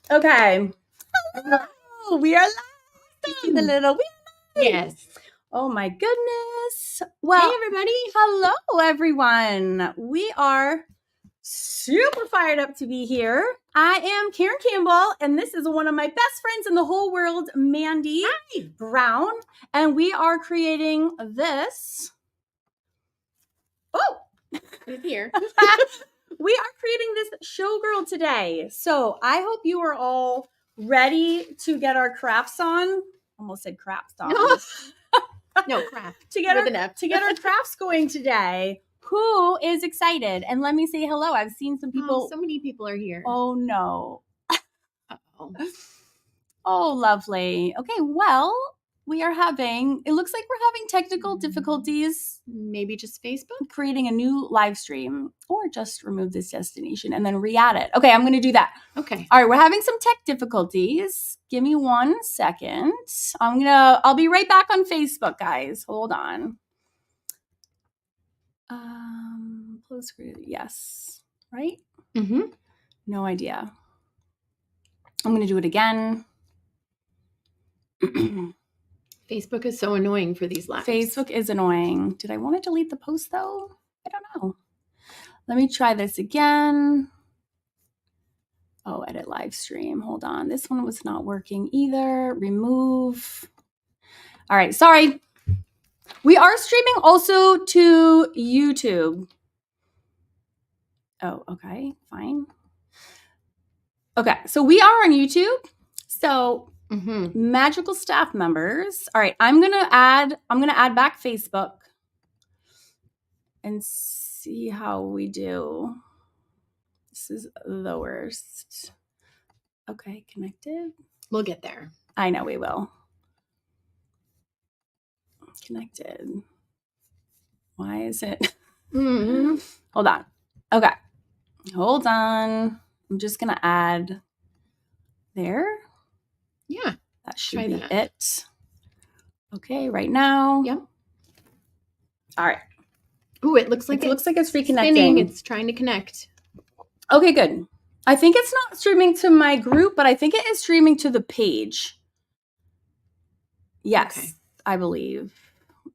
Okay. Hello. We are live. You see the little wheel? Yes. Oh my goodness. Well, Hey, everybody. hello, everyone. We are super fired up to be here. I am Karen Campbell, and this is one of my best friends in the whole world, Mandy Brown. And we are creating this. Oh, It's here. we are creating this showgirl today. So I hope you are all ready to get our crafts on. Almost said crafts on. No, craft. to get With an F. our crafts going today. Who is excited? And let me say hello. I've seen some people. Oh, so many people are here. Oh no. Uh-oh. Oh, lovely. Okay, well, it looks like we're having technical difficulties Maybe just Facebook? creating a new live stream, or just remove this destination and then re-add it. Okay, I'm going to do that. Okay. All right, we're having some tech difficulties. Give me 1 second. I'll be right back on Facebook, guys. Hold on. Close screen. Yes. Right? Mm-hmm. No idea. I'm going to do it again. Facebook is so annoying for these lives. Facebook is annoying. Did I want to delete the post though? I don't know. Let me try this again. Oh, edit live stream. Hold on. This one was not working either. Remove. All right. Sorry. We are streaming also to YouTube. Oh, okay. Fine. Okay. So we are on YouTube. So magical staff members. All right. I'm going to add back Facebook and see how we do. This is the worst. Okay, connected. We'll get there. I know we will. Connected. Why is it? Hold on. Okay. Hold on. I'm just going to add there. Yeah. That should be it. Okay, right now. Yep. All right. Ooh, it looks like it's reconnecting. Spinning. It's trying to connect. Okay, good. I think it's not streaming to my group, but I think it is streaming to the page. Yes, okay. I believe.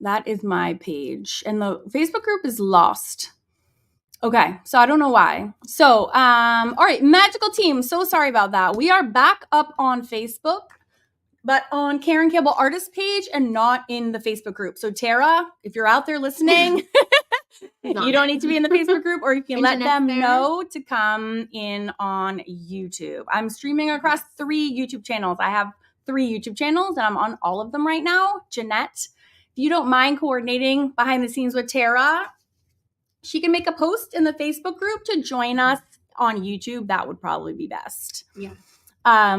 That is my page. And the Facebook group is lost. Okay, so I don't know why. So, all right, magical team. So sorry about that. We are back up on Facebook, but on Karen Campbell Artist page and not in the Facebook group. So Tara, if you're out there listening, you don't need to be in the Facebook group, or you can let them know to come in on YouTube. I'm streaming across 3 YouTube channels. I have 3 YouTube channels, and I'm on all of them right now. Jeanette, if you don't mind coordinating behind the scenes with Tara, she can make a post in the Facebook group to join us on YouTube. That would probably be best. Yeah.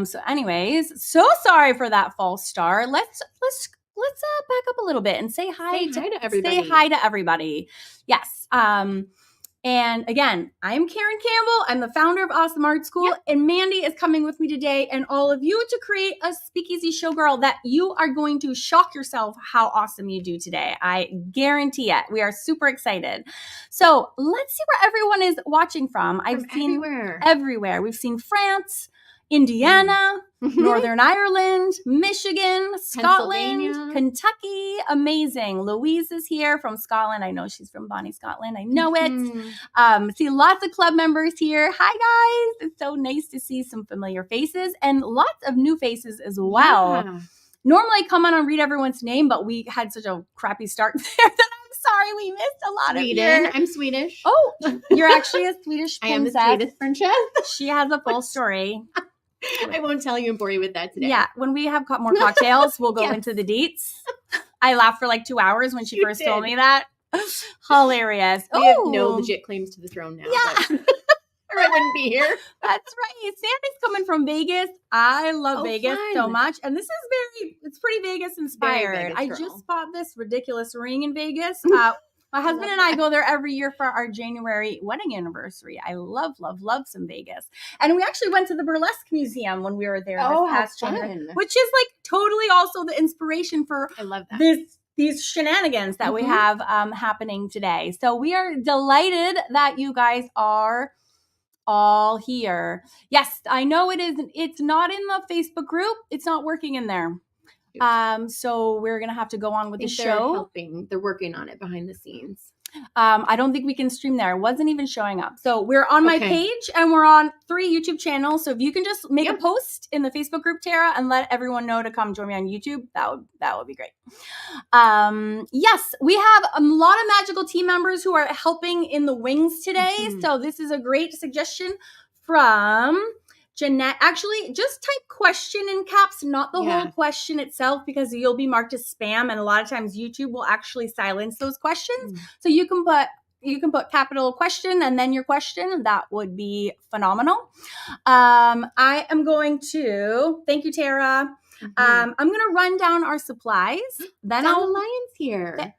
So anyways, so sorry for that false start. Let's back up a little bit and say hi to everybody. Say hi to everybody. Yes. And again, I'm Karen Campbell. I'm the founder of Awesome Art School, and Mandy is coming with me today and all of you to create a Speakeasy Showgirl that you are going to shock yourself how awesome you do today. I guarantee it. We are super excited. So let's see where everyone is watching from. I've seen everywhere. We've seen France, Indiana, Northern Ireland, Michigan, Scotland, Kentucky. Amazing. Louise is here from Scotland. I know she's from Bonnie, Scotland. I know it. See lots of club members here. Hi, guys. It's so nice to see some familiar faces and lots of new faces as well. Yeah. Normally I come on and read everyone's name, but we had such a crappy start there that I'm sorry we missed a lot of you. I'm Swedish. Oh, you're actually a Swedish princess. I am the Swedish princess. She has a full story. I won't tell you and bore you with that today. Yeah, when we have more cocktails, we'll go into the deets. I laughed for like 2 hours when she first told me that. Hilarious. We have no legit claims to the throne now. Yeah. Or I wouldn't be here. That's right. Sandy's coming from Vegas. I love Vegas so much. And this is it's pretty Vegas inspired. I just bought this ridiculous ring in Vegas. My husband and I go there every year for our January wedding anniversary. I love some Vegas. And we actually went to the Burlesque Museum when we were there this past January, which is like totally also the inspiration for these shenanigans that we have happening today. So we are delighted that you guys are all here. Yes, I know it isn't. It's not in the Facebook group. It's not working in there. So we're going to have to go on with the show. They're working on it behind the scenes. I don't think we can stream there. It wasn't even showing up. So we're on my page and we're on 3 YouTube channels. So if you can just make a post in the Facebook group, Tara, and let everyone know to come join me on YouTube, that would be great. Yes, we have a lot of magical team members who are helping in the wings today. So this is a great suggestion from Jeanette. Actually, just type question in caps, not the whole question itself, because you'll be marked as spam, and a lot of times YouTube will actually silence those questions. So you can put capital question and then your question. That would be phenomenal. I am going to thank you, Tara. I'm going to run down our supplies. Then Donna Lyons here.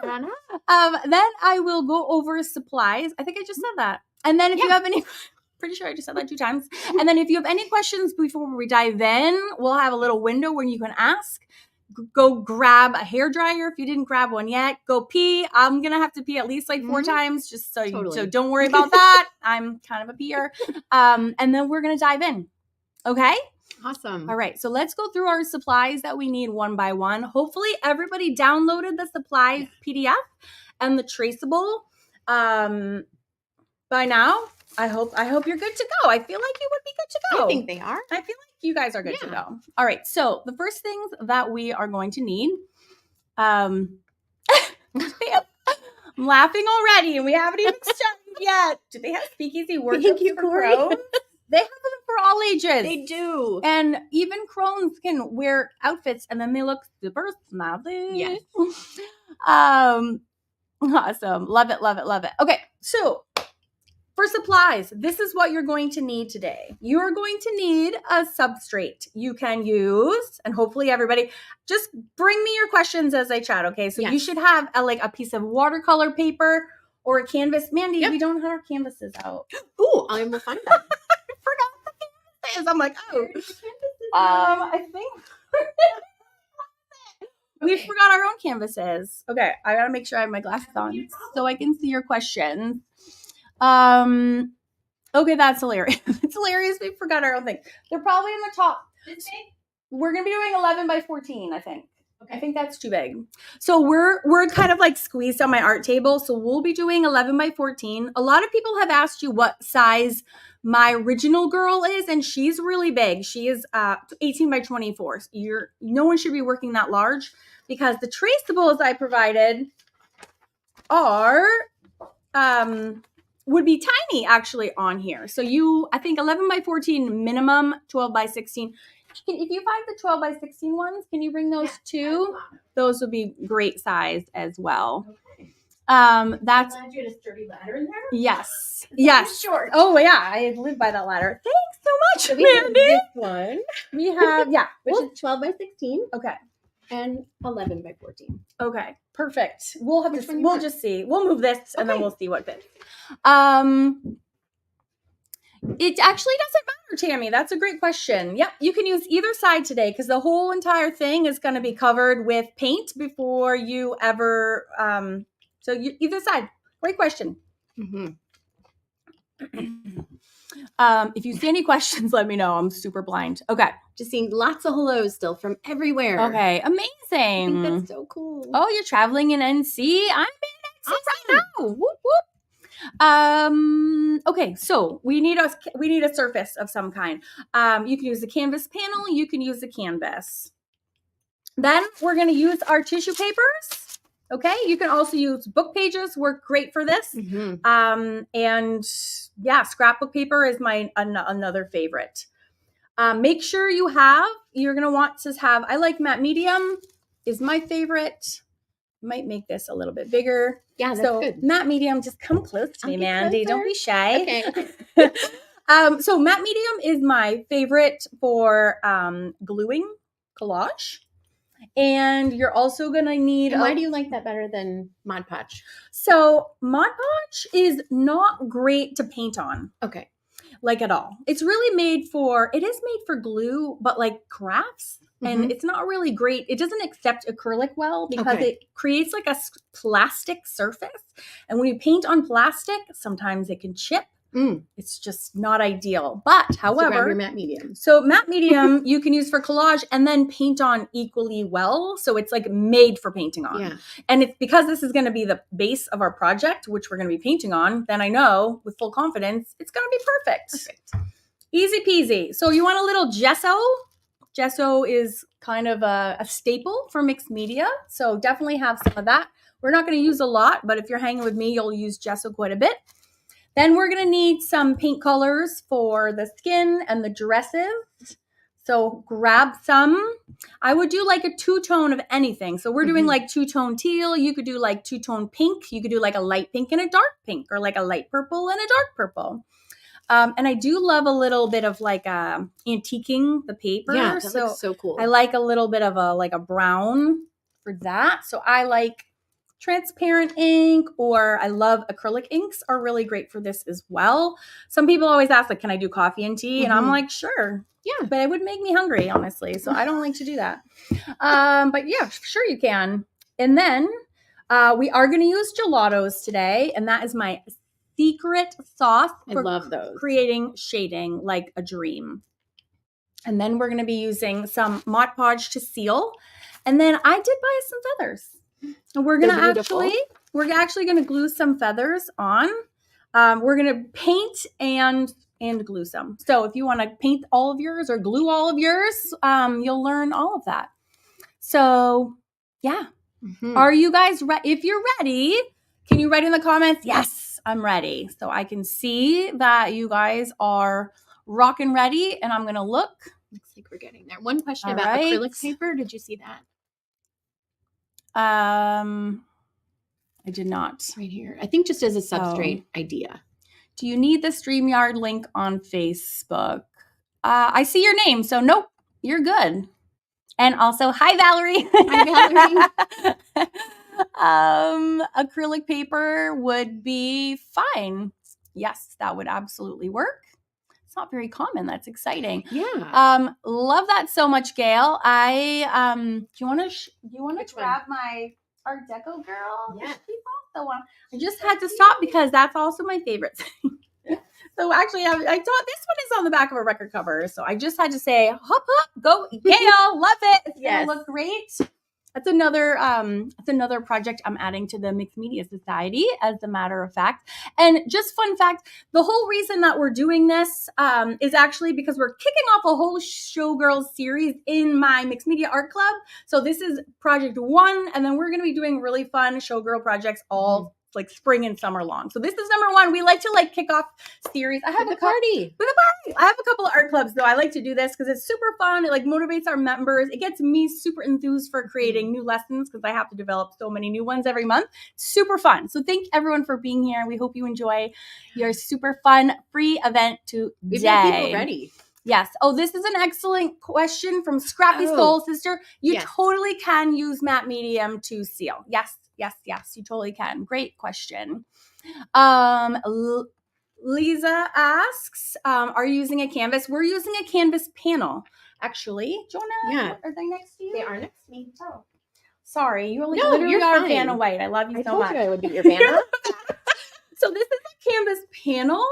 Then I will go over supplies. I think I just said that. And then if you have any, pretty sure I just said that 2 times. And then if you have any questions before we dive in, we'll have a little window where you can ask. Go grab a hairdryer if you didn't grab one yet. Go pee. I'm going to have to pee at least like 4 times, just so so don't worry about that. I'm kind of a peer. And then we're going to dive in. Okay? Awesome. All right. So let's go through our supplies that we need one by one. Hopefully everybody downloaded the supplies PDF and the traceable by now. I hope you're good to go. I feel like you would be good to go. I think they are. I feel like you guys are good to go. All right. So the first things that we are going to need, I'm laughing already and we haven't even started yet. Do they have speakeasy workshops for crows? They have them for all ages. They do. And even crones can wear outfits and then they look super snazzy. Yes. Awesome. Love it, love it, love it. Okay. So for supplies, this is what you're going to need today. You are going to need a substrate you can use, and hopefully everybody, just bring me your questions as I chat, okay? So you should have a piece of watercolor paper or a canvas. Mandy, we don't have our canvases out. Ooh, I will find them. I forgot the canvases. I'm like, I think we forgot our own canvases. Okay, I gotta make sure I have my glasses on so I can see your questions. Okay, that's hilarious. It's hilarious. We forgot our own thing. They're probably in the top. We're going to be doing 11 by 14, I think. Okay. I think that's too big. So we're kind of like squeezed on my art table. So we'll be doing 11 by 14. A lot of people have asked you what size my original girl is, and she's really big. She is 18 by 24. So no one should be working that large because the traceables I provided are would be tiny actually on here. So I think 11 by 14 minimum, 12 by 16. If you find the 12 by 16 ones, can you bring those too? Those would be great size as well. Okay. That's. I'm glad you had a sturdy ladder in there. Yes. Yes. Short. Oh yeah, I live by that ladder. Thanks so much, so we have this one. We have which is 12 by 16. Okay. And 11 by 14. Okay, perfect. We'll just see. We'll move this and then we'll see what fits. It actually doesn't matter, Tammy. That's a great question. Yep, you can use either side today because the whole entire thing is going to be covered with paint before you ever. Either side. Great question. Mm-hmm. If you see any questions, let me know. I'm super blind. Okay. Just seeing lots of hellos still from everywhere. Okay. Amazing. I think that's so cool. Oh, you're traveling in NC? I'm in NC right now. Whoop, whoop. Okay. So we need a surface of some kind. You can use the canvas panel. You can use the canvas. Then we're going to use our tissue papers. Okay, you can also use book pages, work great for this. Mm-hmm. And scrapbook paper is my another favorite. Make sure you're going to want to have, I like matte medium is my favorite. Might make this a little bit bigger. Yeah, that's good. Matte medium, just come close to me, Mandy. Don't be shy. Okay. So matte medium is my favorite for gluing collage. And you're also going to need... why do you like that better than Mod Podge? So Mod Podge is not great to paint on. Okay. Like at all. It is made for glue, but like crafts. Mm-hmm. And it's not really great. It doesn't accept acrylic well because it creates like a plastic surface. And when you paint on plastic, sometimes it can chip. It's just not ideal. But however, so grab your matte medium. So matte medium you can use for collage and then paint on equally well. So it's like made for painting on. Yeah. And it's because this is going to be the base of our project, which we're going to be painting on, then I know with full confidence it's going to be perfect. Easy peasy. So you want a little gesso. Gesso is kind of a staple for mixed media. So definitely have some of that. We're not going to use a lot, but if you're hanging with me, you'll use gesso quite a bit. Then we're going to need some paint colors for the skin and the dresses. So grab some. I would do like a two-tone of anything. So we're doing like two-tone teal. You could do like two-tone pink. You could do like a light pink and a dark pink, or like a light purple and a dark purple. And I do love a little bit of like antiquing the paper. Yeah, that looks so cool. I like a little bit of a brown for that. So I like transparent ink, or I love acrylic inks are really great for this as well. Some people always ask, like, can I do coffee and tea? And I'm like, sure. Yeah, but it would make me hungry, honestly. So I don't like to do that. But yeah, sure you can. And then we are going to use gelatos today. And that is my secret sauce for I love those. Creating shading like a dream. And then we're going to be using some Mod Podge to seal. And then I did buy some feathers. And we're actually going to glue some feathers on. We're going to paint and glue some. So if you want to paint all of yours or glue all of yours, you'll learn all of that. So yeah. Are you guys ready? If you're ready, can you write in the comments? Yes, I'm ready. So I can see that you guys are rocking ready, and I'm going to look. Looks like we're getting there. One question about acrylic paper. Did you see that? I did not. Right here. I think just as a substrate idea. Do you need the StreamYard link on Facebook? I see your name, so nope, you're good. And also, hi, Valerie. Hi, Valerie. Acrylic paper would be fine. Yes, that would absolutely work. It's not very common. That's exciting. Yeah. Love that so much, Gail. Do you want to grab my Art Deco girl? Yeah. She's also one. I just had to stop because that's also my favorite thing. So actually, I thought this one is on the back of a record cover. So I just had to say, hop, hop, go, Gail, love it. It's gonna look great. That's another project I'm adding to the Mixed Media Society, as a matter of fact. And just fun fact, the whole reason that we're doing this is actually because we're kicking off a whole Showgirls series in my Mixed Media Art Club. So this is project 1, and then we're going to be doing really fun Showgirl projects all like spring and summer long. So this is number 1. We like to like kick off series. I have a party. I have a couple of art clubs though. I like to do this because it's super fun. It like motivates our members. It gets me super enthused for creating new lessons because I have to develop so many new ones every month. Super fun. So thank everyone for being here. We hope you enjoy your super fun free event today. We've got people ready. Yes. Oh, this is an excellent question from Scrappy Soul Sister. You totally can use matte medium to seal. Yes. Yes, you totally can. Great question. Lisa asks, are you using a canvas? We're using a canvas panel, actually. Jonah, are they next to you? They are next to me. Oh, sorry. You literally are Vanna White. I love you so much. I told you I would be your Vanna. So this is a canvas panel.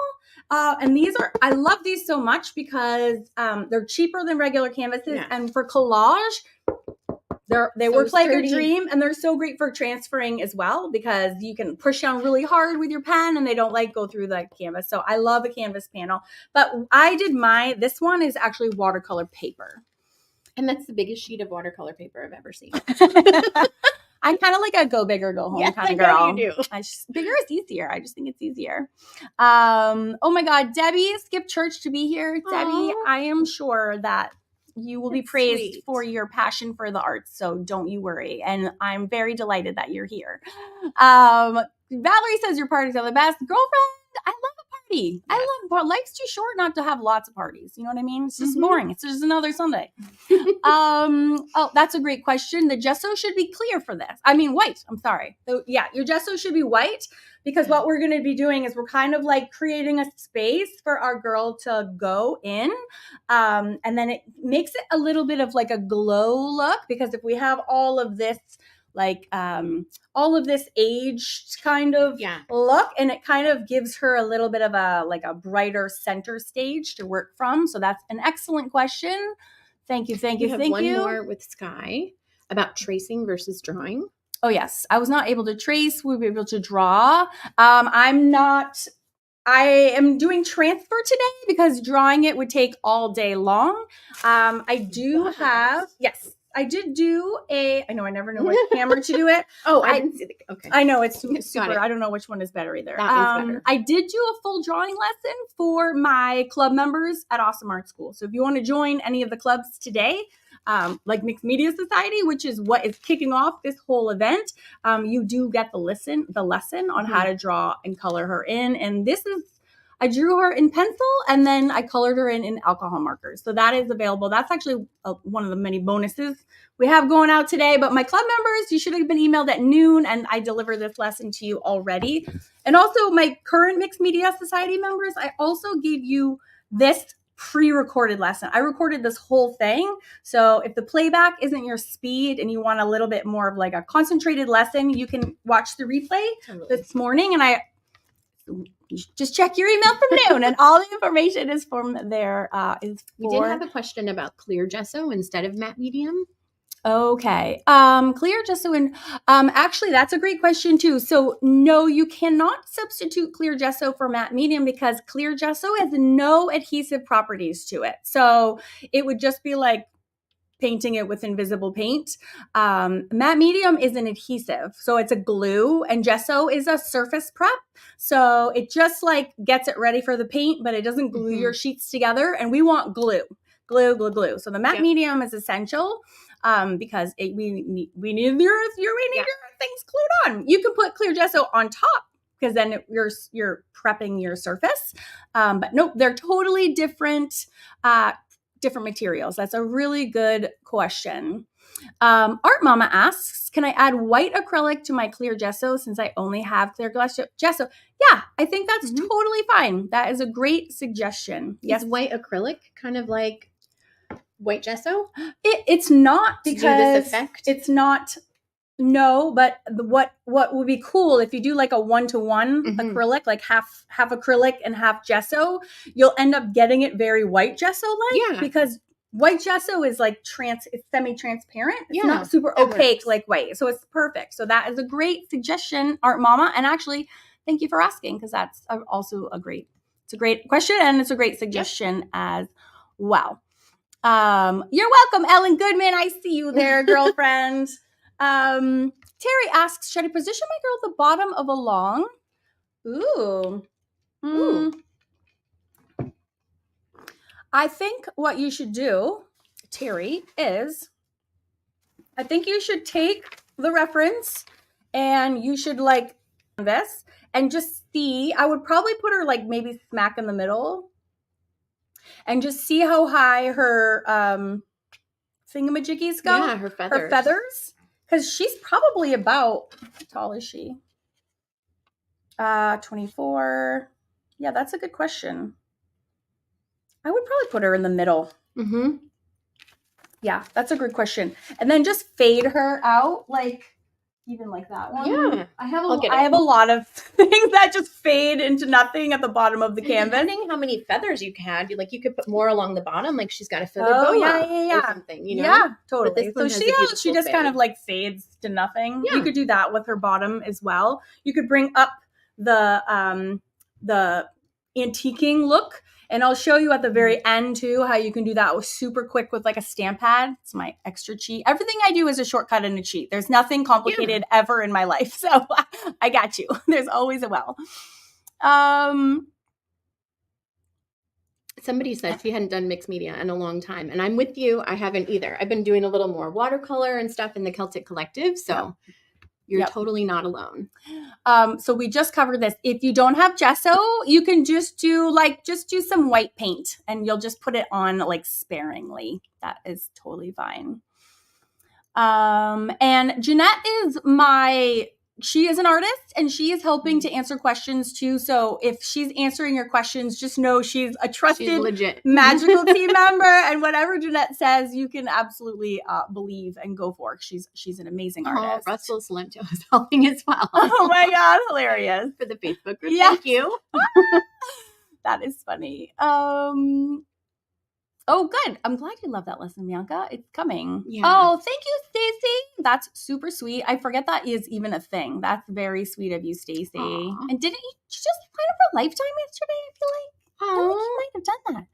And I love these so much because they're cheaper than regular canvases. Yeah. And for collage, they work like a dream, and they're so great for transferring as well because you can push down really hard with your pen and they don't like go through the canvas. So I love a canvas panel, but this one is actually watercolor paper. And that's the biggest sheet of watercolor paper I've ever seen. I'm kind of like a go big or go home kind of girl. You do. Bigger is easier. I just think it's easier. Oh my God, Debbie skipped church to be here. Aww. Debbie, I am sure that you will be praised for your passion for the arts, so don't you worry. And I'm very delighted that you're here. Valerie says your parties are the best. Girlfriend, I love a party. Yeah. Life's too short not to have lots of parties. You know what I mean? It's just boring. It's just another Sunday. Oh, that's a great question. The gesso should be clear for this. I mean, white. I'm sorry. So, yeah, your gesso should be white because what we're going to be doing is we're kind of like creating a space for our girl to go in. And then it makes it a little bit of like a glow look because if we have all of this like all of this aged kind of look, and it kind of gives her a little bit of a brighter center stage to work from. So that's an excellent question. Thank you. We have one more with Sky about tracing versus drawing. Oh yes, I was not able to trace. We were able to draw. I am doing transfer today because drawing it would take all day long. I did do I know I never know what camera to do it. I didn't see okay. I know it's super. I don't know which one is better either. That one's better. I did do a full drawing lesson for my club members at Awesome Art School. So if you want to join any of the clubs today, like Mixed Media Society, which is what is kicking off this whole event, you do get the lesson on how to draw and color her in. And I drew her in pencil and then I colored her in alcohol markers. So that is available. That's actually one of the many bonuses we have going out today. But my club members, you should have been emailed at noon and I delivered this lesson to you already. And also my current Mixed Media Society members, I also gave you this pre-recorded lesson. I recorded this whole thing. So if the playback isn't your speed and you want a little bit more of like a concentrated lesson, you can watch the replay this morning. And just check your email from noon and all the information is from there. We did have a question about clear gesso instead of matte medium. Okay. Clear gesso and actually that's a great question too. So no, you cannot substitute clear gesso for matte medium because clear gesso has no adhesive properties to it. So it would just be like painting it with invisible paint. Matte medium is an adhesive. So it's a glue and gesso is a surface prep. So it just like gets it ready for the paint, but it doesn't glue your sheets together. And we want glue. So the matte medium is essential. Because we need your things glued on. You can put clear gesso on top because then you're prepping your surface. But nope, they're totally different materials. That's a really good question. Art Mama asks, can I add white acrylic to my clear gesso since I only have clear gesso? Yeah, I think that's totally fine. That is a great suggestion. Yes, white acrylic kind of like white gesso? It's not because to do this effect? It's not. No, but what would be cool if you do like a 1-to-1 acrylic, like half acrylic and half gesso, you'll end up getting it very white gesso-like because white gesso is like it's semi-transparent. It's not super opaque like white. So it's perfect. So that is a great suggestion, Art Mama. And actually, thank you for asking because that's also it's a great question and it's a great suggestion as well. You're welcome, Ellen Goodman. I see you there, girlfriend. Terry asks, should I position my girl at the bottom of a long? Ooh. I think what you should do, Terry, is I think you should take the reference and you should like this and just see. I would probably put her like maybe smack in the middle. And just see how high her thingamajiggies go. Yeah, her feathers. Her feathers. Because she's probably about, how tall is she? 24. Yeah, that's a good question. I would probably put her in the middle. Yeah, that's a good question. And then just fade her out like even like that one. Yeah. I have a lot of things that just fade into nothing at the bottom of the canvas. Depending how many feathers you had, you could put more along the bottom, like she's got a feather boa or something, you know? Yeah, totally. So she just kind of like fades to nothing. Yeah. You could do that with her bottom as well. You could bring up the antiquing look. And I'll show you at the very end too how you can do that super quick with like a stamp pad. It's my extra cheat. Everything I do is a shortcut and a cheat. There's nothing complicated ever in my life. So I got you. There's always a well. Somebody said she hadn't done mixed media in a long time. And I'm with you. I haven't either. I've been doing a little more watercolor and stuff in the Celtic Collective. So you're totally not alone. So we just covered this. If you don't have gesso, you can just do some white paint and you'll just put it on like sparingly. That is totally fine. And Jeanette is my she is an artist and she is helping to answer questions too. So if she's answering your questions, just know she's a trusted, legit magical team member. And whatever Jeanette says, you can absolutely believe and go for. She's an amazing artist. Russell Salento is helping as well. Oh my God, hilarious. For the Facebook group. Yeah. Thank you. That is funny. Oh, good. I'm glad you love that lesson, Bianca. It's coming. Yeah. Oh, thank you, Stacy. That's super sweet. I forget that is even a thing. That's very sweet of you, Stacy. And didn't you just sign up for Lifetime yesterday? I feel like. I think you might have done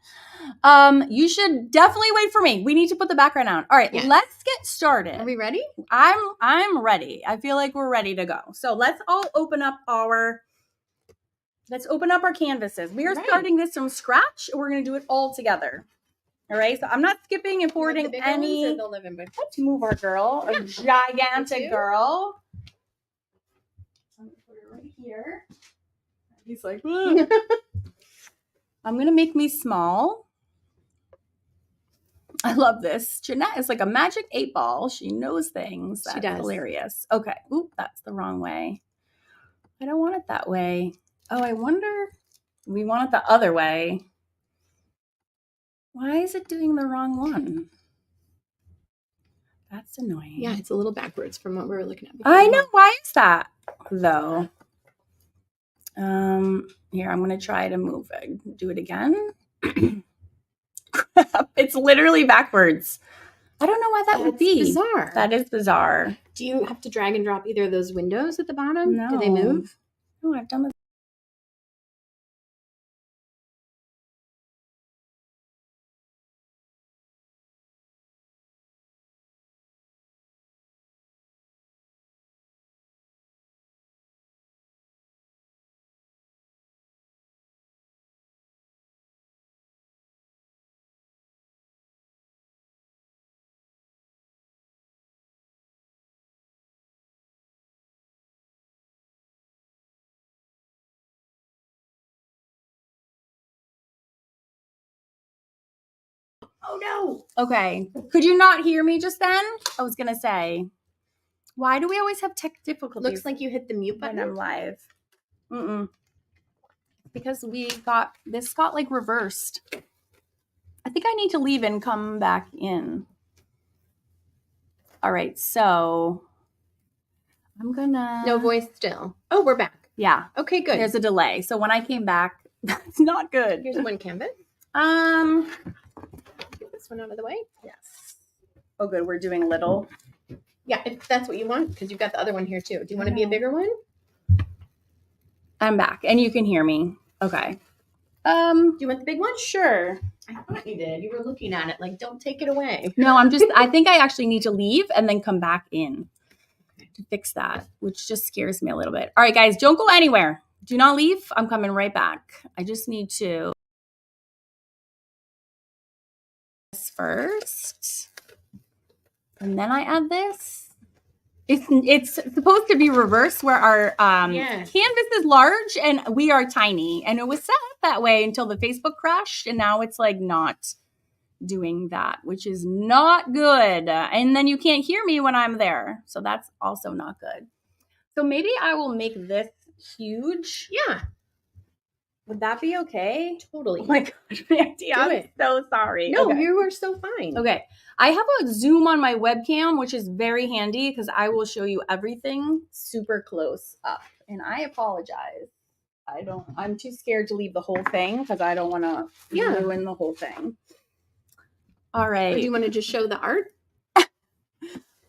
that. You should definitely wait for me. We need to put the background on. All right, let's get started. Are we ready? I'm ready. I feel like we're ready to go. So let's all open up our canvases. We are starting this from scratch. We're going to do it all together. All right, so I'm not skipping and forwarding any. Let's move our girl, a gigantic girl. I'm gonna put her right here. He's like, I'm gonna make me small. I love this. Jeanette is like a magic 8-ball. She knows things. That's hilarious. Okay. Oop, that's the wrong way. I don't want it that way. Oh, I wonder. We want it the other way. Why is it doing the wrong one? That's annoying. Yeah, it's a little backwards from what we were looking at before. I know. Why is that, though? Here, I'm going to try to move it. Do it again. Crap. It's literally backwards. I don't know why that would be. Bizarre. That is bizarre. Do you have to drag and drop either of those windows at the bottom? No. Do they move? No, I've done this. Oh no. Okay. Could you not hear me just then? I was going to say, why do we always have tech difficulties? Looks like you hit the mute button. When I'm live. Because this got like reversed. I think I need to leave and come back in. All right. So I'm gonna. No voice still. Oh, we're back. Yeah. Okay, good. There's a delay. So when I came back, that's not good. Here's one canvas. Get this one out of the way. Yes. Oh, good. We're doing little. Yeah, if that's what you want, because you've got the other one here too. Do you want to be a bigger one? I'm back, and you can hear me. Okay. Do you want the big one? Sure. I thought you did. You were looking at it like, don't take it away. No, I think I actually need to leave and then come back in to fix that, which just scares me a little bit. All right, guys, don't go anywhere. Do not leave. I'm coming right back. I just need to this first, and then I add this. It's supposed to be reversed where our canvas is large and we are tiny. And it was set up that way until the Facebook crashed. And now it's like not doing that, which is not good. And then you can't hear me when I'm there. So that's also not good. So maybe I will make this huge. Yeah. Would that be okay? Totally. Oh my gosh, I'm so sorry. No, you were so fine. Okay. I have a zoom on my webcam, which is very handy because I will show you everything super close up. And I apologize. I'm too scared to leave the whole thing because I don't want to ruin the whole thing. All right. Or do you want to just show the art?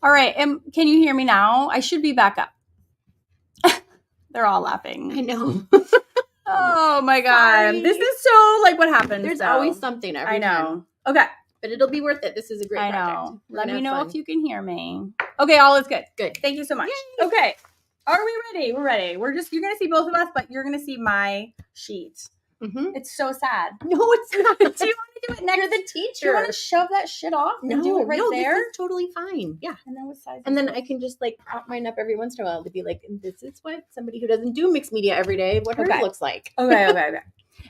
All right. Can you hear me now? I should be back up. They're all laughing. I know. Oh my God. Sorry. This is so like what happens. There's always something every time. Okay. But it'll be worth it. This is a great project. I know. Let me know if you can hear me. Okay, all is good. Good. Thank you so much. Yay. Okay. Are we ready? We're ready. You're going to see both of us, but you're going to see my sheet. Mm-hmm. It's so sad. No, it's not. Do you want to do it next? You're the teacher. Do you want to shove that shit off and do it right there? This is totally fine. Yeah. And then what size? And then I can just like pop mine up every once in a while to be like, this is what somebody who doesn't do mixed media every day, what hers looks like. Okay.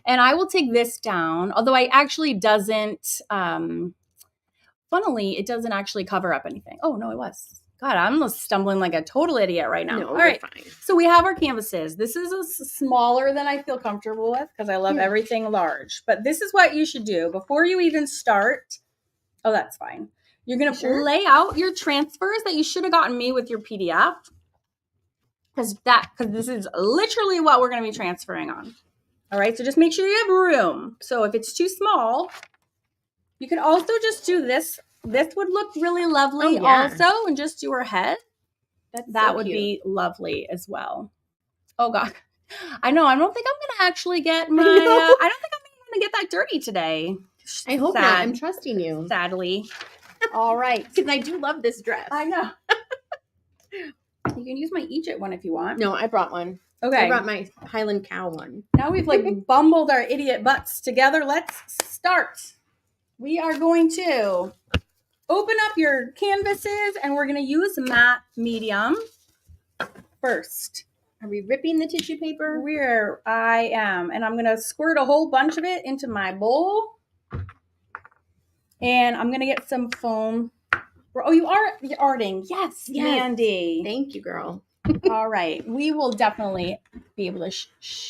And I will take this down, although I actually doesn't, funnily, it doesn't actually cover up anything. Oh, no, it was. God, I'm stumbling like a total idiot right now. No, all right. fine. So we have our canvases. This is a smaller than I feel comfortable with because I love everything large. But this is what you should do before you even start. Oh, that's fine. You're going to lay out your transfers that you should have gotten me with your PDF. Because this is literally what we're going to be transferring on. All right. So just make sure you have room. So if it's too small, you can also just do this. This would look really lovely also, and just do her head. That would be lovely as well. Oh God. I know. I don't think I'm going to actually get my, I don't think I'm going to get that dirty today. I hope not. I'm trusting you. Sadly. All right. Because I do love this dress. I know. You can use my Egypt one if you want. No, I brought one. Okay. I brought my Highland cow one. Now we've like bumbled our idiot butts together. Let's start. We are going to open up your canvases and we're going to use matte medium first. Are we ripping the tissue paper? I am. And I'm going to squirt a whole bunch of it into my bowl. And I'm going to get some foam. Oh, you're arting. Yes, Mandy. Thank you, girl. All right. We will definitely be able to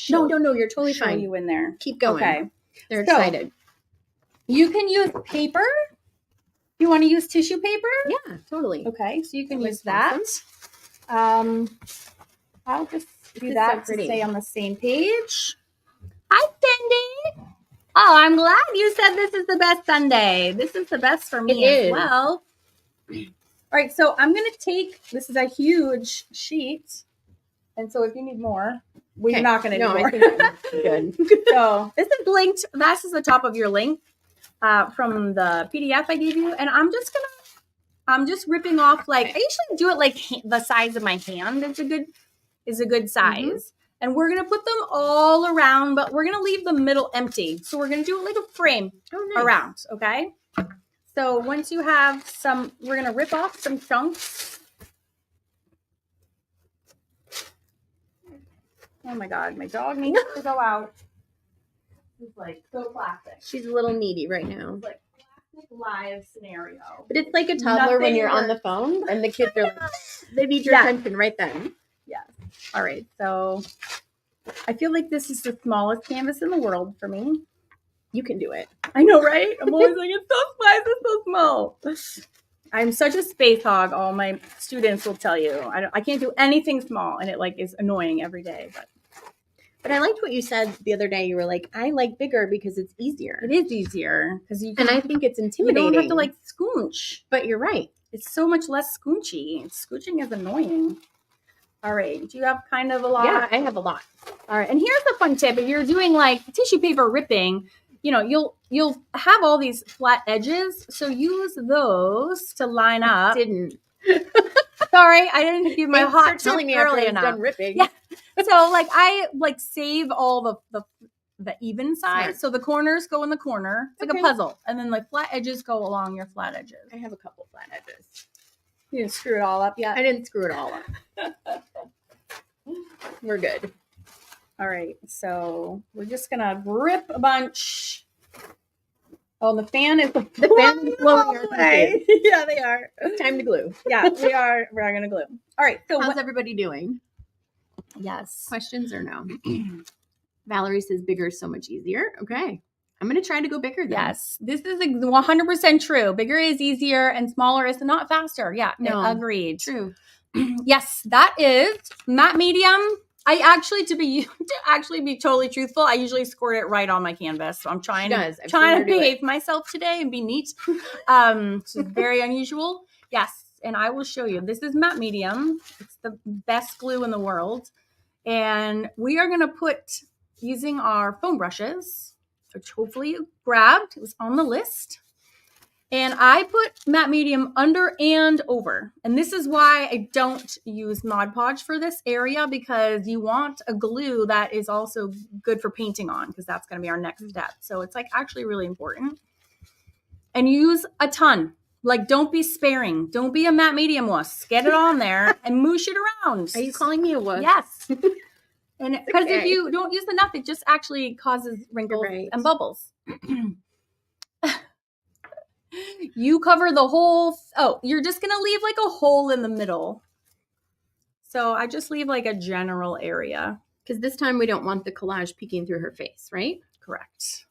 No, you're totally show fine. You in there. Keep going. Okay. They're excited. You can use paper. You want to use tissue paper? Yeah, totally. Okay, so you can use that. I'll just do that to stay on the same page. Hi, Cindy. Oh, I'm glad you said this is the best Sunday. This is the best for me as well. All right, so I'm going to take, this is a huge sheet. And so if you need more, we're not going to do more. I think I'm good. So this is linked. This is the top of your link from the PDF I gave you. And I'm just ripping off I usually do it like the size of my hand is a good size. Mm-hmm. And we're going to put them all around, but we're going to leave the middle empty. So we're going to do it like a frame around, okay? So once you have some, we're going to rip off some chunks. Oh my God, my dog needs to go out. It's like so classic. She's a little needy right now. It's like classic live scenario. But it's like a toddler when you're on the phone and the kids are like, they need your attention right then. Yes. All right. So I feel like this is the smallest canvas in the world for me. You can do it. I know, right? I'm always like, it's so small. I'm such a space hog. All my students will tell you. I can't do anything small, and it is annoying every day. But I liked what you said the other day. You were like, I like bigger because it's easier. It is easier because and I think it's intimidating. You don't have to scoonch. But you're right. It's so much less scoochy. Scooching is annoying. All right. Do you have kind of a lot? Yeah, I have a lot. All right. And here's a fun tip: if you're doing tissue paper ripping, you'll have all these flat edges. So use those to line up. Sorry, I didn't give my hot tip early enough. Done ripping. Yeah. So I save all the even sides. Smart. So the corners go in the corner. It's like a puzzle. And then flat edges go along your flat edges. I have a couple flat edges. You didn't screw it all up yet? I didn't screw it all up. We're good. All right. So we're just gonna rip a bunch. Oh, the fan is blowing away. Yeah, they are. It's time to glue. Yeah, we are. We're gonna glue. All right. So how's everybody doing? Yes. Questions or no? Valerie says bigger is so much easier. Okay. I'm going to try to go bigger then. Yes. This is 100% true. Bigger is easier and smaller is not faster. Yeah. No. Agreed. True. Yes, that is matte medium. I actually, to be totally truthful, I usually squirt it right on my canvas. So I'm trying to behave myself today and be neat. It's very unusual. Yes. And I will show you. This is matte medium. It's the best glue in the world. And we are going to put, using our foam brushes, which hopefully you grabbed. It was on the list. And I put matte medium under and over. And this is why I don't use Mod Podge for this area, because you want a glue that is also good for painting on, because that's going to be our next step. So it's actually really important. And use a ton. Don't be sparing. Don't be a matte medium wuss. Get it on there and moosh it around. Are you calling me a wuss? Yes. And because if you don't use enough, it just actually causes wrinkles and bubbles. You cover the whole, you're just going to leave like a hole in the middle. So I just leave like a general area. Because this time we don't want the collage peeking through her face, right? Correct.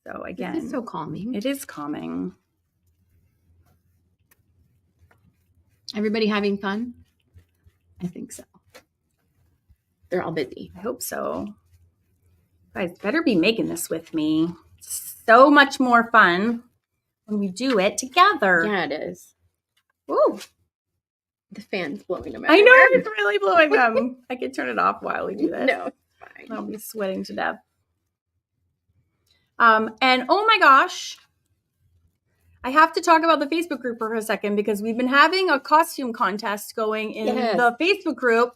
So again. This is so calming. It is calming. Everybody having fun? I think so. They're all busy. I hope so. You guys better be making this with me. It's so much more fun when we do it together. Yeah, it is. Ooh. The fan's blowing them everywhere. I know, it's really blowing them. I can turn it off while we do this. No, it's fine. I'll be sweating to death. And oh my gosh, I have to talk about the Facebook group for a second because we've been having a costume contest going in the Facebook group.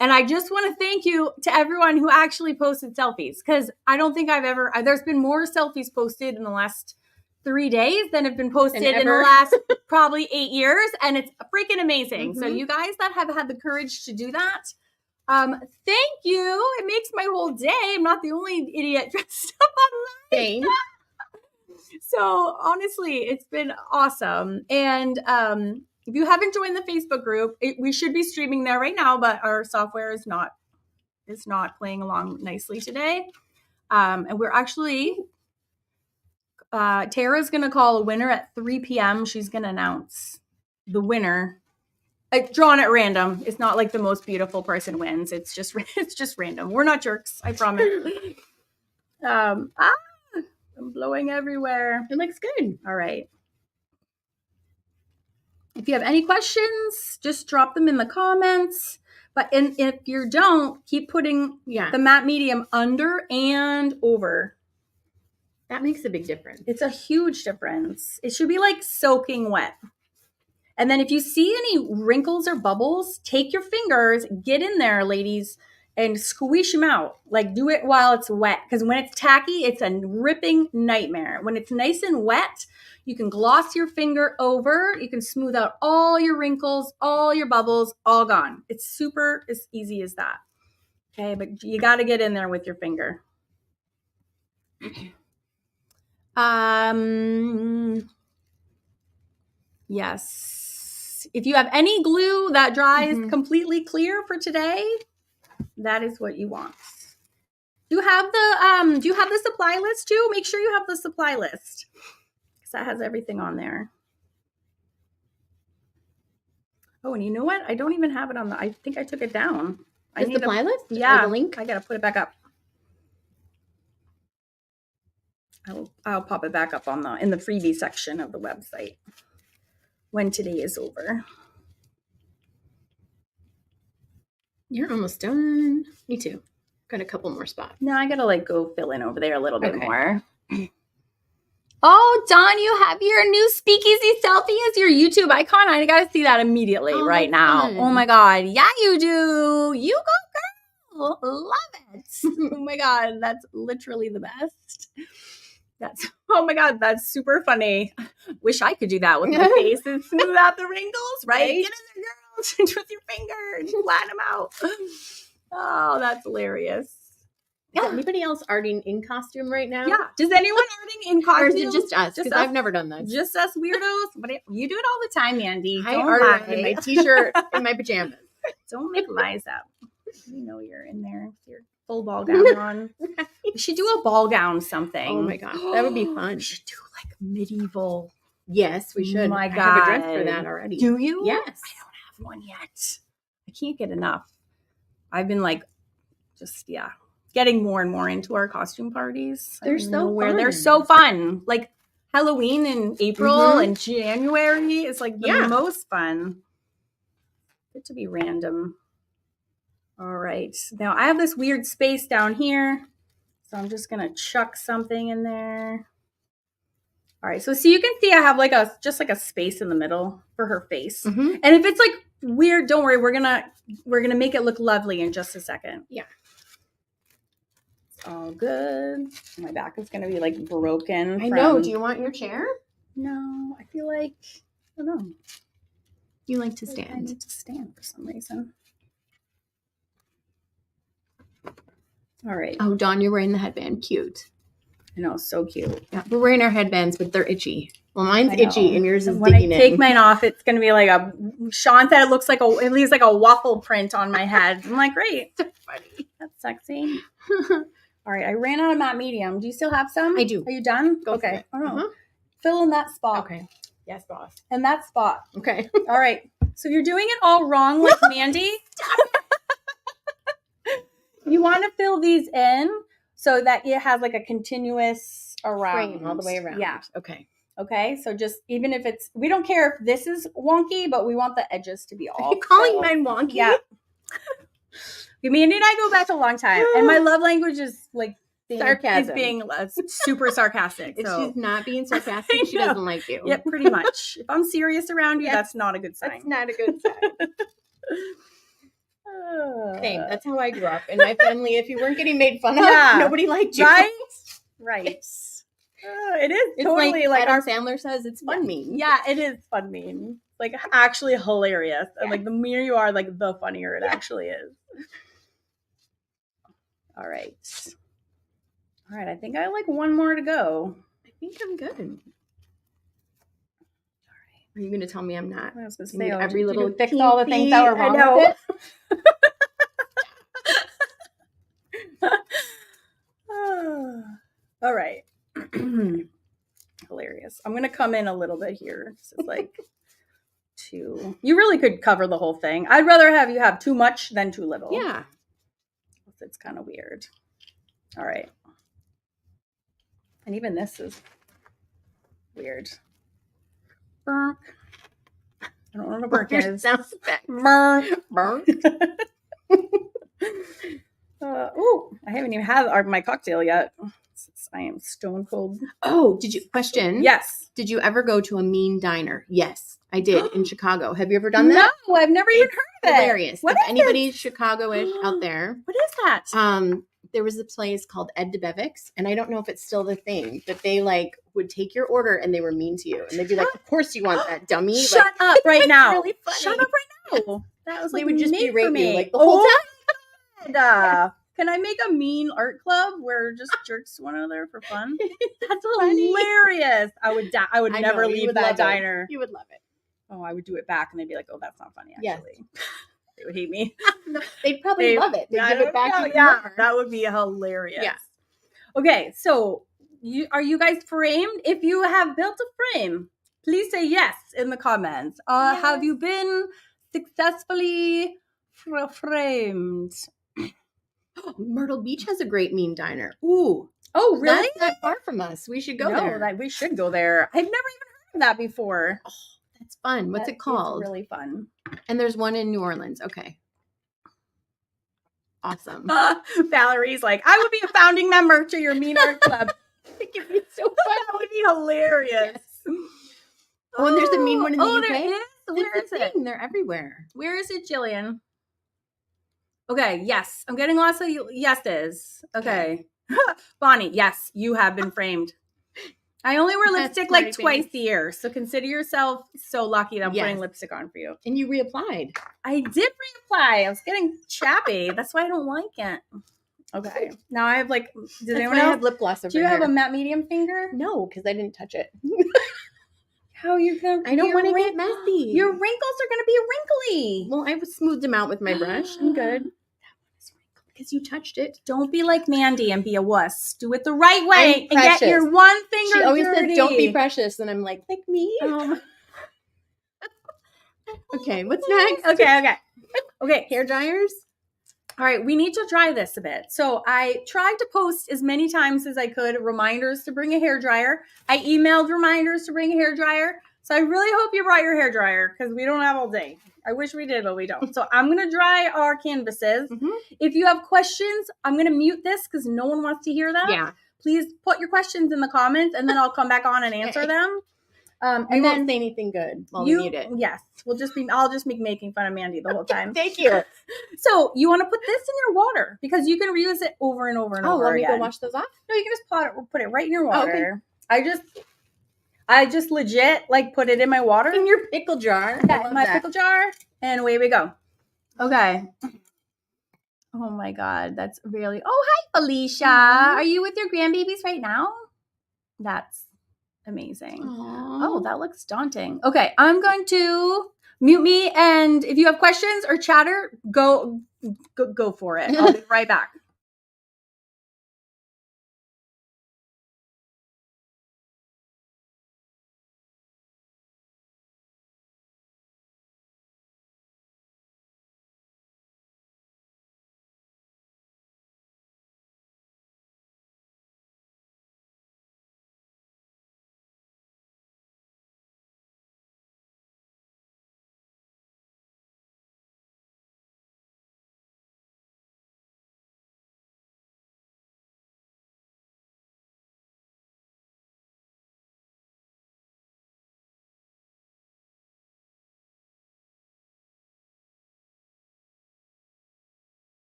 And I just want to thank you to everyone who actually posted selfies because I don't think there's been more selfies posted in the last 3 days than have been posted in the last probably 8 years. And it's freaking amazing. So you guys that have had the courage to do that, thank you. It makes my whole day. I'm not the only idiot dressed up online. So honestly, it's been awesome. And if you haven't joined the Facebook group, we should be streaming there right now, but our software is not playing along nicely today. And we're actually Tara's going to call a winner at 3 p.m. She's going to announce the winner. Drawn at random. It's not like the most beautiful person wins. It's just random. We're not jerks. I promise. I'm blowing everywhere. It looks good. All right. If you have any questions, just drop them in the comments. But if you don't, keep putting the matte medium under and over. That makes a big difference. It's a huge difference. It should be like soaking wet. And then if you see any wrinkles or bubbles, take your fingers, get in there, ladies, and squish them out. Like do it while it's wet. Because when it's tacky, it's a ripping nightmare. When it's nice and wet, you can gloss your finger over. You can smooth out all your wrinkles, all your bubbles, all gone. It's super as easy as that. Okay, but you got to get in there with your finger. Yes. If you have any glue that dries completely clear for today, that is what you want. Do you have the supply list too? Make sure you have the supply list because that has everything on there. Oh, and you know what? I don't even have it on I think I took it down. The supply list? Yeah. Or the link? I got to put it back up. I'll pop it back up in the freebie section of the website when today is over. You're almost done. Me too. Got a couple more spots. No, I gotta go fill in over there a little bit more. Oh, Dawn, you have your new Speakeasy selfie as your YouTube icon. I gotta see that immediately right now. Fun. Oh my God. Yeah, you do. You go, girl. Love it. Oh my God. That's literally the best. Oh my God, that's super funny. Wish I could do that with my face and smooth out the wrinkles, right? Get in there, girls, with your finger and flatten them out. Oh, that's hilarious. Is anybody else arting in costume right now? Yeah. Does anyone arting in costume? Or is it just us? Because I've never done this. Just us weirdos? But you do it all the time, Mandy. I art in my t-shirt and my pajamas. Don't make lies up. You know you're in there with your full ball gown on. We should do a ball gown something. Oh my gosh, that would be fun. We should do like medieval. Yes, we should. Oh my God. I have a dress for that already. Do you? Yes. I don't have one yet. I can't get enough. I've been getting more and more into our costume parties. They're so fun. They're so fun. Like Halloween in April and January is like the most fun. Good to be random. All right. Now I have this weird space down here. So I'm just going to chuck something in there. All right. So you can see I have just a space in the middle for her face. And if it's like weird, don't worry. We're going to make it look lovely in just a second. Yeah. It's all good. My back is going to be like broken. I know. Do you want your chair? No, I feel like, I don't know. You like to stand. I need to stand for some reason. All right. Oh, Dawn, you're wearing the headband. Cute. I know, so cute. Yeah, we're wearing our headbands, but they're itchy. Well, mine's itchy and yours is when digging I in. take mine off, it's gonna be like Sean said it leaves like a waffle print on my head. I'm like, great. So funny. That's sexy. All right, I ran out of matte medium. Do you still have some? I do. Are you done? Go okay. for it. Oh, no. Fill in that spot. Okay. Yes, boss. And that spot. Okay. All right. So you're doing it all wrong like Mandy. You want to fill these in so that it has like a continuous frame all the way around. Yeah. Okay. Okay. So just even if we don't care if this is wonky, but we want the edges to be all. Are you calling mine wonky? Yeah. Mandy and I go back a long time, and my love language is like sarcasm. Is being super sarcastic. If so. she's not being sarcastic, she doesn't like you. Yeah, pretty much. If I'm serious around you, that's not a good sign. That's not a good sign. Same. That's how I grew up in my family. If you weren't getting made fun of, nobody liked you. Right? Right. It is it's totally like Adam Sandler says, it's fun mean. Yeah, it is fun mean. Like actually hilarious. And like the meaner you are, like the funnier it actually is. All right. All right. I think I have like one more to go. I think I'm good. All right. Are you going to tell me I'm not? I was going to say every little fix all the things that were wrong with it. All right. Hilarious. I'm going to come in a little bit here. This is like you really could cover the whole thing. I'd rather have you have too much than too little. Yeah. It's kind of weird. All right. And even this is weird. I don't know what a burk is. Sounds bad. Burk. I haven't even had my cocktail yet. I am stone cold. Oh, question? Yes. Did you ever go to a mean diner? Yes, I did in Chicago. Have you ever done that? No, I've never even heard of it. Hilarious. If anybody's Chicago-ish out there. What is that? There was a place called Ed DeBevick's, and I don't know if it's still the thing, but they like would take your order and they were mean to you. And they'd be like, of course you want that, dummy. Shut up right now. Really funny. Shut up right now. That was like they would just berate me me like the whole time. Can I make a mean art club where just jerks to one another for fun? That's funny. Hilarious. I would never leave that diner. You would love it. Oh, I would do it back and they'd be like, oh, that's not funny, actually. Yes. They would hate me. No, they'd probably love it. They'd give it back. That would be hilarious. Yeah. Okay, so are you guys framed? If you have built a frame, please say yes in the comments. Yes. Have you been successfully framed? Myrtle Beach has a great mean diner. Ooh. Oh, really? That's not far from us. We should go there. We should go there. I've never even heard of that before. Oh, that's fun. What's it called? It's really fun. And there's one in New Orleans. Okay. Awesome. Valerie's like, I would be a founding member to your mean art club. It could be so fun. That would be hilarious. Yes. Oh, and there's a mean one in the UK. There is? Where is it? They're everywhere. Where is it, Jillian? Okay, yes. I'm getting lots of yeses. Okay. Bonnie, yes, you have been framed. I only wear lipstick like twice a year, so consider yourself so lucky that I'm putting lipstick on for you. And you reapplied. I did reapply. I was getting chappy. That's why I don't like it. Okay. Now I have like, does anyone else have lip gloss over Do you have a matte medium finger? No, because I didn't touch it. How are you going to I don't want to get messy. Your wrinkles are going to be wrinkly. Well, I smoothed them out with my brush. I'm good. Because you touched it. Don't be like Mandy and be a wuss. Do it the right way and get your one finger She always dirty. says, don't be precious. And I'm like me? Okay, what's next? Okay. Hair dryers? All right, we need to dry this a bit. So I tried to post as many times as I could reminders to bring a hair dryer. I emailed reminders to bring a hair dryer. So I really hope you brought your hair dryer because we don't have all day. I wish we did, but we don't. So I'm going to dry our canvases. Mm-hmm. If you have questions, I'm going to mute this because no one wants to hear them. Yeah. Please put your questions in the comments and then I'll come back on and answer them. And then say anything good while we mute it. Yes. I'll just be making fun of Mandy the whole time. Thank you. So you want to put this in your water because you can reuse it over and over and over again. Oh, let me go wash those off? No, you can just put it right in your water. Okay. I just legit like put it in my water. In your pickle jar. Yeah, in my pickle jar. And away we go. Okay. Oh my God. That's really. Oh, hi, Felicia. Mm-hmm. Are you with your grandbabies right now? That's amazing. Aww. Oh, that looks daunting. Okay, I'm going to mute me, and if you have questions or chatter, go for it. I'll be right back.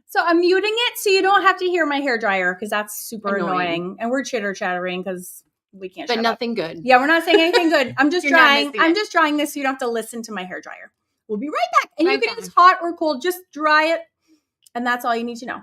So I'm muting it so you don't have to hear my hair dryer because that's super annoying. And we're chitter chattering because we can't. But nothing good. Yeah, we're not saying anything good. I'm just drying. I'm just drying this so you don't have to listen to my hair dryer. We'll be right back. And you can use hot or cold. Just dry it, and that's all you need to know.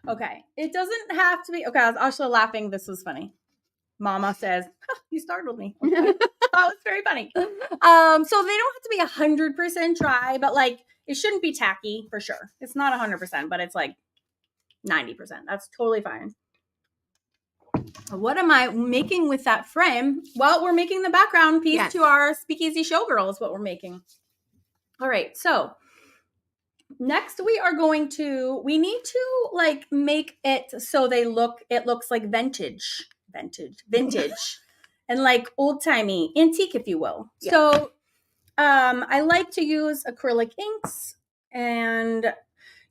Okay. It doesn't have to be. Okay, I was also laughing. This was funny. Mama says, you startled me. Okay. That was very funny. So they don't have to be 100% dry, but like it shouldn't be tacky for sure. It's not 100%, but it's like 90%. That's totally fine. What am I making with that frame? Well, we're making the background piece to our Speakeasy Showgirl is what we're making. All right, so next we need to like make it so it looks like vintage and like old-timey antique, if you will. Yeah. So I like to use acrylic inks, and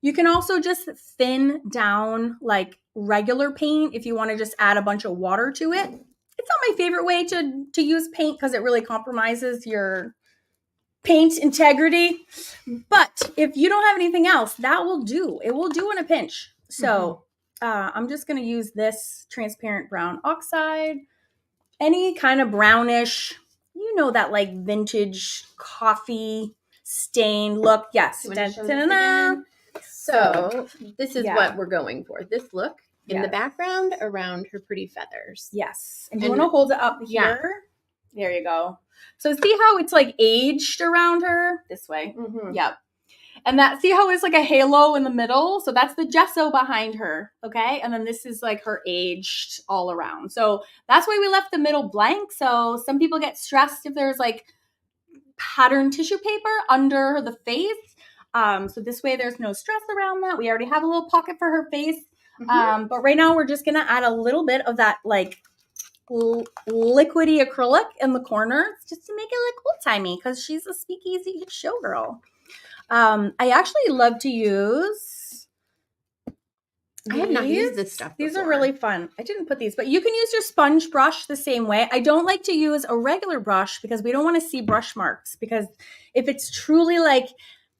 you can also just thin down like regular paint if you want to just add a bunch of water to it. It's not my favorite way to use paint because it really compromises your paint integrity. But if you don't have anything else, that will do. It will do in a pinch. So I'm just going to use this transparent brown oxide. Any kind of brownish, that like vintage coffee stain look. Yes. So this is what we're going for. This look in the background around her pretty feathers. Yes. And you want to hold it up here. There you go. So see how it's like aged around her? This way. Mm-hmm. Yep. And see how it's like a halo in the middle? So that's the gesso behind her. Okay. And then this is like her aged all around. So that's why we left the middle blank. So some people get stressed if there's like patterned tissue paper under the face. So this way there's no stress around that. We already have a little pocket for her face. Mm-hmm. But right now we're just going to add a little bit of that like liquidy acrylic in the corners just to make it look old-timey because she's a Speakeasy Showgirl. I actually love to use I have not used this stuff before. These are really fun. I didn't put these, but you can use your sponge brush the same way. I don't like to use a regular brush because we don't want to see brush marks, because if it's truly like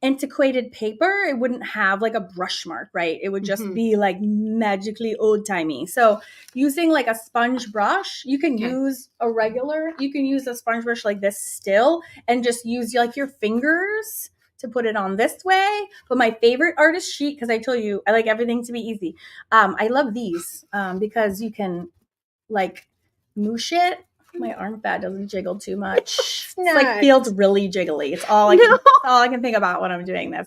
antiquated paper, it wouldn't have like a brush mark, right? It would just be like magically old timey. So using like a sponge brush, you can use a sponge brush like this still, and just use like your fingers to put it on this way. But my favorite artist sheet, because I told you I like everything to be easy. I love these because you can like moosh it. My arm pad doesn't jiggle too much. It's like feels really jiggly. It's all I can think about when I'm doing this.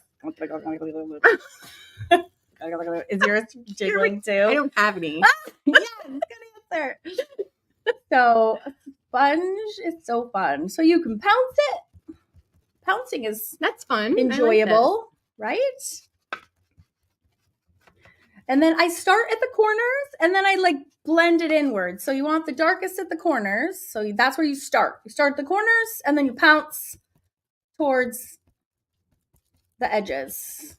Is yours jiggling too? I don't have any. Yes, good answer. So sponge is so fun. So you can pounce it. Pouncing that's fun, enjoyable, right? And then I start at the corners, and then I like blend it inwards. So you want the darkest at the corners. So that's where you start. You start at the corners, and then you pounce towards the edges.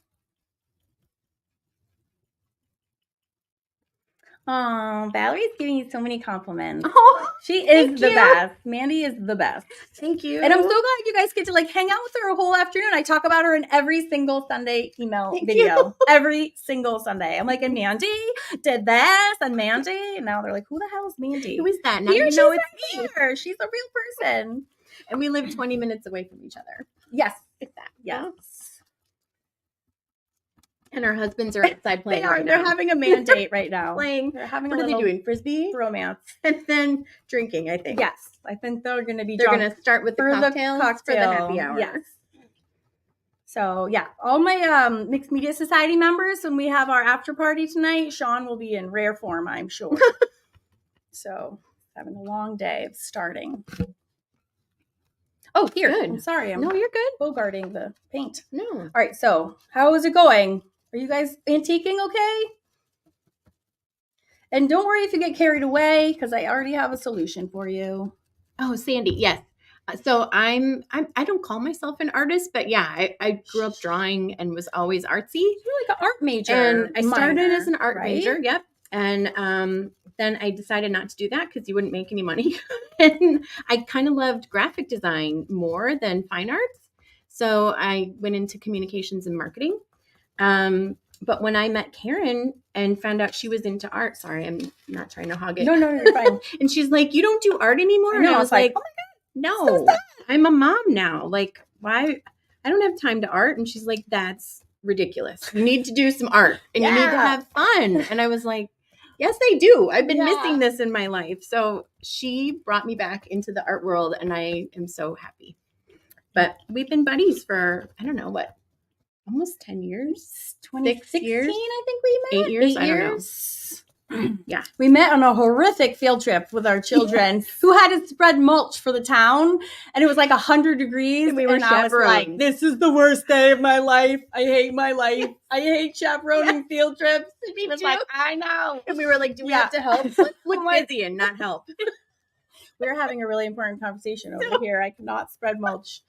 Oh, Valerie's giving you so many compliments. Oh, she is the best. Mandy is the best. Thank you. And I'm so glad you guys get to like hang out with her a whole afternoon. I talk about her in every single Sunday video. Every single Sunday. I'm like, and Mandy did this, and Mandy. And now they're like, who the hell is Mandy? Who is that? Now you know it's here. She's a real person. And we live 20 minutes away from each other. Yes. Exactly. Yes. And our husbands are outside playing. They're having a mandate right now. Playing. They're having what are they doing? Frisbee? Romance. And then drinking, I think. Yes. I think they're going to be They're going to start with the cocktails for the happy hour. Yes. So, yeah. All my Mixed Media Society members, when we have our after party tonight, Sean will be in rare form, I'm sure. So, having a long day of starting. Oh, here. Good. I'm sorry. No, you're good. Bogarting the paint. No. All right. So, how is it going? Are you guys antiquing okay? And don't worry if you get carried away, because I already have a solution for you. Oh, Sandy, yes. So I don't call myself an artist, but yeah, I grew up drawing and was always artsy. You're like an art major. And I started as an art right? major. Yep. And then I decided not to do that because you wouldn't make any money. And I kind of loved graphic design more than fine arts. So I went into communications and marketing. But when I met Karen and found out she was into art, sorry, I'm not trying to hog it. No, you're fine. And she's like, you don't do art anymore? And I was like, oh my God, no, I'm a mom now. Like, why? I don't have time to art. And she's like, that's ridiculous. You need to do some art and you need to have fun. And I was like, yes, I do. I've been missing this in my life. So she brought me back into the art world and I am so happy. But we've been buddies for, I don't know what, almost 10 years, 2016, years. I think we met. 8 years, I don't know. Yeah. We met on a horrific field trip with our children who had to spread mulch for the town. And it was like 100 degrees. And we were chaperones. Like, this is the worst day of my life. I hate my life. I hate chaperoning field trips. And he was like, I know. And we were like, do we have to help? Look busy and not help. We were having a really important conversation over here. I cannot spread mulch.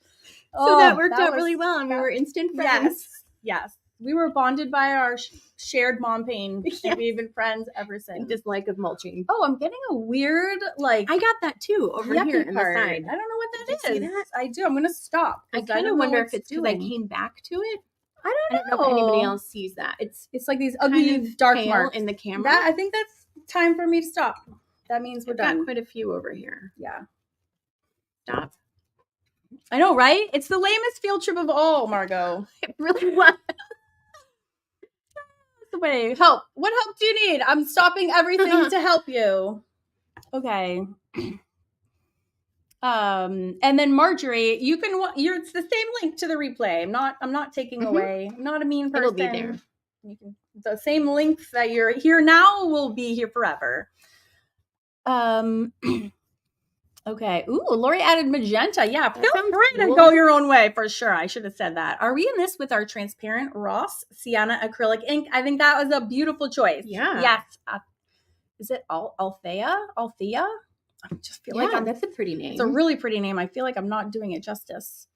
So that worked out really well. And we were instant friends. Yes. We were bonded by our shared mom pain. And we've been friends ever since. Dislike of mulching. Oh, I'm getting a weird, like... I got that too, over here in the side. I don't know what that is. See that? I do. I'm going to stop. I kind of wonder if it's because I came back to it. I don't know if anybody else sees that. It's like these ugly dark marks in the camera. I think that's time for me to stop. That means we're done. Got quite a few over here. Yeah. Stop. I know, right? It's the lamest field trip of all, Margot. It really was. Somebody help. What help do you need? I'm stopping everything to help you. Okay. And then Marjorie, it's the same link to the replay. I'm not taking away. I'm not a mean person. It'll be there. The same link that you're here now will be here forever. Okay. Ooh, Lori added magenta. Yeah, feel free to go your own way for sure. I should have said that. Are we in this with our transparent Ross Sienna acrylic ink? I think that was a beautiful choice. Yeah. Yes. Is it Althea? I just feel like that's a pretty name. It's a really pretty name. I feel like I'm not doing it justice.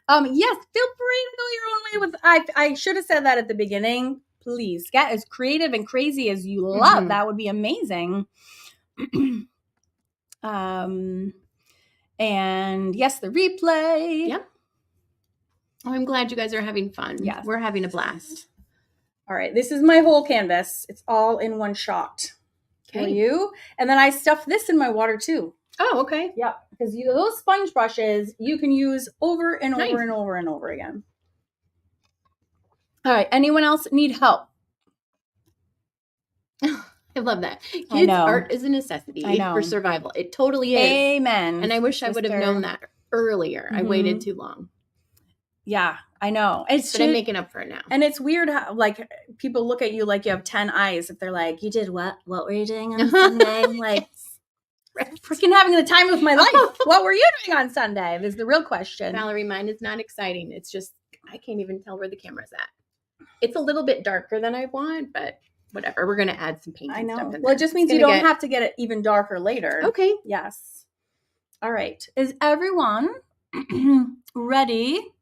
Yes, feel free to go your own way with. I should have said that at the beginning. please get as creative and crazy as you love. That would be amazing. And yes, the replay. Yep. Oh, I'm glad you guys are having fun. Yes. We're having a blast. All right. This is my whole canvas. It's all in one shot for you. And then I stuffed this in my water too. Oh, okay. Yeah. Because those sponge brushes you can use over and over and over and over again. All right. Anyone else need help? I love that. Kids, art is a necessity for survival. It totally is. Amen. And I wish I would have known that earlier. I waited too long. Yeah, I know. But I'm making up for it now. And it's weird how, like, people look at you like you have 10 eyes. If they're like, you did what? What were you doing on Sunday? Like, freaking having the time of my life. What were you doing on Sunday? Is the real question. Valerie, mine is not exciting. It's just, I can't even tell where the camera's at. It's a little bit darker than I want, but whatever. We're going to add some paint. I know. Stuff in well, it just means you don't have to get it even darker later. Okay. Yes. All right. Is everyone ready?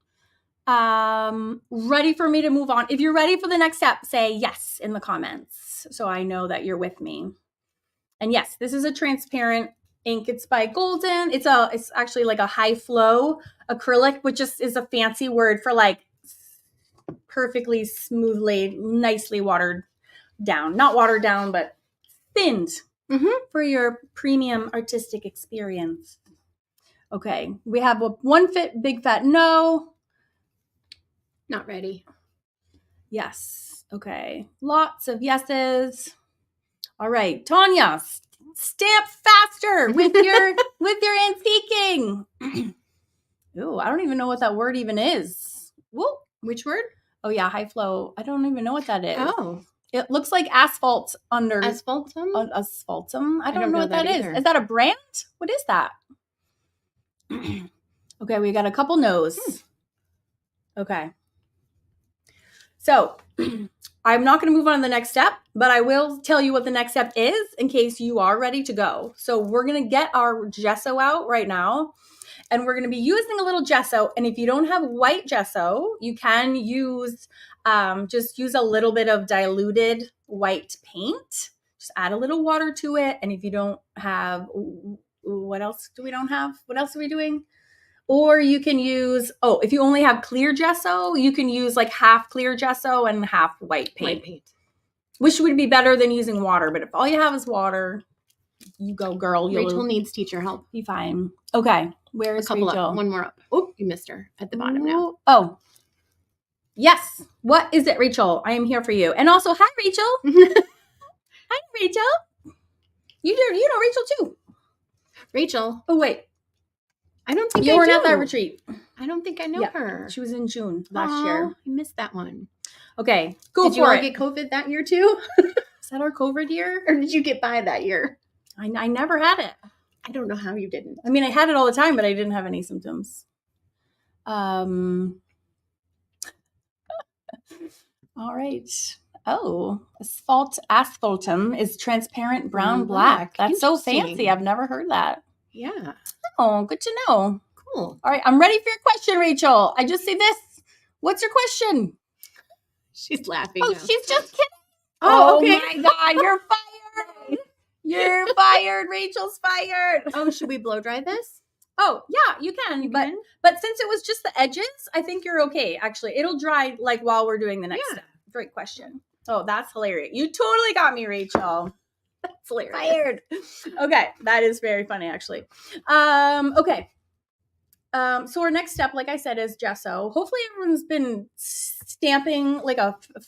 Ready for me to move on? If you're ready for the next step, say yes in the comments so I know that you're with me. And yes, this is a transparent ink. It's by Golden. It's actually like a high flow acrylic, which just is a fancy word for like perfectly smoothly, nicely watered down. Not watered down, but thinned for your premium artistic experience. Okay, we have one big fat no. Not ready. Yes. Okay. Lots of yeses. All right, Tanya, stamp faster with your antiquing. Ooh, I don't even know what that word even is. Whoa, which word? Oh yeah, high flow. I don't even know what that is. Oh, it looks like asphalt under asphaltum. Asphaltum. I don't know what that is. Is that a brand? What is that? Okay, we got a couple no's. Okay. So I'm not going to move on to the next step, but I will tell you what the next step is in case you are ready to go. So we're going to get our gesso out right now, and we're going to be using a little gesso. And if you don't have white gesso, you can use, just use a little bit of diluted white paint. Just add a little water to it. And if you don't have, what else do we don't have? What else are we doing? Or you can use, if you only have clear gesso, you can use like half clear gesso and half white paint. Which would be better than using water. But if all you have is water, you go, girl. Rachel needs teacher help. Be fine. Okay. Where is Rachel? Up. One more up. Oh, you missed her at the bottom now. Oh. Yes. What is it, Rachel? I am here for you. And also, hi, Rachel. Hi, Rachel. You know Rachel too. Rachel. Oh, wait. I don't think you weren't at that retreat. I don't think I know her. She was in June last year. I missed that one. Okay, Did you all get COVID that year too? Is that our COVID year? Or did you get by that year? I never had it. I don't know how you didn't. I mean, I had it all the time, but I didn't have any symptoms. All right. Oh, asphaltum is transparent brown black. That's so fancy. I've never heard that. Yeah. Oh, good to know. Cool. All right. I'm ready for your question, Rachel. I just see this. What's your question? She's laughing. Oh, she's just kidding. Oh, okay. My God. You're fired. You're fired. Rachel's fired. Oh, should we blow dry this? Oh, yeah, you can. But since it was just the edges, I think you're okay. Actually, it'll dry like while we're doing the next step. Great question. Oh, that's hilarious. You totally got me, Rachel. That's hilarious. Fired. Okay, that is very funny, actually. Okay. So our next step, like I said, is gesso. Hopefully everyone's been stamping, like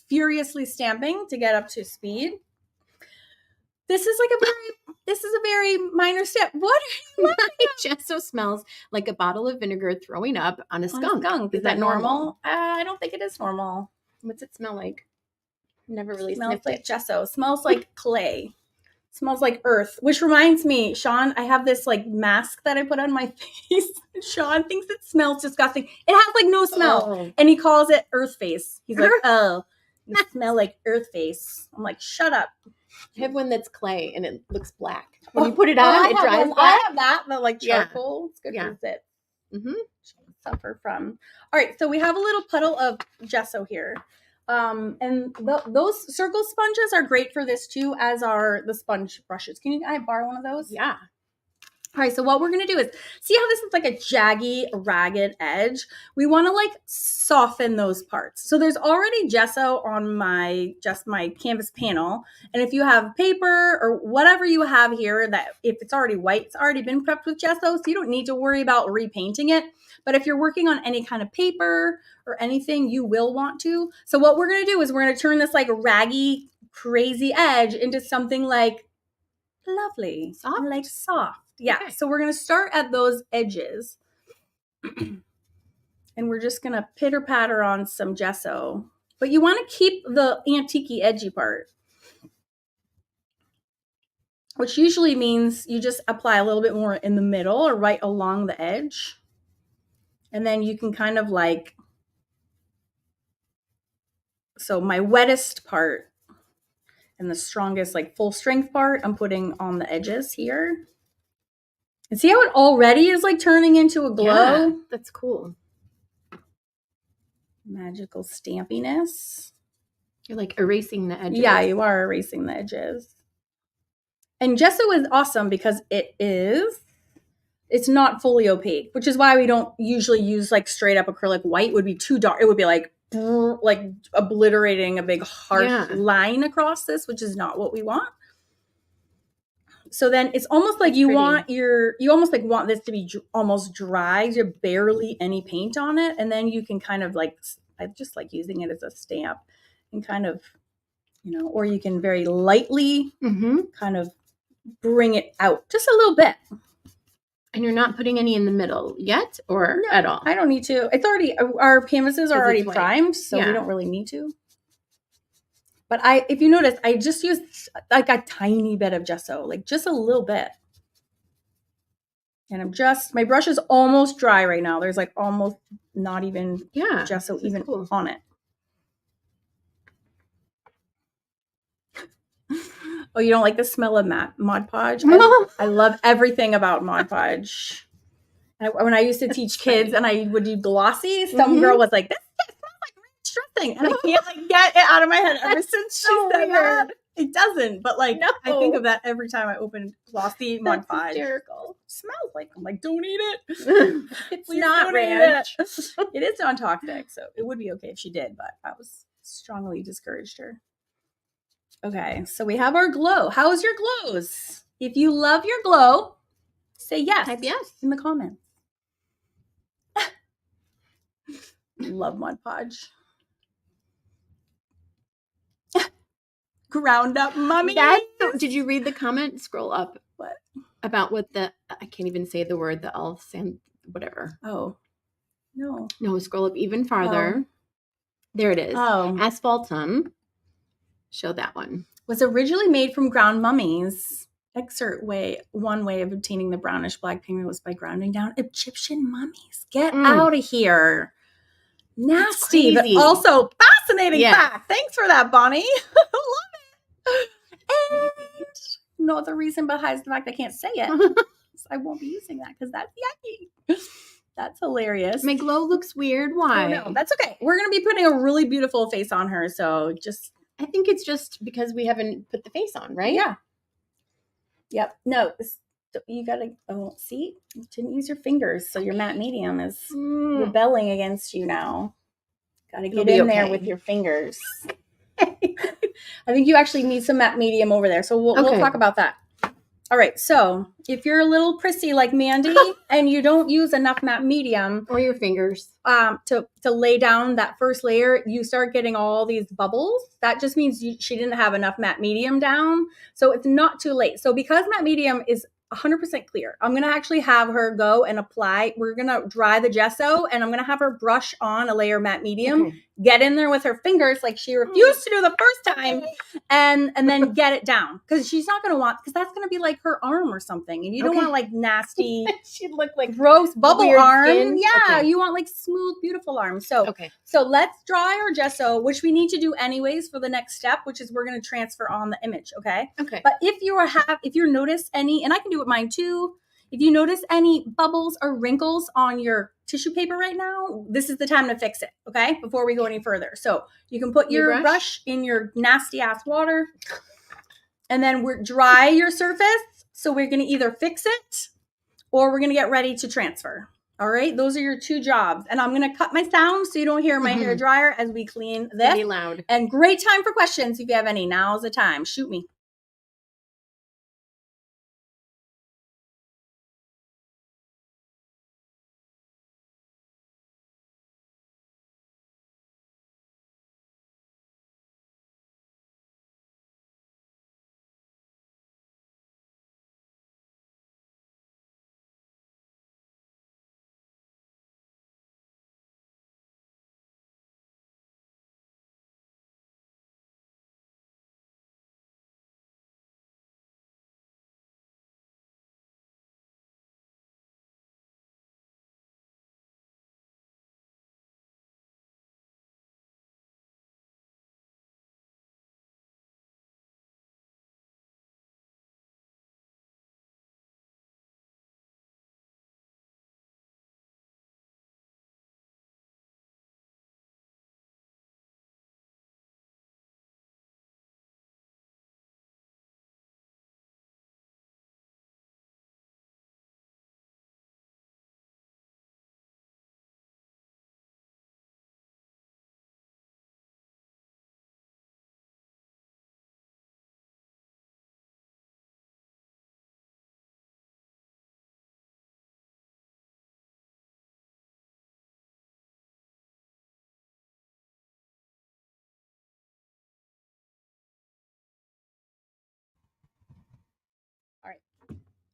furiously stamping to get up to speed. This is a very minor step. What are you My gesso smells like a bottle of vinegar throwing up on a skunk. Is that normal? I don't think it is normal. What's it smell like? Never really smells like gesso. Smells like clay. Smells like earth. Which reminds me, Sean, I have this like mask that I put on my face. Sean thinks it smells disgusting. It has like no smell. And he calls it earth face. He's like, oh, you smell like earth face. I'm like, shut up. I have one that's clay and it looks black. When you put it on, it dries black. I have that, the like charcoal. It's good for zit. Mm-hmm. Suffer from. All right, so we have a little puddle of gesso here. And those circle sponges are great for this too, as are the sponge brushes. Can I borrow one of those? Yeah. All right, so what we're going to do is, see how this is like a jaggy, ragged edge? We want to like soften those parts. So there's already gesso on my canvas panel. And if you have paper or whatever you have here, that if it's already white, it's already been prepped with gesso, so you don't need to worry about repainting it. But if you're working on any kind of paper or anything, you will want to. So what we're going to do is we're going to turn this like raggy, crazy edge into something like lovely, soft. Like soft. Yeah. Okay. So we're going to start at those edges and we're just going to pitter patter on some gesso, but you want to keep the antique-y edgy part, which usually means you just apply a little bit more in the middle or right along the edge. And then you can kind of like, so my wettest part and the strongest, like full strength part, I'm putting on the edges here. And see how it already is like turning into a glow? Yeah, that's cool. Magical stampiness. You're like erasing the edges. Yeah, you are erasing the edges. And gesso is awesome because it's not fully opaque, which is why we don't usually use like straight up acrylic white. It would be too dark. It would be like obliterating a big harsh line across this, which is not what we want. So then it's almost like you almost like want this to be almost dry. You have barely any paint on it. And then you can kind of like, I just like using it as a stamp and kind of, or you can very lightly kind of bring it out just a little bit. And you're not putting any in the middle yet or at all? I don't need to. It's already, our canvases are already primed, so we don't really need to. But if you notice, I just used like a tiny bit of gesso, like just a little bit. And my brush is almost dry right now. There's like almost not even gesso even on it. Oh, you don't like the smell of Mod Podge? I love everything about Mod Podge. When I used to teach kids and I would do glossy, some girl was like, this smells like stressing. And I can't like get it out of my head ever since she said that. It doesn't, but like I think of that every time I open glossy Mod Podge. Hysterical. It smells like, I'm like, don't eat it. It's not ranch. It is non-toxic, so it would be okay if she did, but I was strongly discouraged her. Okay, so we have our glow. How's your glows? If you love your glow, say yes. Type yes in the comments. Love Mod Podge. Ground up mummy. Did you read the comment? Scroll up. What? About what I can't even say the word, whatever. Oh. No, scroll up even farther. Oh. There it is. Oh. Asphaltum. Show that one. Was originally made from ground mummies. One way of obtaining the brownish black pigment was by grounding down Egyptian mummies. Get out of here. Nasty, but also fascinating fact. Thanks for that, Bonnie. Love it. And no other reason besides the fact I can't say it. I won't be using that because that's yucky. That's hilarious. My glow looks weird. Why? Oh, no, that's okay. We're going to be putting a really beautiful face on her, so I think it's just because we haven't put the face on, right? Yeah. Yep. No, you gotta, see? You didn't use your fingers, so your matte medium is rebelling against you now. Gotta get in there with your fingers. I think you actually need some matte medium over there, so we'll talk about that. All right, so if you're a little prissy like Mandy and you don't use enough matte medium or your fingers to lay down that first layer, you start getting all these bubbles. That just means she didn't have enough matte medium down. So it's not too late. So because matte medium is 100% clear, I'm going to actually have her go and apply. We're going to dry the gesso and I'm going to have her brush on a layer of matte medium, get in there with her fingers like she refused to do the first time, and then get it down. Because she's not going to because that's going to be like her arm or something. And you don't want like nasty, she'd look like gross bubble arm. Skin. Yeah, you want like smooth, beautiful arms. So, so let's dry our gesso, which we need to do anyways for the next step, which is we're going to transfer on the image. Okay. Okay. But if you notice any, and I can do it mine too. If you notice any bubbles or wrinkles on your tissue paper right now, this is the time to fix it, okay? Before we go any further. So you can put your brush in your nasty ass water and then dry your surface. So we're going to either fix it or we're going to get ready to transfer. All right, those are your 2 jobs. And I'm going to cut my sound so you don't hear my hair dryer as we clean this. Be loud. And great time for questions if you have any. Now's the time. Shoot me.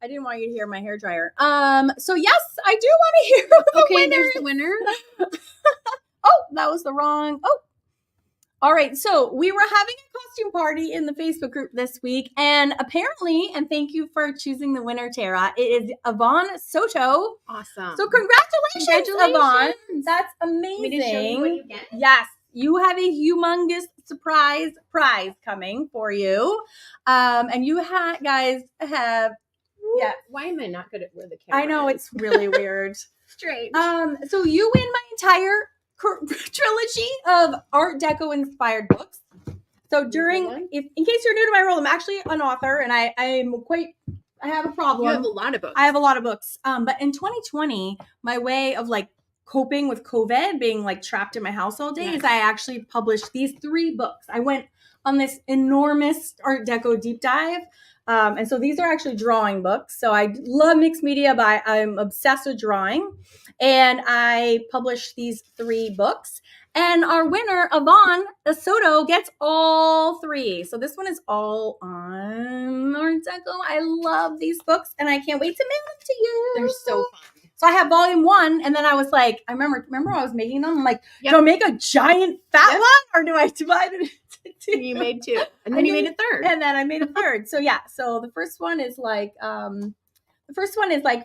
I didn't want you to hear my hair dryer. So yes, I do want to hear the winner. There's the winner. Oh, that was the wrong. Oh, all right. So we were having a costume party in the Facebook group this week, and apparently, and thank you for choosing the winner, Tara. It is Yvonne Soto. Awesome. So congratulations, Yvonne. That's amazing. Me to show you what you get? Yes. You have a humongous surprise prize coming for you. And you guys have. Yeah. Why am I not good at where the camera I know, is? it's really weird. Strange. So you win my entire trilogy of Art Deco inspired books. So in case you're new to my role, I'm actually an author and I have a problem. You have a lot of books. I have a lot of books. But in 2020, my way of like coping with COVID, being like trapped in my house all day, is I actually published these 3 books. I went on this enormous Art Deco deep dive. And so these are actually drawing books. So I love mixed media, but I'm obsessed with drawing. And I published these 3 books. And our winner, Yvonne Soto, gets all 3. So this one is all on Art Deco. I love these books, and I can't wait to mail them to you. They're so fun. So I have volume 1, and then I was like, I remember I was making them. I'm like, do I make a giant fat one, or do I divide it into 2? You made 2, and then you made a 3rd, and then I made a 3rd. So yeah, so the first one is like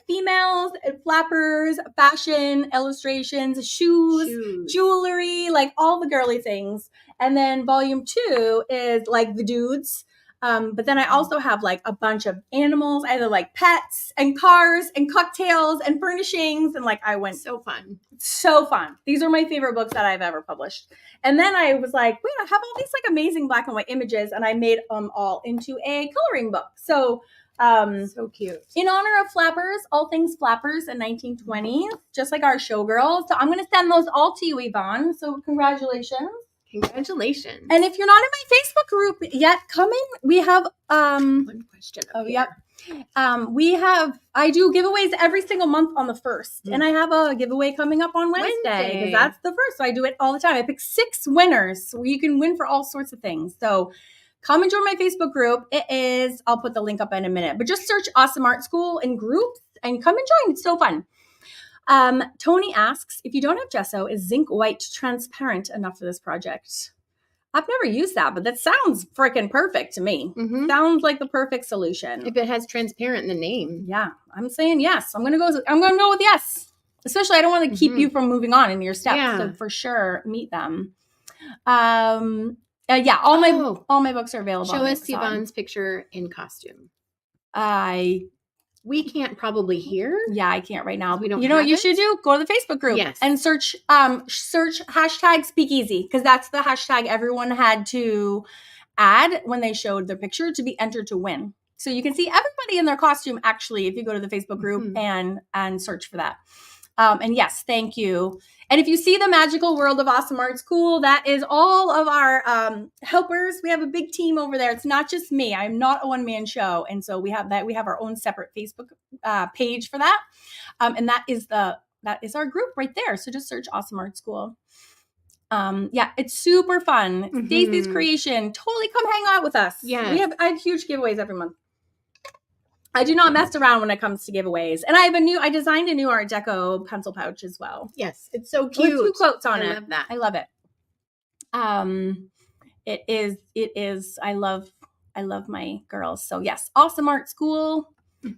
females, flappers, fashion, illustrations, shoes, jewelry, like all the girly things. And then volume 2 is like the dudes. But then I also have like a bunch of animals, either like pets and cars and cocktails and furnishings. And like I went so fun. These are my favorite books that I've ever published. And then I was like, wait, I have all these like amazing black and white images, and I made them all into a coloring book. So so cute. In honor of flappers, all things flappers in 1920s, just like our showgirls. So I'm going to send those all to you, Yvonne. So congratulations. Congratulations. And if you're not in my Facebook group yet, come in. We have one question. I do giveaways every single month on the 1st. And I have a giveaway coming up on Wednesday because that's the 1st. So I do it all the time. I pick 6 winners so you can win for all sorts of things. So come and join my Facebook group. I'll put the link up in a minute, but just search Awesome Art School in groups and come and join. It's so fun. Tony asks, if you don't have gesso, is zinc white transparent enough for this project? I've never used that, but that sounds freaking perfect to me. Mm-hmm. Sounds like the perfect solution. If it has transparent in the name. Yeah, I'm saying yes. I'm gonna go with yes. Especially, I don't want to keep you from moving on in your steps. Yeah. So for sure, meet them. All my books are available. Show us Yvonne's picture in costume. We can't probably hear. Yeah, I can't right now. We don't. You know what you should do? Go to the Facebook group and search hashtag Speakeasy, because that's the hashtag everyone had to add when they showed their picture to be entered to win. So you can see everybody in their costume actually if you go to the Facebook group and search for that. And yes, thank you. And if you see the magical world of Awesome Art School, that is all of our helpers. We have a big team over there. It's not just me. I'm not a one-man show. And so we have our own separate Facebook page for that. And that is our group right there. So just search Awesome Art School. Yeah, it's super fun. It's Daisy's creation. Totally come hang out with us. Yeah. I have huge giveaways every month. I do not mess around when it comes to giveaways. And I designed a new Art Deco pencil pouch as well. Yes, it's so cute. With 2 quotes on it. I love that. I love it. It is. I love my girls. So yes, Awesome Art School.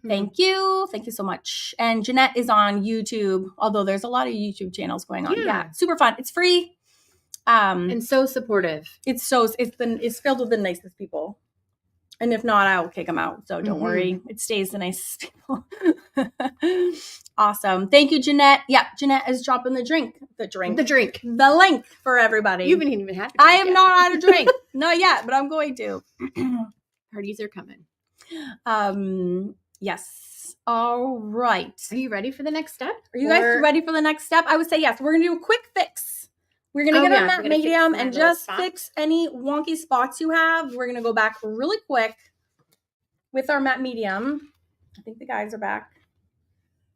Thank you. Thank you so much. And Jeanette is on YouTube, although there's a lot of YouTube channels going on. Yeah, super fun. It's free. And so supportive. It's filled with the nicest people. And if not, I'll kick them out. So don't worry. It stays the nicest people. Awesome. Thank you, Jeanette. Yeah, Jeanette is dropping the link for everybody. You haven't even had I am not out of drink. Not yet, but I'm going to. Parties are coming. Yes. All right. Are you ready for the next step? Are you guys ready for the next step? I would say yes. We're going to do a quick fix. We're going to get our matte medium and just fix any wonky spots you have. We're going to go back really quick with our matte medium. I think the guys are back.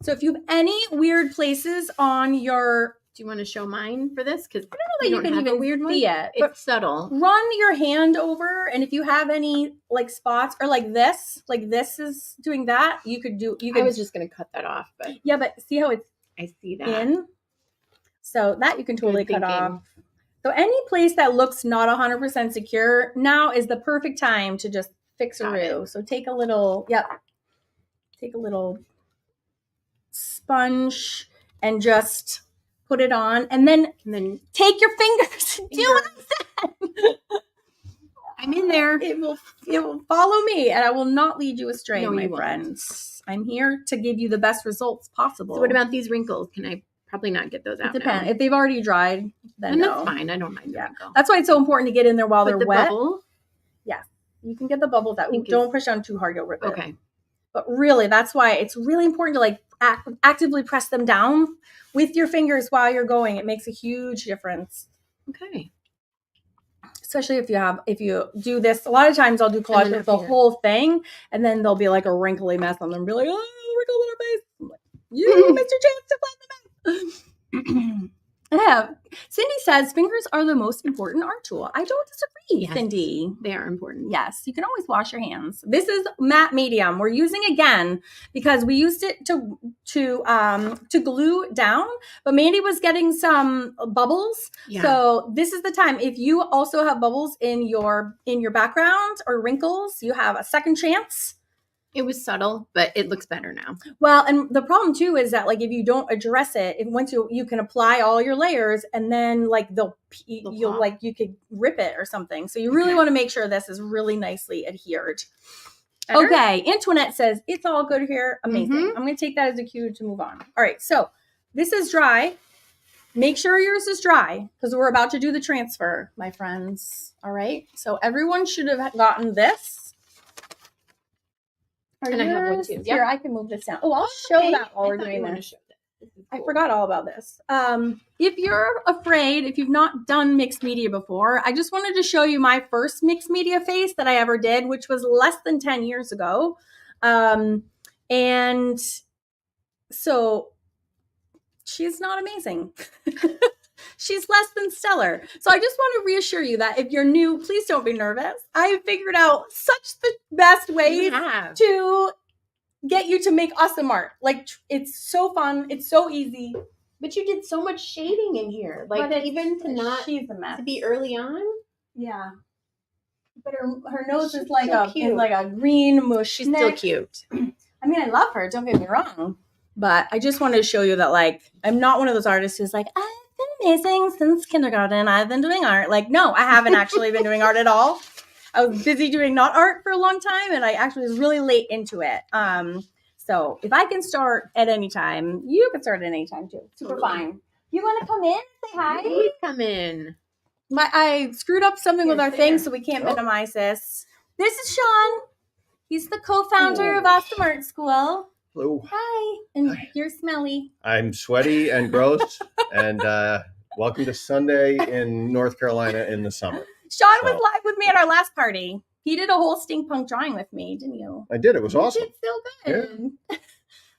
So if you have any weird places on your... Do you want to show mine for this? Because I don't know that you can even weird see it. It's subtle. Run your hand over, and if you have any like spots or like this is doing that, you could. I was just going to cut that off, but yeah, but see how it's I see that in. So that you can totally cut off. So any place that looks not 100% secure, now is the perfect time to just fix a roo. So take a little sponge and just put it on, and then take your fingers and do what I said. I'm in there. It will follow me, and I will not lead you astray, my friends. I'm here to give you the best results possible. So what about these wrinkles? Can I probably not get those out? It depends. If they've already dried, then that's fine. I don't mind the wrinkle. That's why it's so important to get in there while they're wet. Bubble? Yeah. You can get the bubbles out. Don't push down too hard, you'll rip it. Okay. But really, that's why it's really important to like actively press them down with your fingers while you're going. It makes a huge difference. Okay. Especially if you do this. A lot of times I'll do collage with the whole thing, and then there'll be like a wrinkly mess on them and be like, oh, wrinkle on our face. I'm like, you missed your chance to flatten them out. Yeah. Cindy says fingers are the most important art tool. I don't disagree, yes, Cindy. They are important. Yes. You can always wash your hands. This is matte medium. We're using again because we used it to glue down, but Mandy was getting some bubbles. Yeah. So this is the time. If you also have bubbles in your background or wrinkles, you have a second chance. It was subtle, but it looks better now. Well, and the problem too is that like if you don't address it, once you can apply all your layers, and then like you could rip it or something. So you really want to make sure this is really nicely adhered. Better? Okay, Antoinette says it's all good here. Amazing. I'm going to take that as a cue to move on. All right, so this is dry. Make sure yours is dry because we're about to do the transfer, my friends. All right, so everyone should have gotten this. And I have one too. Here, I can move this down. Oh, I'll show that while we're doing this. Cool. I forgot all about this. If you're afraid, if you've not done mixed media before, I just wanted to show you my first mixed media face that I ever did, which was less than 10 years ago. And so she's not amazing. She's less than stellar. So I just want to reassure you that if you're new, please don't be nervous. I have figured out such the best ways to get you to make awesome art. Like, it's so fun. It's so easy. But you did so much shading in here. Like, even to not she's a mess. To be early on. Yeah. But her nose is like a green mush. She's still cute. I mean, I love her. Don't get me wrong. But I just wanted to show you that, like, I'm not one of those artists who's like, I've been amazing since kindergarten. I've been doing art. Like, no, I haven't actually been doing art at all. I was busy doing not art for a long time, and I actually was really late into it. So if I can start at any time, you can start at any time too. Super fine. You want to come in? Say hi. Please come in. I screwed up something with our thing, so we can't minimize this. This is Sean. He's the co-founder of Awesome Art School. Hello. Hi. And Hi. you're smelly. I'm sweaty and gross. And welcome to Sunday in North Carolina in the summer. Sean was live with me at our last party. He did a whole steampunk drawing with me, didn't you? I did. It was awesome. You did so good. Yeah.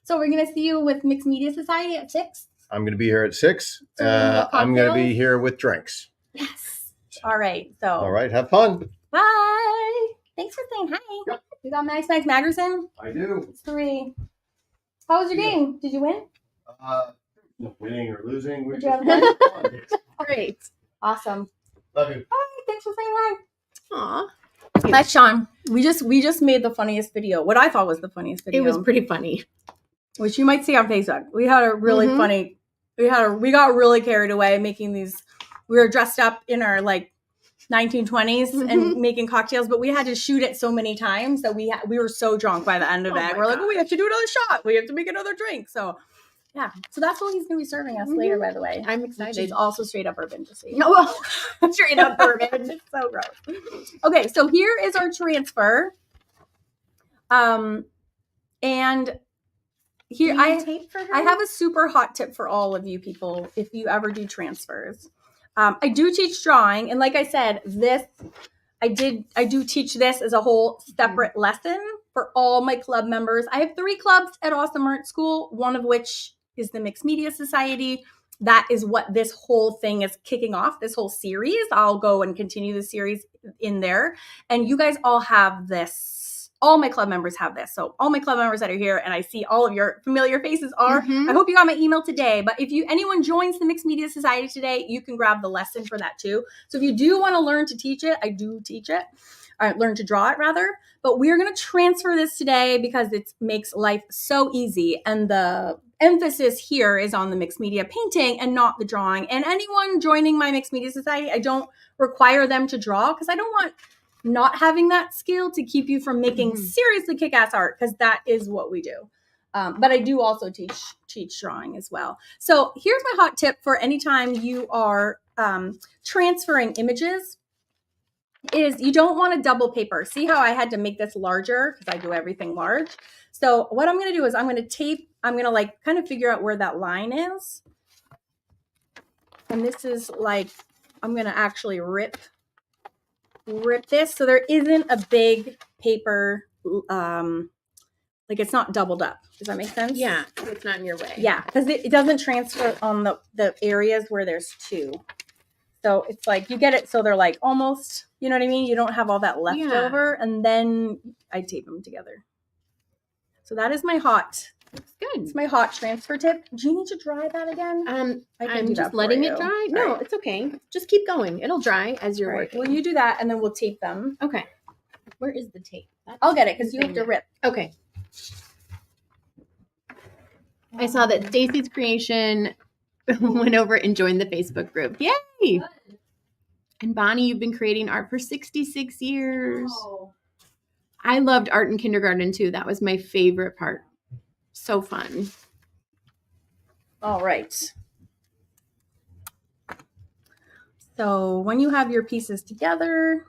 So we're going to see you with Mixed Media Society at 6. I'm going to be here at 6. So I'm going to be here with drinks. Yes. All right. So. All right. Have fun. Bye. Thanks for saying hi. Yep. You got Nice Magazine? I do. It's 3. How was your game? Did you win? Winning or losing. Did you have fun? Great. Awesome. Love you. Bye. Thanks for saying hi. Aw. That's Sean. We just made the funniest video. What I thought was the funniest video. It was pretty funny. Which you might see on Facebook. We had a really funny. We got really carried away making these. We were dressed up in our 1920s and making cocktails, but we had to shoot it so many times that we were so drunk by the end of it. We're like, oh, we have to do another shot. We have to make another drink. So yeah. So that's what he's going to be serving us later, by the way. I'm excited. It's also straight up bourbon, just so you know. Well, straight up bourbon. It's so gross. Okay, so here is our transfer. And here I have a super hot tip for all of you people if you ever do transfers. I do teach drawing, and like I said, I do teach this as a whole separate lesson for all my club members. I have 3 clubs at Awesome Art School, one of which is the Mixed Media Society. That is what this whole thing is kicking off, this whole series. I'll go and continue the series in there. And you guys all have this. All my club members have this. So all my club members that are here, and I see all of your familiar faces are. I hope you got my email today. But if anyone joins the Mixed Media Society today, you can grab the lesson for that too. So if you do want to learn to teach it, I do teach it. Learn to draw it rather. But we're going to transfer this today because it makes life so easy. And the emphasis here is on the mixed media painting and not the drawing. And anyone joining my Mixed Media Society, I don't require them to draw because I don't want not having that skill to keep you from making seriously kick-ass art, because that is what we do. But I do also teach drawing as well. So here's my hot tip for anytime you are transferring images is you don't want to double paper. See how I had to make this larger because I do everything large. So what I'm going to do is I'm going to tape, I'm going to kind of figure out where that line is. And this is I'm going to actually rip this so there isn't a big paper it's not doubled up. Does that make sense? Yeah, it's not in your way. Yeah, because it doesn't transfer on the areas where there's 2. So it's you get it so they're almost, you know what I mean? You don't have all that left over, and then I tape them together. So that is my hot. Looks good. It's my hot transfer tip. Do you need to dry that again? I'm just letting it dry. No, it's okay. Just keep going. It'll dry as you're working. Well, you do that, and then we'll tape them. Okay. Where is the tape? I'll get it because you have to rip. Okay. I saw that Stacy's Creation went over and joined the Facebook group. Yay! Good. And Bonnie, you've been creating art for 66 years. Oh. I loved art in kindergarten too. That was my favorite part. So fun. All right. So when you have your pieces together,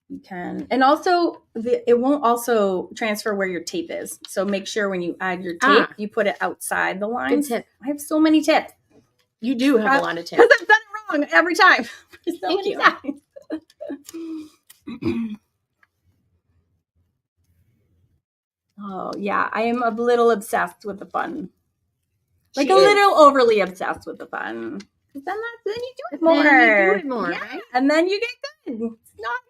you can, and also it won't also transfer where your tape is. So make sure when you add your tape, you put it outside the lines. Good tip. I have so many tips. You do have a lot of tips. Because I've done it wrong every time. Thank you. Oh yeah, I am a little obsessed with the fun. A little overly obsessed with the fun. Because then you do it more. You do it more, yeah. Right? And then you get good. It's not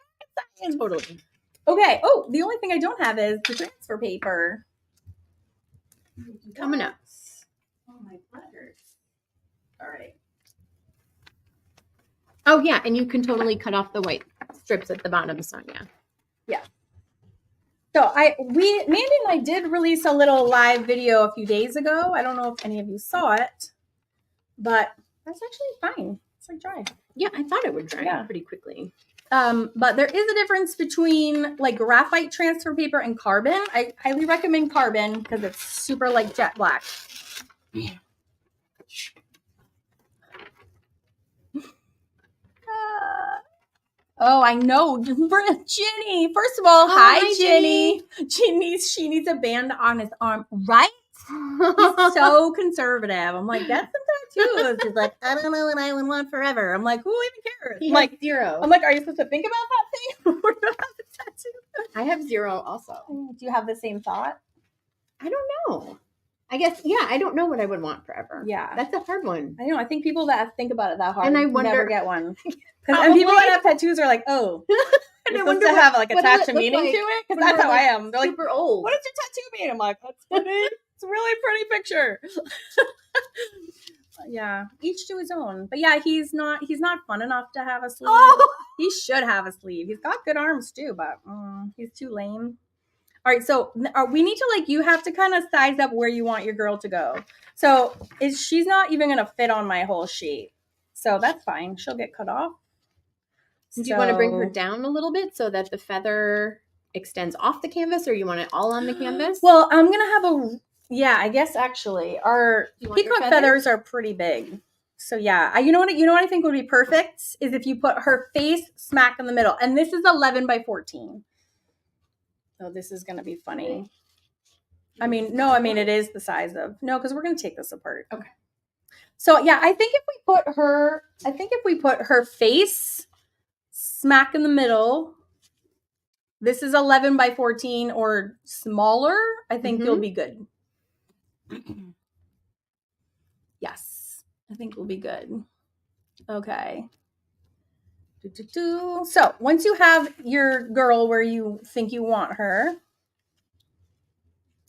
science. Totally. Okay. Oh, the only thing I don't have is the transfer paper. Coming up. Oh, my letters. All right. Oh, yeah. And you can totally cut off the white strips at the bottom, Sonia. Yeah. So Mandy and I did release a little live video a few days ago. I don't know if any of you saw it, but that's actually fine. It's dry. Yeah, I thought it would dry pretty quickly. But there is a difference between like graphite transfer paper and carbon. I highly recommend carbon because it's super like jet black. Oh, I know. Ginny. First of all, hi Ginny. She needs a band on his arm, right? He's so conservative. I'm like, that's some tattoos. She's like, I don't know what I would want forever. I'm like, who even cares? He has 0. I'm like, are you supposed to think about that thing? Or not have the tattoo? I have 0 also. Do you have the same thought? I don't know. I guess, yeah, I don't know what I would want forever. Yeah. That's a hard one. I know. I think people that think about it that hard and I wonder, never get one. And people that have tattoos are like, oh. And you're I wonder supposed to have like attach a meaning like to it? Because that's how I am. They're like, super old. what does your tattoo mean? I'm like, that's pretty. It's a really pretty picture. Yeah, each to his own. But yeah, he's not fun enough to have a sleeve. Oh! He should have a sleeve. He's got good arms too, but he's too lame. All right, so we need to you have to kind of size up where you want your girl to go. So she's not even gonna fit on my whole sheet, so that's fine. She'll get cut off. Do you want to bring her down a little bit so that the feather extends off the canvas, or you want it all on the canvas? Well, I'm gonna have I guess actually our peacock feathers are pretty big. So yeah, you know what I think would be perfect is if you put her face smack in the middle, and this is 11 by 14. Oh, this is gonna be funny. It is the size of because we're gonna take this apart. Okay. So yeah, I think if we put her face smack in the middle, this is 11 by 14 or smaller, I think you'll be good. Yes, I think we'll be good. Okay. So once you have your girl where you think you want her,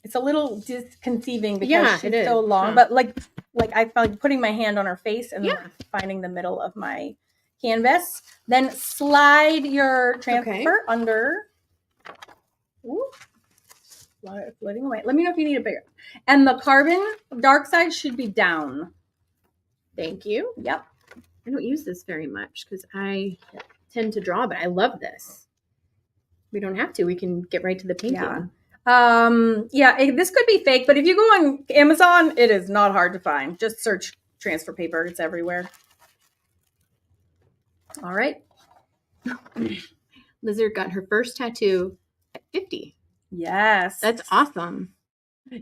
it's a little disconceiving because she's so long, but like I felt like putting my hand on her face and finding the middle of my canvas. Then slide your transfer under. Ooh. Floating away. Let me know if you need it bigger. And the carbon dark side should be down. Thank you. Yep. I don't use this very much because I tend to draw, but I love this. We don't have to. We can get right to the painting. Yeah. This could be fake, but if you go on Amazon, it is not hard to find. Just search transfer paper. It's everywhere. All right. Lizard got her first tattoo at 50. Yes. That's awesome.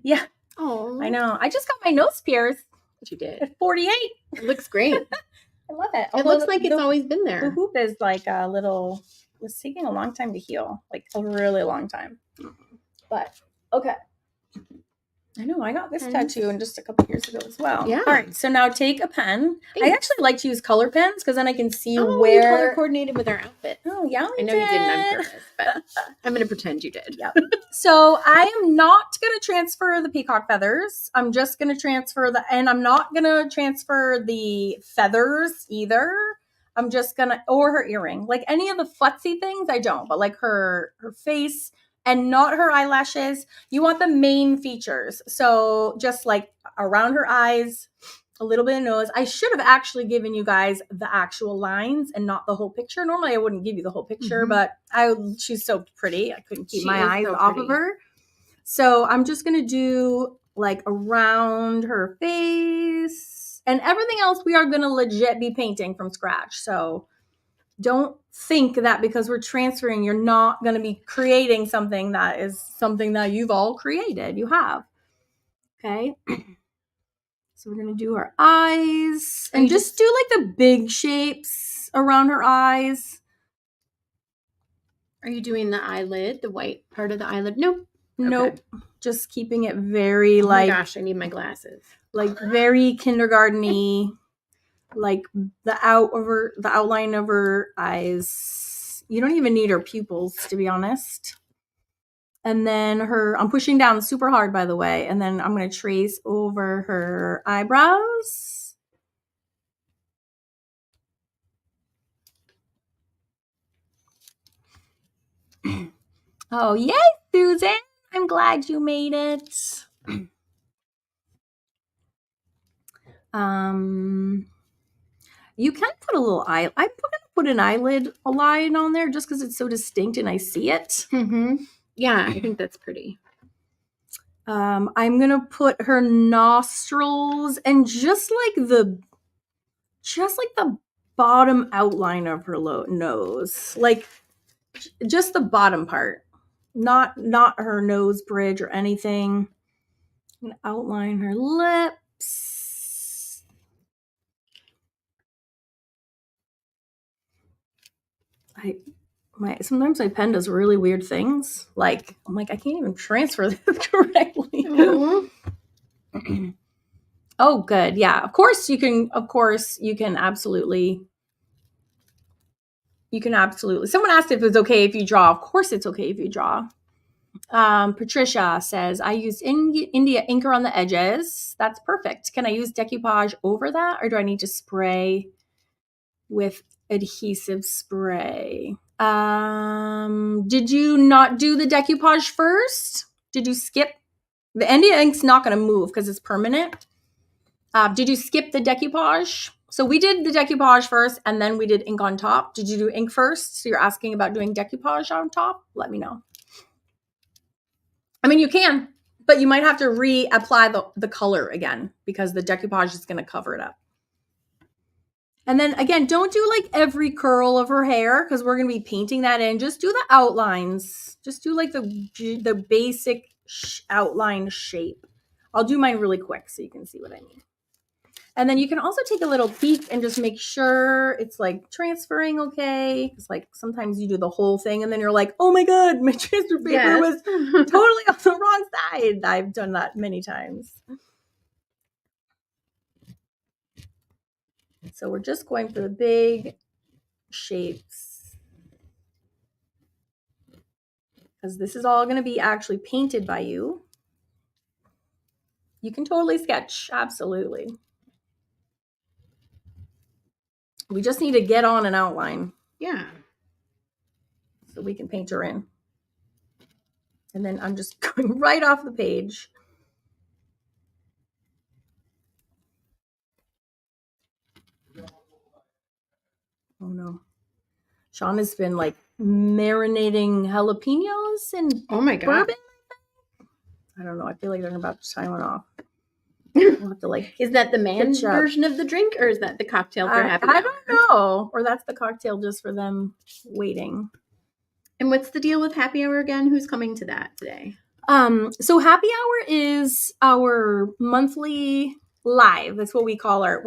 Yeah. Oh, I know. I just got my nose pierced. You did. At 48. It looks great. I love it. It looks like it's always been there. The hoop is was taking a long time to heal. Like a really long time. But, okay. I know. I got this tattoo in just a couple years ago as well. Yeah. All right. So now take a pen. Thanks. I actually like to use color pens because then I can see where. We color coordinated with our outfit. Oh, yeah, I know you didn't on purpose, but I'm going to pretend you did. Yep. So I am not going to transfer the peacock feathers. I'm just going to transfer and I'm not going to transfer the feathers either. I'm just going to, or her earring. Like any of the futzy things, I don't. But like her face and not her eyelashes. You want the main features. So just like around her eyes, a little bit of nose. I should have actually given you guys the actual lines and not the whole picture. Normally I wouldn't give you the whole picture, but she's so pretty. I couldn't keep my eyes off of her. So I'm just going to do like around her face and everything else we are going to legit be painting from scratch. So don't think that because we're transferring, you're not going to be creating something that is something that you've all created. You have. Okay. So we're going to do her eyes and just do like the big shapes around her eyes. Are you doing the eyelid, the white part of the eyelid? Nope. Nope. Just keeping it very oh my gosh, I need my glasses. Like very kindergarten-y. Like the outline of her eyes. You don't even need her pupils, to be honest. And then I'm pushing down super hard, by the way. And then I'm going to trace over her eyebrows. Oh, yay, Susan. I'm glad you made it. You can put a little eye. I'm going to put an eyelid line on there just because it's so distinct and I see it. Mm-hmm. Yeah, I think that's pretty. I'm going to put her nostrils and just like the bottom outline of her nose, like just the bottom part, not her nose bridge or anything. I'm going to outline her lips. Sometimes my pen does really weird things. Like, I'm like, I can't even transfer this correctly. Oh, good. Yeah. Of course you can absolutely. Someone asked if it was okay if you draw. Of course it's okay if you draw. Patricia says, I used India inker on the edges. That's perfect. Can I use decoupage over that, or do I need to spray with adhesive spray? Did you not do the decoupage first? Did you skip? The India ink's not going to move because it's permanent. Did you skip the decoupage? So we did the decoupage first, and then we did ink on top. Did you do ink first? So you're asking about doing decoupage on top? Let me know. I mean, you can, but you might have to reapply the color again because the decoupage is going to cover it up. And then again, don't do like every curl of her hair because we're going to be painting that in. Just do the outlines. Just do like the basic outline shape. I'll do mine really quick so you can see what I mean. And then you can also take a little peek and just make sure it's like transferring okay. It's like sometimes you do the whole thing and then you're like, oh my God, my transfer paper was totally on the wrong side. I've done that many times. So we're just going for the big shapes. Because this is all going to be actually painted by you. You can totally sketch, absolutely. We just need to get on an outline. Yeah. So we can paint her in. And then I'm just going right off the page. Oh no. Sean has been like marinating jalapenos and bourbon. I don't know. I feel like they're about to sign one off. We'll have to like. Is that the man version of the drink, or is that the cocktail for happy hour? I don't know. Or that's the cocktail just for them waiting. And what's the deal with happy hour again? Who's coming to that today? So happy hour is our monthly live. That's what we call our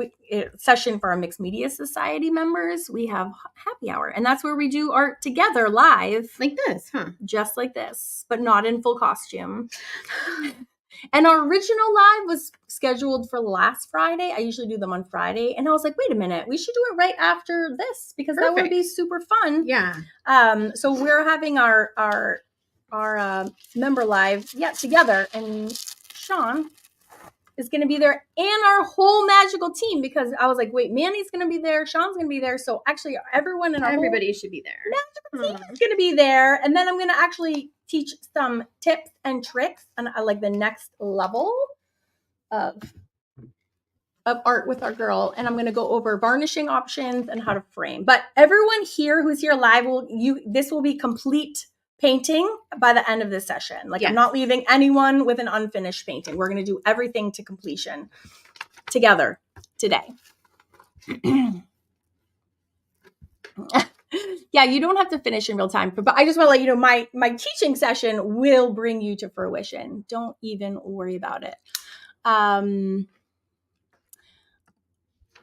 session for our Mixed Media Society members. We have happy hour, and that's where we do art together live. Like this, huh? Just like this, but not in full costume. And our original live was scheduled for last Friday. I usually do them on Friday. And I was like, wait a minute, we should do it right after this because that would be super fun. Yeah. So we're having our member live together. And Sean is going to be there and our whole magical team because I was like, wait, Manny's going to be there. Sean's going to be there. So actually everybody should be there. Magical team is going to be there. And then I'm going to actually teach some tips and tricks and like the next level of art with our girl. And I'm going to go over varnishing options and how to frame. But everyone here who's here live, this will be complete painting by the end of this session. Like I'm not leaving anyone with an unfinished painting. We're going to do everything to completion together today. Yeah, you don't have to finish in real time, but I just want to let you know my teaching session will bring you to fruition. Don't even worry about it. I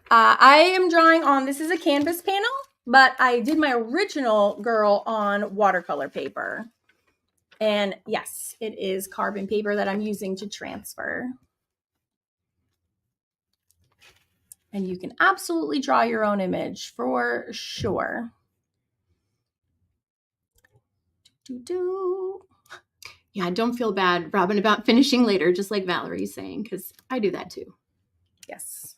am drawing on, this is a canvas panel, but I did my original girl on watercolor paper. And yes, it is carbon paper that I'm using to transfer. And you can absolutely draw your own image for sure. Yeah, don't feel bad, Robin, about finishing later, just like Valerie's saying, because I do that too. Yes.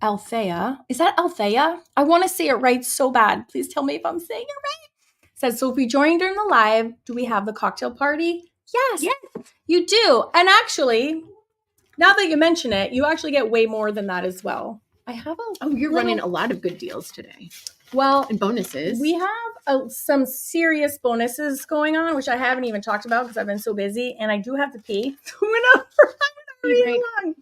Althea. Is that Althea? I want to say it right so bad. Please tell me if I'm saying it right. It says, so if we join during the live, do we have the cocktail party? Yes. You do. And actually, now that you mention it, you actually get way more than that as well. I have you're running a lot of good deals today. Well, and bonuses. We have some serious bonuses going on, which I haven't even talked about because I've been so busy, and I do have to pee. So I'm really long.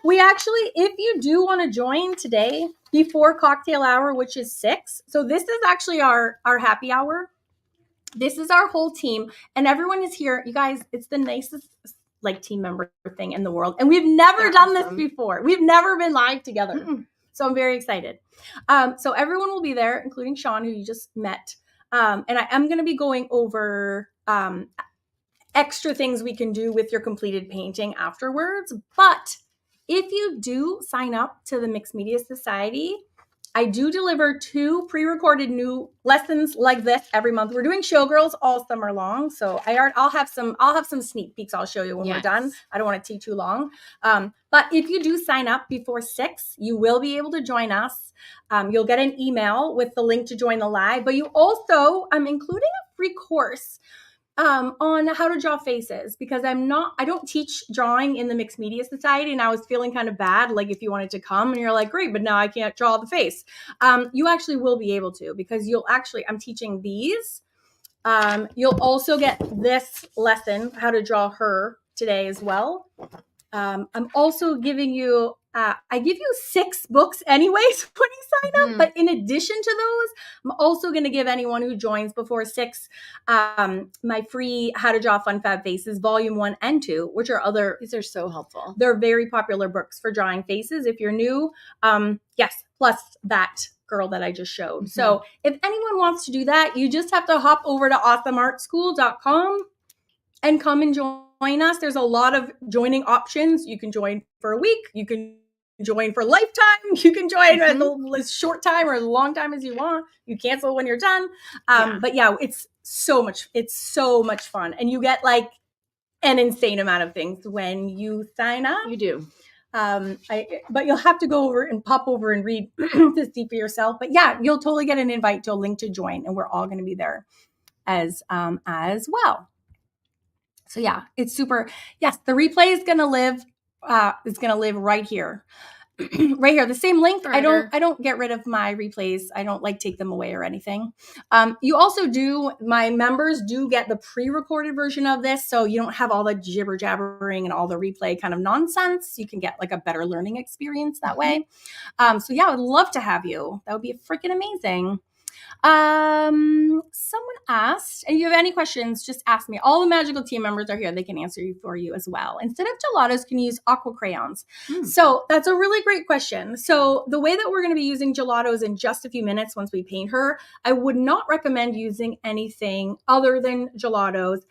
We actually, if you do want to join today before cocktail hour, which is 6, so this is actually our happy hour. This is our whole team, and everyone is here. You guys, it's the nicest like team member thing in the world, and we've never done this before. We've never been live together. So I'm very excited. So everyone will be there, including Sean, who you just met. And I am going to be going over extra things we can do with your completed painting afterwards. But if you do sign up to the Mixed Media Society, I do deliver 2 pre-recorded new lessons like this every month. We're doing Showgirls all summer long, so I'll have some sneak peeks I'll show you when we're done. I don't want to take too long. But if you do sign up before 6, you will be able to join us. You'll get an email with the link to join the live, but you also, I'm including a free course on how to draw faces, because I don't teach drawing in the Mixed Media Society, and I was feeling kind of bad, like if you wanted to come and you're like, great, but now I can't draw the face. You actually will be able to, because I'm teaching these. You'll also get this lesson, how to draw her, today as well. I'm also giving you, I give you 6 books anyways when you sign up, but in addition to those, I'm also going to give anyone who joins before 6, my free How to Draw Fun Fab Faces, Volume 1 and 2, which are these are so helpful. They're very popular books for drawing faces. If you're new, yes, plus that girl that I just showed. So if anyone wants to do that, you just have to hop over to awesomeartschool.com and come and join us. There's a lot of joining options. You can join for a week. You can join for a lifetime. You can join as short time or as long time as you want. You cancel when you're done. But yeah, it's so much fun. And you get like an insane amount of things when you sign up. You do. But you'll have to go over and pop over and read to see for yourself. But yeah, you'll totally get an invite to a link to join, and we're all going to be there as well. So yeah, it's super. Yes, the replay is going to live. Right here, right here. The same link. Forever. I don't get rid of my replays. I don't like take them away or anything. You also do. My members do get the pre-recorded version of this, so you don't have all the jibber jabbering and all the replay kind of nonsense. You can get like a better learning experience that way. So yeah, I would love to have you. That would be freaking amazing. Someone asked, and if you have any questions, just ask me. All the magical team members are here. They can answer you for you as well. Instead of gelatos, can you use aqua crayons? So that's a really great question. So the way that we're going to be using gelatos in just a few minutes once we paint her, I would not recommend using anything other than gelatos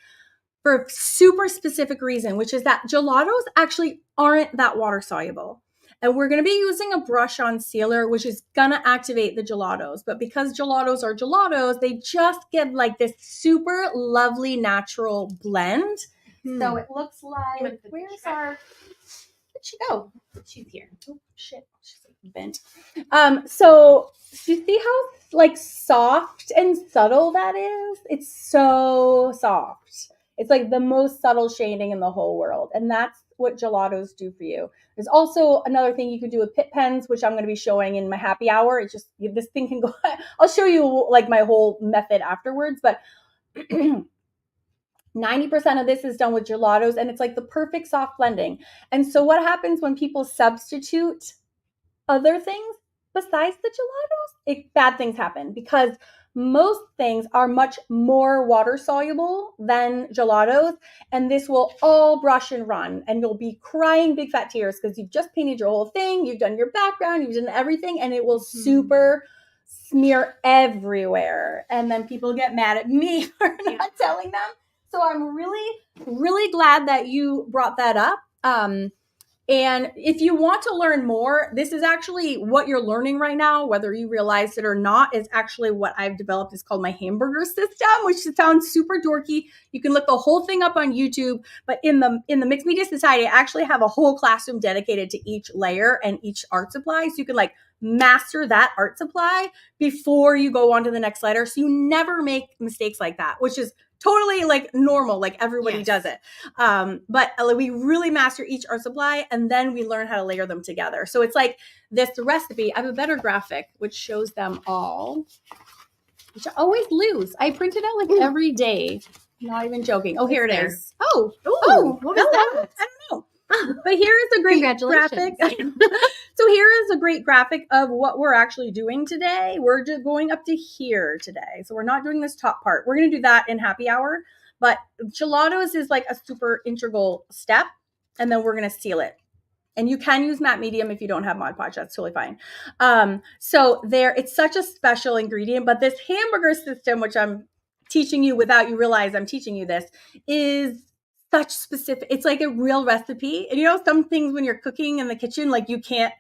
for a super specific reason, which is that gelatos actually aren't that water soluble. And we're going to be using a brush on sealer, which is going to activate the gelatos. But because gelatos are gelatos, they just give like this super lovely natural blend. So it looks like, where's where'd she go? She's here. Oh, shit. She's like bent. So you see how like soft and subtle that is? It's so soft. It's like the most subtle shading in the whole world. And that's what gelatos do for you. There's also another thing you can do with pit pens, which I'm going to be showing in my happy hour. It's just, this thing can go, I'll show you like my whole method afterwards, but 90% of this is done with gelatos, and it's like the perfect soft blending. And so what happens when people substitute other things besides the gelatos? Bad things happen, because most things are much more water soluble than gelatos, and this will all brush and run, and you'll be crying big fat tears because you've just painted your whole thing, you've done your background, you've done everything, and it will super smear everywhere. And then people get mad at me for not telling them. So I'm really, really glad that you brought that up. And if you want to learn more, this is actually what you're learning right now, whether you realize it or not, is actually what I've developed. It's called my hamburger system, which sounds super dorky. You can look the whole thing up on YouTube, but in the Mixed Media Society, I actually have a whole classroom dedicated to each layer and each art supply. So you can like master that art supply before you go on to the next letter. So you never make mistakes like that, which is totally like normal, like everybody does it. But we really master each art supply and then we learn how to layer them together. So it's like this recipe. I have a better graphic which shows them all, which I always lose. I print it out like every day. Not even joking. Oh, here it is. Oh, what was that? I don't know. But here is a great graphic. So here is a great graphic of what we're actually doing today. We're just going up to here today. So we're not doing this top part. We're going to do that in happy hour. But gelatos is like a super integral step. And then we're going to seal it. And you can use matte medium if you don't have Mod Podge. That's totally fine. So it's such a special ingredient. But this hamburger system, which I'm teaching you without you realize I'm teaching you this, is such specific. It's like a real recipe. And you know, some things when you're cooking in the kitchen, like you can't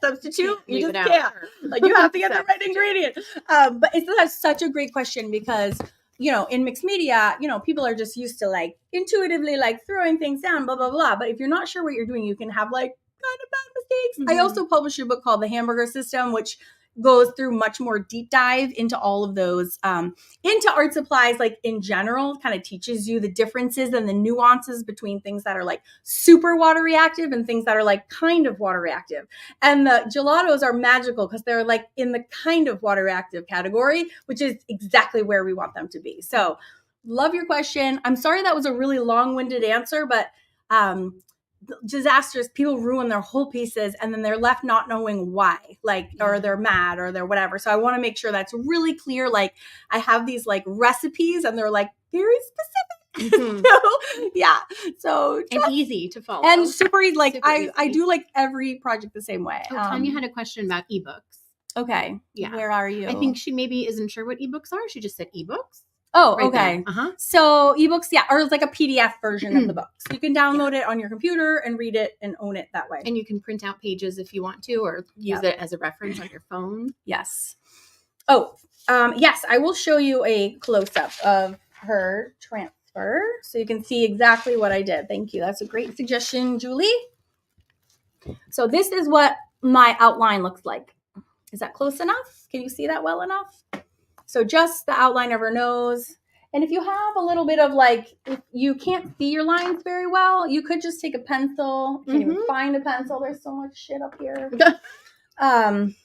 substitute. You just can't. Like you have to get the right ingredient. But it's such a great question because, you know, in mixed media, you know, people are just used to like intuitively like throwing things down, blah, blah, blah. But if you're not sure what you're doing, you can have like kind of bad mistakes. Mm-hmm. I also published a book called The Hamburger System, which goes through much more deep dive into all of those, into art supplies, like in general, kind of teaches you the differences and the nuances between things that are like super water reactive and things that are like kind of water reactive. And the gelatos are magical because they're like in the kind of water reactive category, which is exactly where we want them to be. So love your question. I'm sorry that was a really long-winded answer, but disasters, people ruin their whole pieces and then they're left not knowing why, like, or they're mad or they're whatever. So I want to make sure that's really clear. Like I have these like recipes and they're like very specific. Mm-hmm. So, yeah. So and easy to follow and super easy. Like I do like every project the same way. Oh, Tanya had a question about ebooks. Okay. Yeah. Where are you? I think she maybe isn't sure what ebooks are. She just said ebooks. Oh, right okay. Uh-huh. So ebooks, yeah, or like a PDF version of the book. So you can download it on your computer and read it and own it that way. And you can print out pages if you want to, or use it as a reference on your phone. Yes. Oh, yes, I will show you a close-up of her transfer so you can see exactly what I did. Thank you. That's a great suggestion, Julie. So this is what my outline looks like. Is that close enough? Can you see that well enough? So just the outline of her nose. And if you have a little bit of like, if you can't see your lines very well, you could just take a pencil. You can't even find a pencil. There's so much shit up here.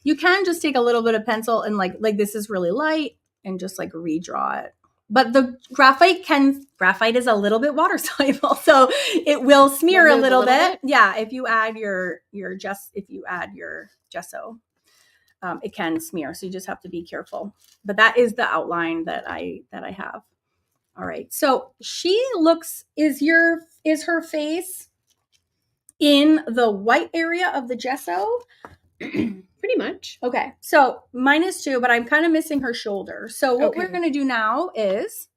You can just take a little bit of pencil and like this is really light and just like redraw it. But the graphite is a little bit water soluble, so it will smear a little bit. Yeah, if you add your gesso. It can smear, so you just have to be careful. But that is the outline that I have. All right. So she looks. Is her face in the white area of the gesso? Pretty much. Okay. So mine is too, but I'm kind of missing her shoulder. So what we're going to do now is,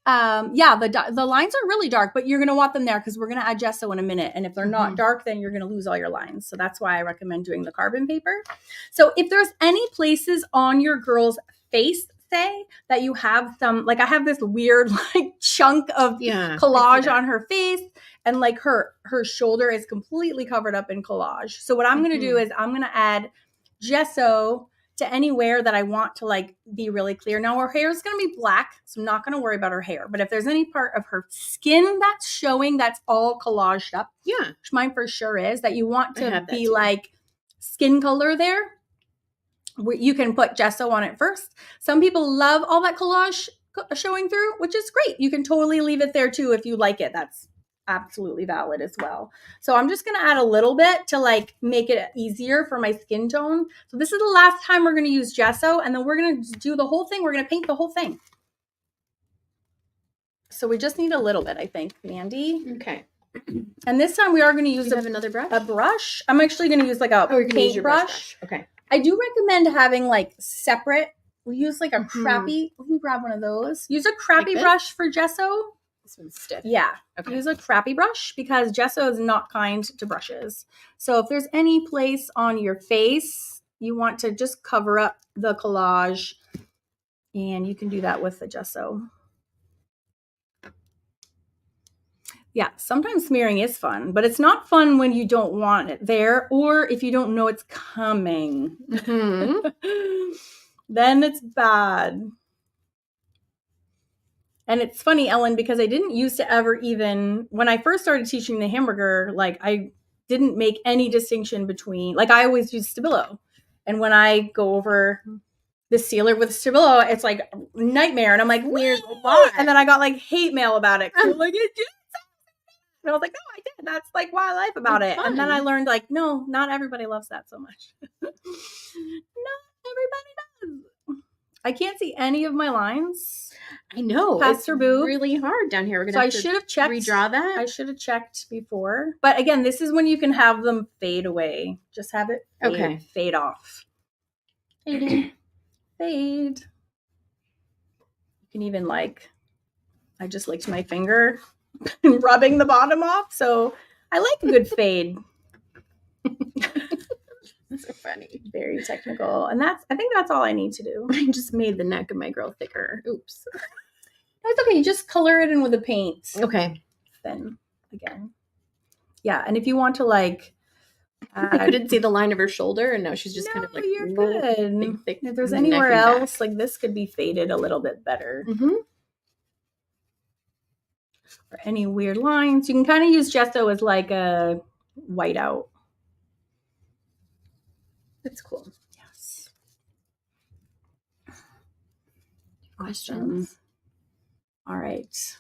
the lines are really dark, but you're going to want them there because we're going to add gesso in a minute. And if they're not dark, then you're going to lose all your lines. So that's why I recommend doing the carbon paper. So if there's any places on your girl's face, say that you have some, like I have this weird like chunk of collage on her face and like her shoulder is completely covered up in collage. So what I'm going to do is I'm going to add gesso to anywhere that I want to like be really clear. Now her hair is going to be black, so I'm not going to worry about her hair. But if there's any part of her skin that's showing, that's all collaged up. Yeah. Which mine for sure is, that you want to be like skin color there. You can put gesso on it first. Some people love all that collage showing through, which is great. You can totally leave it there too if you like it. That's absolutely valid as well. So I'm just going to add a little bit to like make it easier for my skin tone. So this is the last time we're going to use gesso, and then we're going to do the whole thing. We're going to paint the whole thing. So we just need a little bit, I think, Mandy. Okay. And this time we are going to use another brush. A brush. I'm actually going to use like a paint brush. Okay. I do recommend having like separate. We use like a crappy. Let me grab one of those. Use a crappy brush for gesso. This one's stiff. Yeah. Okay. Use a crappy brush because gesso is not kind to brushes. So if there's any place on your face, you want to just cover up the collage, and you can do that with the gesso. Yeah, sometimes smearing is fun, but it's not fun when you don't want it there or if you don't know it's coming. Mm-hmm. Then it's bad. And it's funny, Ellen, because I didn't used to ever even, when I first started teaching the hamburger, like I didn't make any distinction between, like I always use Stabilo. And when I go over the sealer with Stabilo, it's like a nightmare. And I'm like, where's the lot? And then I got like hate mail about it. Like, it did. And I was like, no, I did. That's like what I like about it. And then I learned like, no, not everybody loves that so much. Not everybody does. I can't see any of my lines. I know. Past her boob. Really hard down here. We're gonna so I should have checked. Redraw that. I should have checked before. But again, this is when you can have them fade away. Just have it fade off. Fade. Fade. You can even like, I just licked my finger rubbing the bottom off. So I like a good fade. That's so funny. Very technical. And I think that's all I need to do. I just made the neck of my girl thicker. Oops. That's okay. You just color it in with a paint. Okay. Then again. Yeah. And if you want to like, I couldn't see the line of her shoulder, and now she's just kind of like, you're good. Thick if there's anywhere else, like this could be faded a little bit better. Mm-hmm. For any weird lines, you can kind of use gesso as like a whiteout. That's cool. Yes. Questions? All right.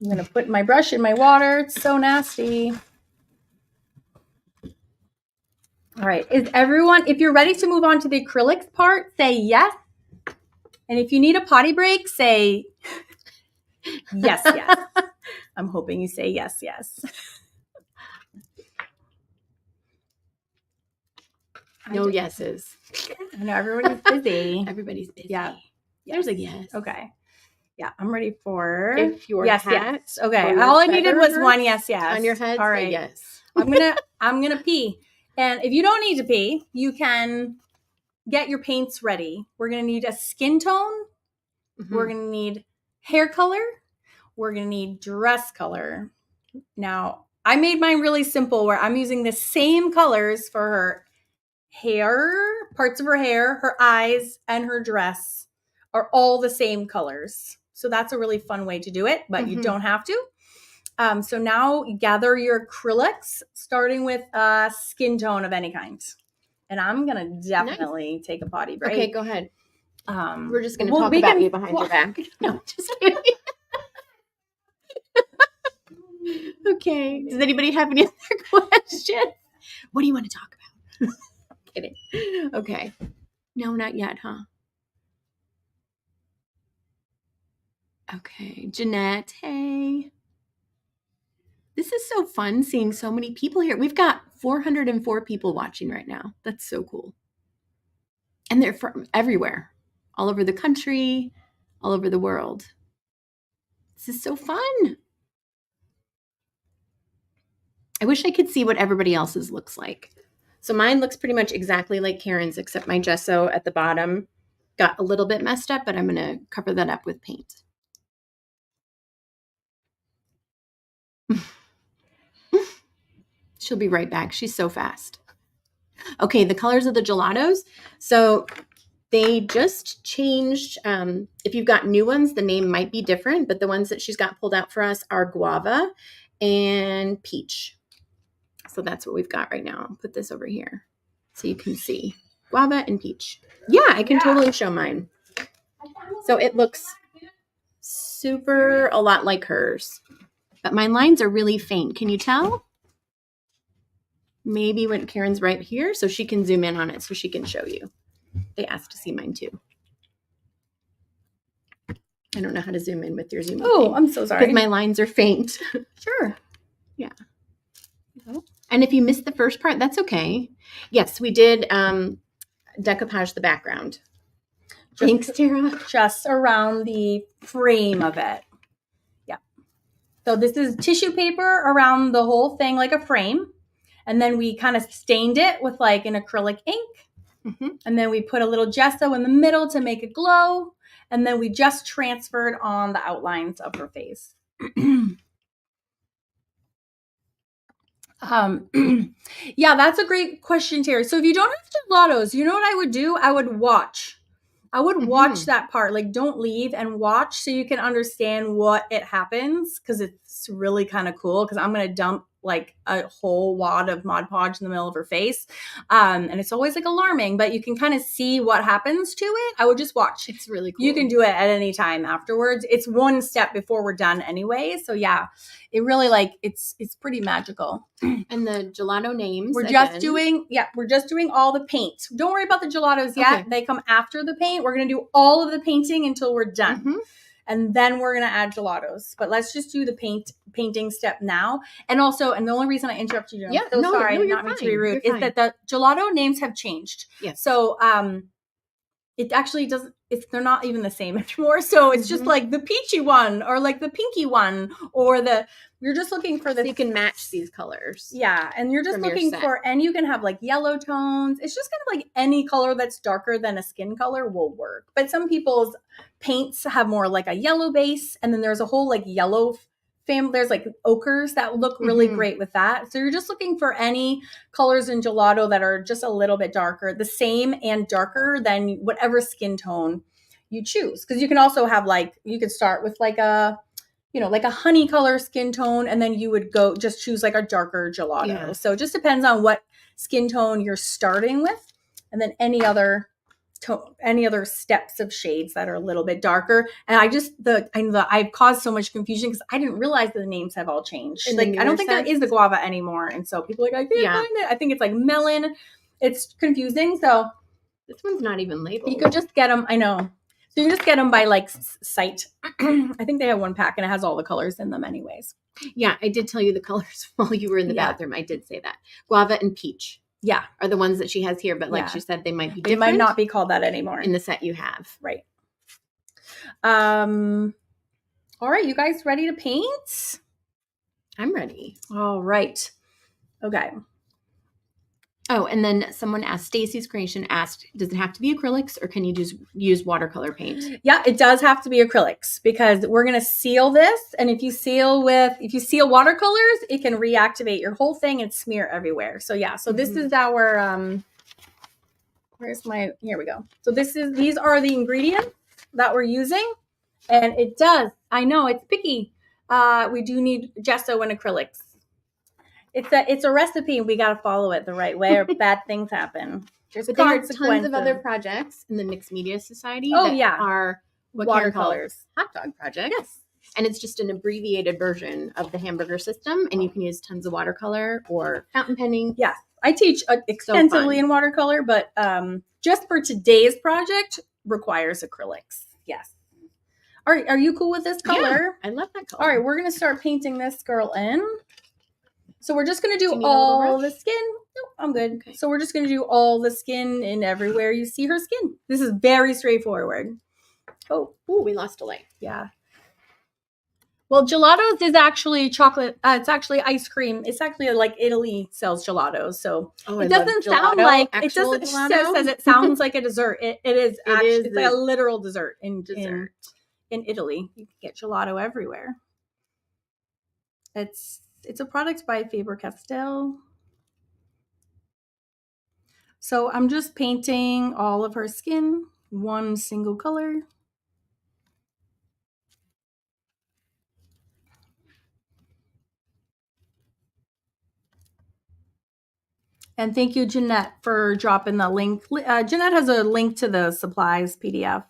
I'm going to put my brush in my water. It's so nasty. All right. Is everyone, if you're ready to move on to the acrylics part, say yes. And if you need a potty break, say yes, yes. I'm hoping you say yes, yes. No yeses. I know everybody's busy. Everybody's busy. Yeah. There's a yes. Okay. Yeah, I'm ready for if your yes, hat. Yes. Okay. All I needed was one yes, yes. On your head. All right. Yes. I'm gonna pee. And if you don't need to pee, you can get your paints ready. We're gonna need a skin tone. Mm-hmm. We're gonna need hair color. We're gonna need dress color. Now, I made mine really simple where I'm using the same colors for her hair, parts of her hair, her eyes, and her dress are all the same colors. So that's a really fun way to do it, but you don't have to. So now gather your acrylics, starting with a skin tone of any kind. And I'm going to definitely take a potty break. Okay, go ahead. We're just going to talk about you behind your back. No, just kidding. Okay. Does anybody have any other questions? What do you want to talk about? Kidding. Okay. No, not yet, huh? Okay. Jeanette, hey. This is so fun seeing so many people here. We've got 404 people watching right now. That's so cool. And they're from everywhere. All over the country, all over the world. This is so fun. I wish I could see what everybody else's looks like. So mine looks pretty much exactly like Karen's, except my gesso at the bottom got a little bit messed up, but I'm going to cover that up with paint. She'll be right back. She's so fast. Okay, the colors of the gelatos. So they just changed. If you've got new ones, the name might be different, but the ones that she's got pulled out for us are guava and peach. So that's what we've got right now. I'll put this over here so you can see. Guava and peach. Yeah, I can totally show mine. So it looks super a lot like hers. But my lines are really faint. Can you tell? Maybe when Karen's right here so she can zoom in on it so she can show you. They asked to see mine too. I don't know how to zoom in with your zoom. Oh, I'm so sorry. Because my lines are faint. Sure. Yeah. And if you missed the first part, that's okay. Yes, we did decoupage the background. Thanks, Tara. Just around the frame of it. Yeah. So this is tissue paper around the whole thing like a frame. And then we kind of stained it with like an acrylic ink. Mm-hmm. And then we put a little gesso in the middle to make it glow. And then we just transferred on the outlines of her face. Yeah, that's a great question, Terry. So if you don't have gelatos, you know what I would do? I would watch. I would watch that part. Like, don't leave and watch so you can understand what it happens, because it's really kind of cool. Because I'm going to dump like a whole wad of Mod Podge in the middle of her face. And it's always like alarming, but you can kind of see what happens to it. I would just watch. It's really cool. You can do it at any time afterwards. It's one step before we're done anyway. So yeah, it really like, it's pretty magical. And the gelato names. We're just doing all the paint. Don't worry about the gelatos yet. Okay. They come after the paint. We're going to do all of the painting until we're done. Mm-hmm. And then we're going to add gelatos. But let's just do the painting step now. And also, and the only reason I interrupted you, sorry, not mean to be rude, is that the gelato names have changed. Yes. So it actually doesn't, they're not even the same anymore. So it's just like the peachy one or like the pinky one or you're just looking for so you can match these colors. Yeah. And you're just looking for, and you can have like yellow tones. It's just kind of like any color that's darker than a skin color will work. But some people's paints have more like a yellow base. And then there's a whole like yellow family. There's like ochres that look really great with that. So you're just looking for any colors in gelato that are just a little bit darker, the same and darker than whatever skin tone you choose. Because you can also have like, you could start with like a honey color skin tone, and then you would go just choose like a darker gelato. Yeah. So it just depends on what skin tone you're starting with, and then any other steps of shades that are a little bit darker. And I've caused so much confusion because I didn't realize that the names have all changed. And like I don't think there is the guava anymore, and so people are like, I can't find it. I think it's like melon. It's confusing. So this one's not even labeled. You could just get them. I know. So you just get them by like sight. I think they have one pack and it has all the colors in them anyways. Yeah, I did tell you the colors while you were in the bathroom. I did say that. Guava and peach. Yeah. Are the ones that she has here, but like she said, they might be different. They might not be called that anymore. In the set you have. Right. All right, you guys ready to paint? I'm ready. All right. Okay. Oh, and then someone asked, Stacy's Creation asked, does it have to be acrylics or can you just use watercolor paint? Yeah, it does have to be acrylics because we're going to seal this. And if you seal watercolors, it can reactivate your whole thing and smear everywhere. So yeah, so this is our, here we go. So these are the ingredients that we're using. And it does, I know it's picky. We do need gesso and acrylics. It's a recipe and we got to follow it the right way or bad things happen. There's tons of other projects in the Mixed Media Society are watercolors. Hot dog projects. Yes. And it's just an abbreviated version of the hamburger system. And you can use tons of watercolor or fountain penning. Yeah. I teach extensively in watercolor, but just for today's project requires acrylics. Yes. Are you cool with this color? Yeah, I love that color. All right. We're going to start painting this girl in. So we're just going to do all the skin. Nope, I'm good. Okay. So we're just going to do all the skin and everywhere you see her skin. This is very straightforward. Oh, we lost a light. Yeah. Well, gelatos is actually chocolate. It's actually ice cream. It's actually like Italy sells gelatos. So it doesn't sound like it doesn't says it sounds like a dessert. It is actually it's like a literal dessert in Italy. You can get gelato everywhere. It's a product by Faber-Castell. So I'm just painting all of her skin, one single color. And thank you, Jeanette, for dropping the link. Jeanette has a link to the supplies PDF.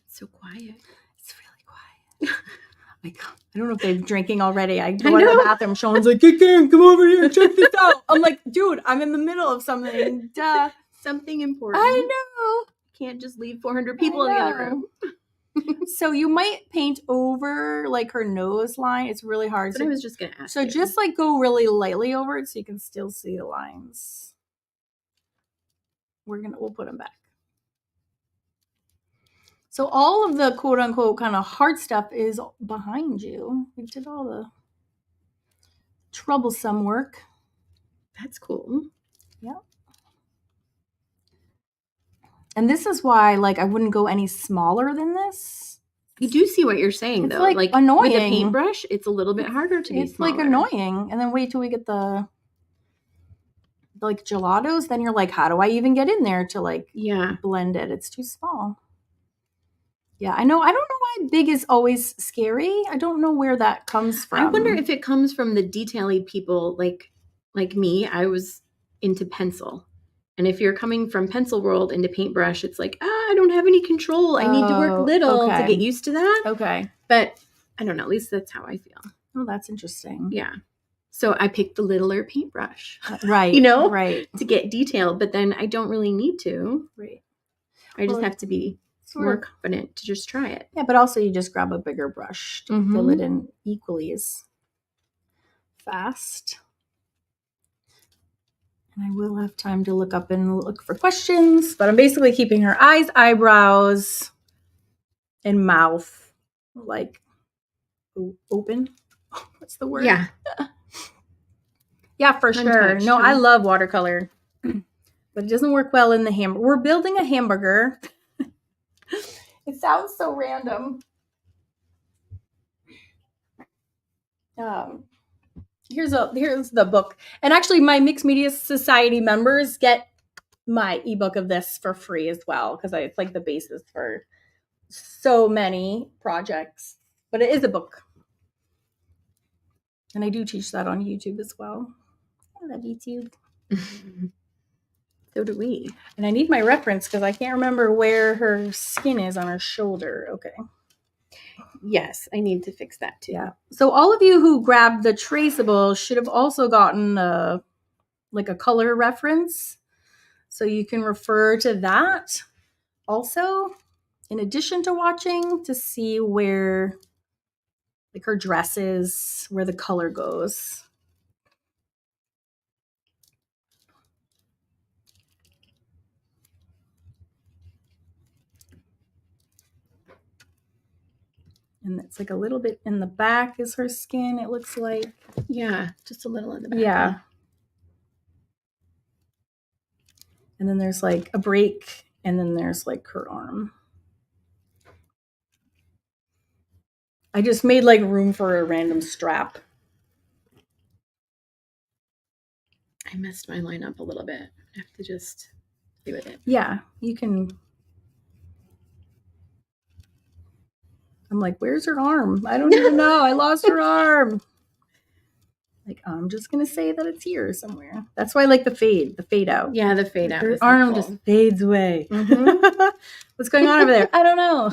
It's so quiet. I don't know if they're drinking already. I go to the bathroom. Sean's like, Karen, come over here and check this out. I'm like, dude, I'm in the middle of something. Duh. Something important. I know. Can't just leave 400 people in the other room. So you might paint over like her nose line. It's really hard. But I was just going to ask you. Just like go really lightly over it so you can still see the lines. We'll put them back. So all of the quote unquote kind of hard stuff is behind you. We did all the troublesome work. That's cool. Yep. And this is why like I wouldn't go any smaller than this. You do see what you're saying, it's though. like annoying. With a paintbrush, it's a little bit harder to be smaller. It's like annoying. And then wait till we get the like gelatos. Then you're like, how do I even get in there to like blend it? It's too small. Yeah, I know. I don't know why big is always scary. I don't know where that comes from. I wonder if it comes from the detail-y people like me. I was into pencil. And if you're coming from pencil world into paintbrush, it's like, I don't have any control. I need to work little to get used to that. Okay. But I don't know. At least that's how I feel. Oh, that's interesting. Yeah. So I picked the littler paintbrush. Right. Right. To get detail. But then I don't really need to. Right. I just have to be more confident to just try it. Yeah, but also you just grab a bigger brush to fill it in equally as fast. And I will have time to look up and look for questions, but I'm basically keeping her eyes, eyebrows, and mouth like open. What's the word? Yeah. Yeah, for sure. No, I love watercolor, but it doesn't work well in the hamburger. We're building a hamburger. It sounds so random. Here's the book. And actually my Mixed Media Society members get my ebook of this for free as well, because it's like the basis for so many projects. But it is a book. And I do teach that on YouTube as well. I love YouTube. So do we. And I need my reference because I can't remember where her skin is on her shoulder. Okay. Yes, I need to fix that too. Yeah. So all of you who grabbed the traceable should have also gotten like a color reference. So you can refer to that also, in addition to watching, to see where like her dress is, where the color goes. And it's like a little bit in the back is her skin, it looks like. Yeah, just a little in the back. Yeah. And then there's like a break, and then there's like her arm. I just made like room for a random strap. I messed my line up a little bit. I have to just play with it. Yeah, you can. I'm like, where's her arm? I don't even know. I lost her arm. Like, I'm just going to say that it's here somewhere. That's why I like the fade out. Yeah, the fade out. Her arm just fades away. Mm-hmm. What's going on over there? I don't know.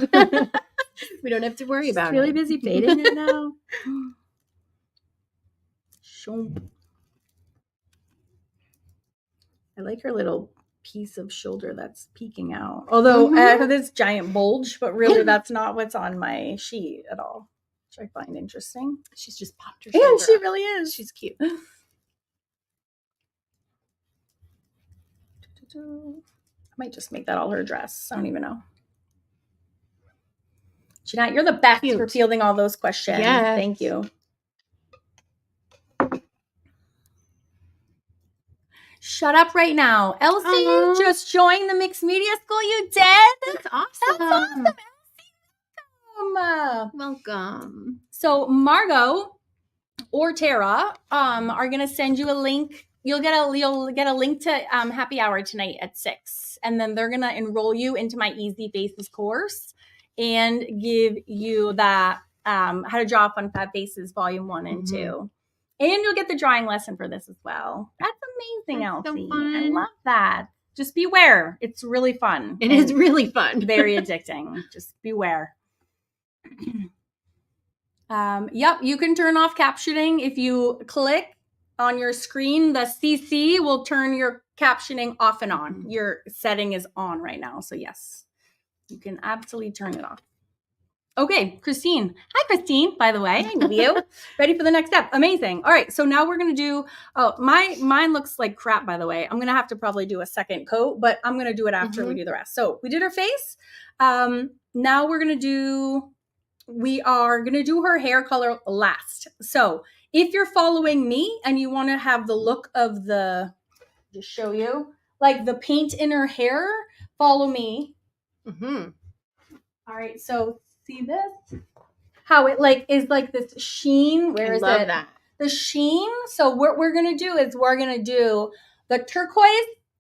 We don't have to worry about it. Really busy fading it now. I like her little piece of shoulder that's peeking out. Although I have this giant bulge, but really that's not what's on my sheet at all, which I find interesting. She's just popped her shoulder. Yeah, she really is. She's cute. I might just make that all her dress. I don't even know. Jeanette, you're the best for fielding all those questions. Yes. Thank you. Shut up right now. Elsie, you just joined the Mixed Media School. You did? That's awesome. That's awesome, Elsie. Welcome. So Margot or Tara are going to send you a link. You'll get a link to happy hour tonight at 6. And then they're going to enroll you into my Easy Faces course and give you that How to Draw Fun Fab Faces Volume 1 and 2. And you'll get the drawing lesson for this as well. That's amazing, Elsie. So I love that. Just beware. It's really fun. It is really fun. Very addicting. Just beware. Yep, you can turn off captioning. If you click on your screen, the CC will turn your captioning off and on. Your setting is on right now. So yes, you can absolutely turn it off. Okay, Christine. Hi, Christine, by the way. I know you. Ready for the next step. Amazing. All right, so now we're going to do, mine looks like crap, by the way. I'm going to have to probably do a second coat, but I'm going to do it after we do the rest. So we did her face. Now we are going to do her hair color last. So if you're following me and you want to have the look of just show you, like the paint in her hair, follow me. All right, so See this? How it like is like this sheen. Where is it? I love that. The sheen. So what we're going to do is we're going to do the turquoise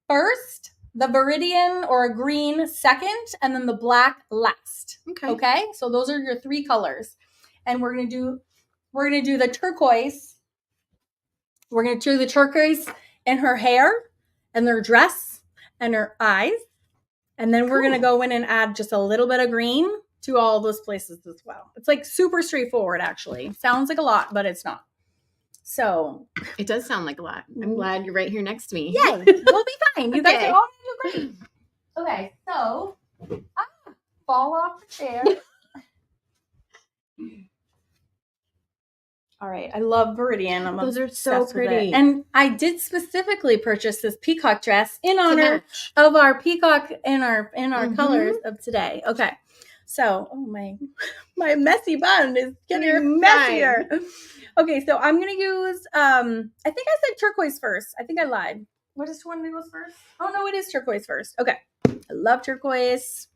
first, the viridian or a green second, and then the black last. Okay. So those are your 3 colors. And we're going to do the turquoise. We're going to do the turquoise in her hair and their dress and her eyes. And then we're going to go in and add just a little bit of green to all those places as well. It's like super straightforward, actually. Sounds like a lot, but it's not. So it does sound like a lot. I'm glad you're right here next to me. Yeah, we'll be fine. You guys are all going to do great. Okay, so fall off the chair. All right, I love Viridian. Those are so pretty. And I did specifically purchase this peacock dress in honor of our peacock in our colors of today. Okay. So, my messy bun is getting messier. Okay, so I'm going to use, I think I said turquoise first. I think I lied. What is one that goes first? Oh, no, it is turquoise first. Okay. I love turquoise.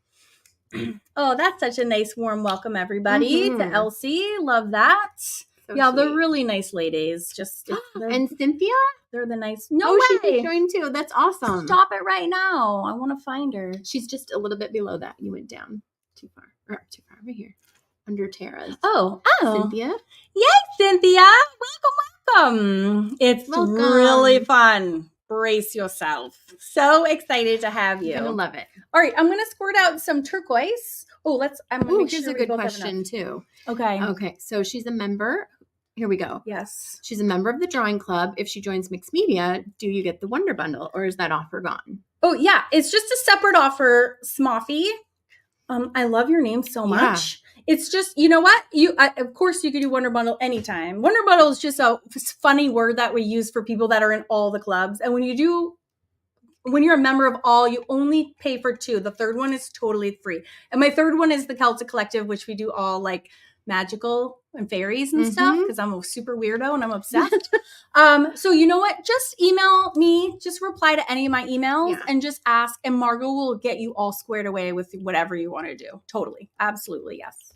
Oh, that's such a nice, warm welcome, everybody, to Elsie. Love that. So yeah, sweet. They're really nice ladies. And Cynthia? They're the nice. No way. She joined too. That's awesome. Stop it right now. I want to find her. She's just a little bit below that. You went down too far. Or too far over here. Under Tara's. Oh. Cynthia. Yay, Cynthia. Welcome. It's really fun. Brace yourself. So excited to have you. You're going to love it. All right. I'm going to squirt out some turquoise. Oh, here's a good question too. Okay. So she's a member. Here we go. Yes. She's a member of the drawing club. If she joins Mixed Media, do you get the Wonder Bundle or is that offer gone? Oh, yeah. It's just a separate offer, Smoffy. I love your name so much. Yeah. It's just, you know what? Of course, you could do Wonder Bundle anytime. Wonder Bundle is just a funny word that we use for people that are in all the clubs. And when you're a member of all, you only pay for 2. The third one is totally free. And my third one is the Celtic Collective, which we do all like magical and fairies and stuff because I'm a super weirdo and I'm obsessed. So you know what? Just email me. Just reply to any of my emails and just ask. And Margot will get you all squared away with whatever you want to do. Totally. Absolutely. Yes.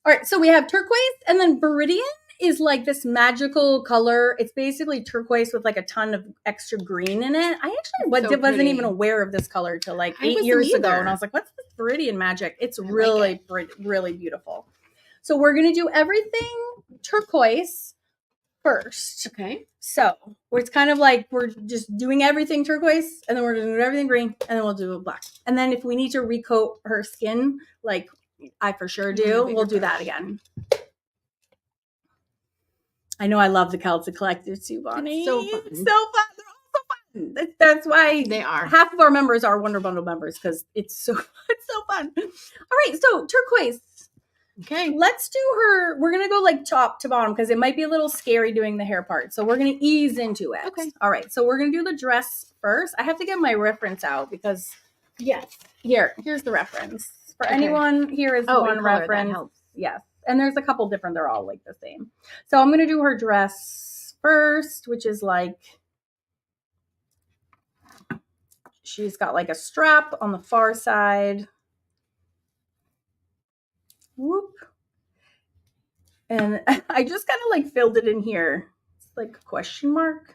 All right. So we have turquoise and then viridian is like this magical color. It's basically turquoise with like a ton of extra green in it. I actually wasn't even aware of this color till like 8 years ago. And I was like, what's this viridian magic? It's really, really beautiful. So we're going to do everything turquoise first. Okay. So it's kind of like we're just doing everything turquoise and then we're doing everything green and then we'll do black. And then if we need to recoat her skin, like I for sure do, we'll do that again. I know I love the Celtic Collective too, Bonnie. It's so fun. So fun. They're all so fun. That's why they are. Half of our members are Wonder Bundle members because it's so fun. All right, so turquoise. Okay. Let's do her. We're gonna go like top to bottom because it might be a little scary doing the hair part. So we're gonna ease into it. Okay. All right. So we're gonna do the dress first. I have to get my reference out because here's the reference. For anyone, here is one reference. Yes. And there's a couple different, they're all like the same. So I'm going to do her dress first, which is like, she's got like a strap on the far side. Whoop. And I just kind of like filled it in here. It's like a question mark.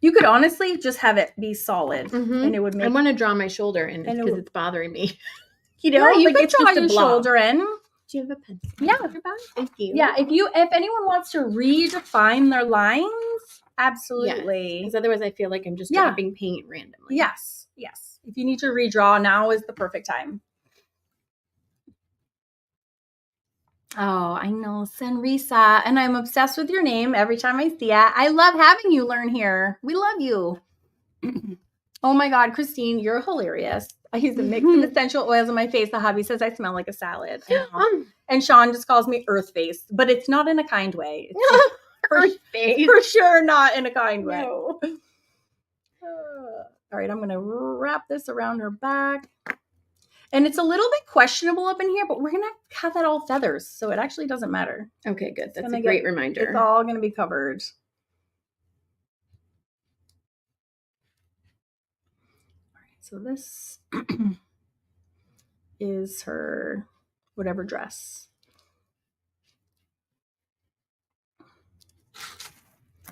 You could honestly just have it be solid and it would make. I want to draw my shoulder in because it's bothering me. You know, you could draw your shoulder in. Do you have a pencil? Yeah. Thank you. Yeah. If anyone wants to redefine their lines, absolutely. Because otherwise I feel like I'm just dropping paint randomly. Yes. If you need to redraw, now is the perfect time. Oh, I know, Senrisa. And I'm obsessed with your name every time I see it. I love having you learn here. We love you. Oh my God, Christine, you're hilarious. I use a mix of essential oils on my face. The hubby says I smell like a salad. And Sean just calls me Earth Face, but it's not in a kind way. It's Earth Face. For sure not in a kind way. No. All right, I'm going to wrap this around her back. And it's a little bit questionable up in here, but we're going to have that all feathers, so it actually doesn't matter. Okay, good. That's a great reminder. It's all going to be covered. All right, so this is her whatever dress.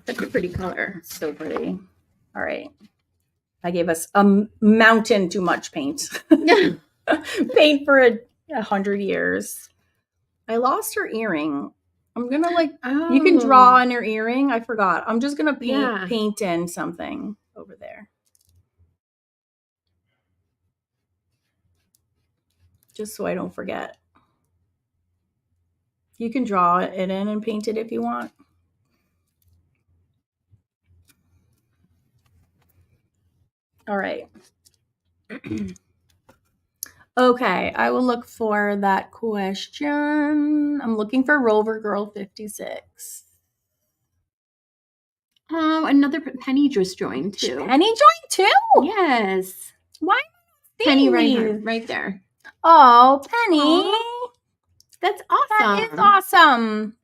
Such a pretty color. So pretty. All right. I gave us a mountain too much paint. Paint for 100 years. I lost her earring. I'm gonna you can draw on her earring. I forgot. I'm just gonna paint in something over there. Just so I don't forget. You can draw it in and paint it if you want. All right. Okay, I will look for that question. I'm looking for Rover Girl 56. Another Penny just joined too. Penny joined too? Yes. Why? Penny right there. Oh, Penny. Aww. That's awesome. That is awesome.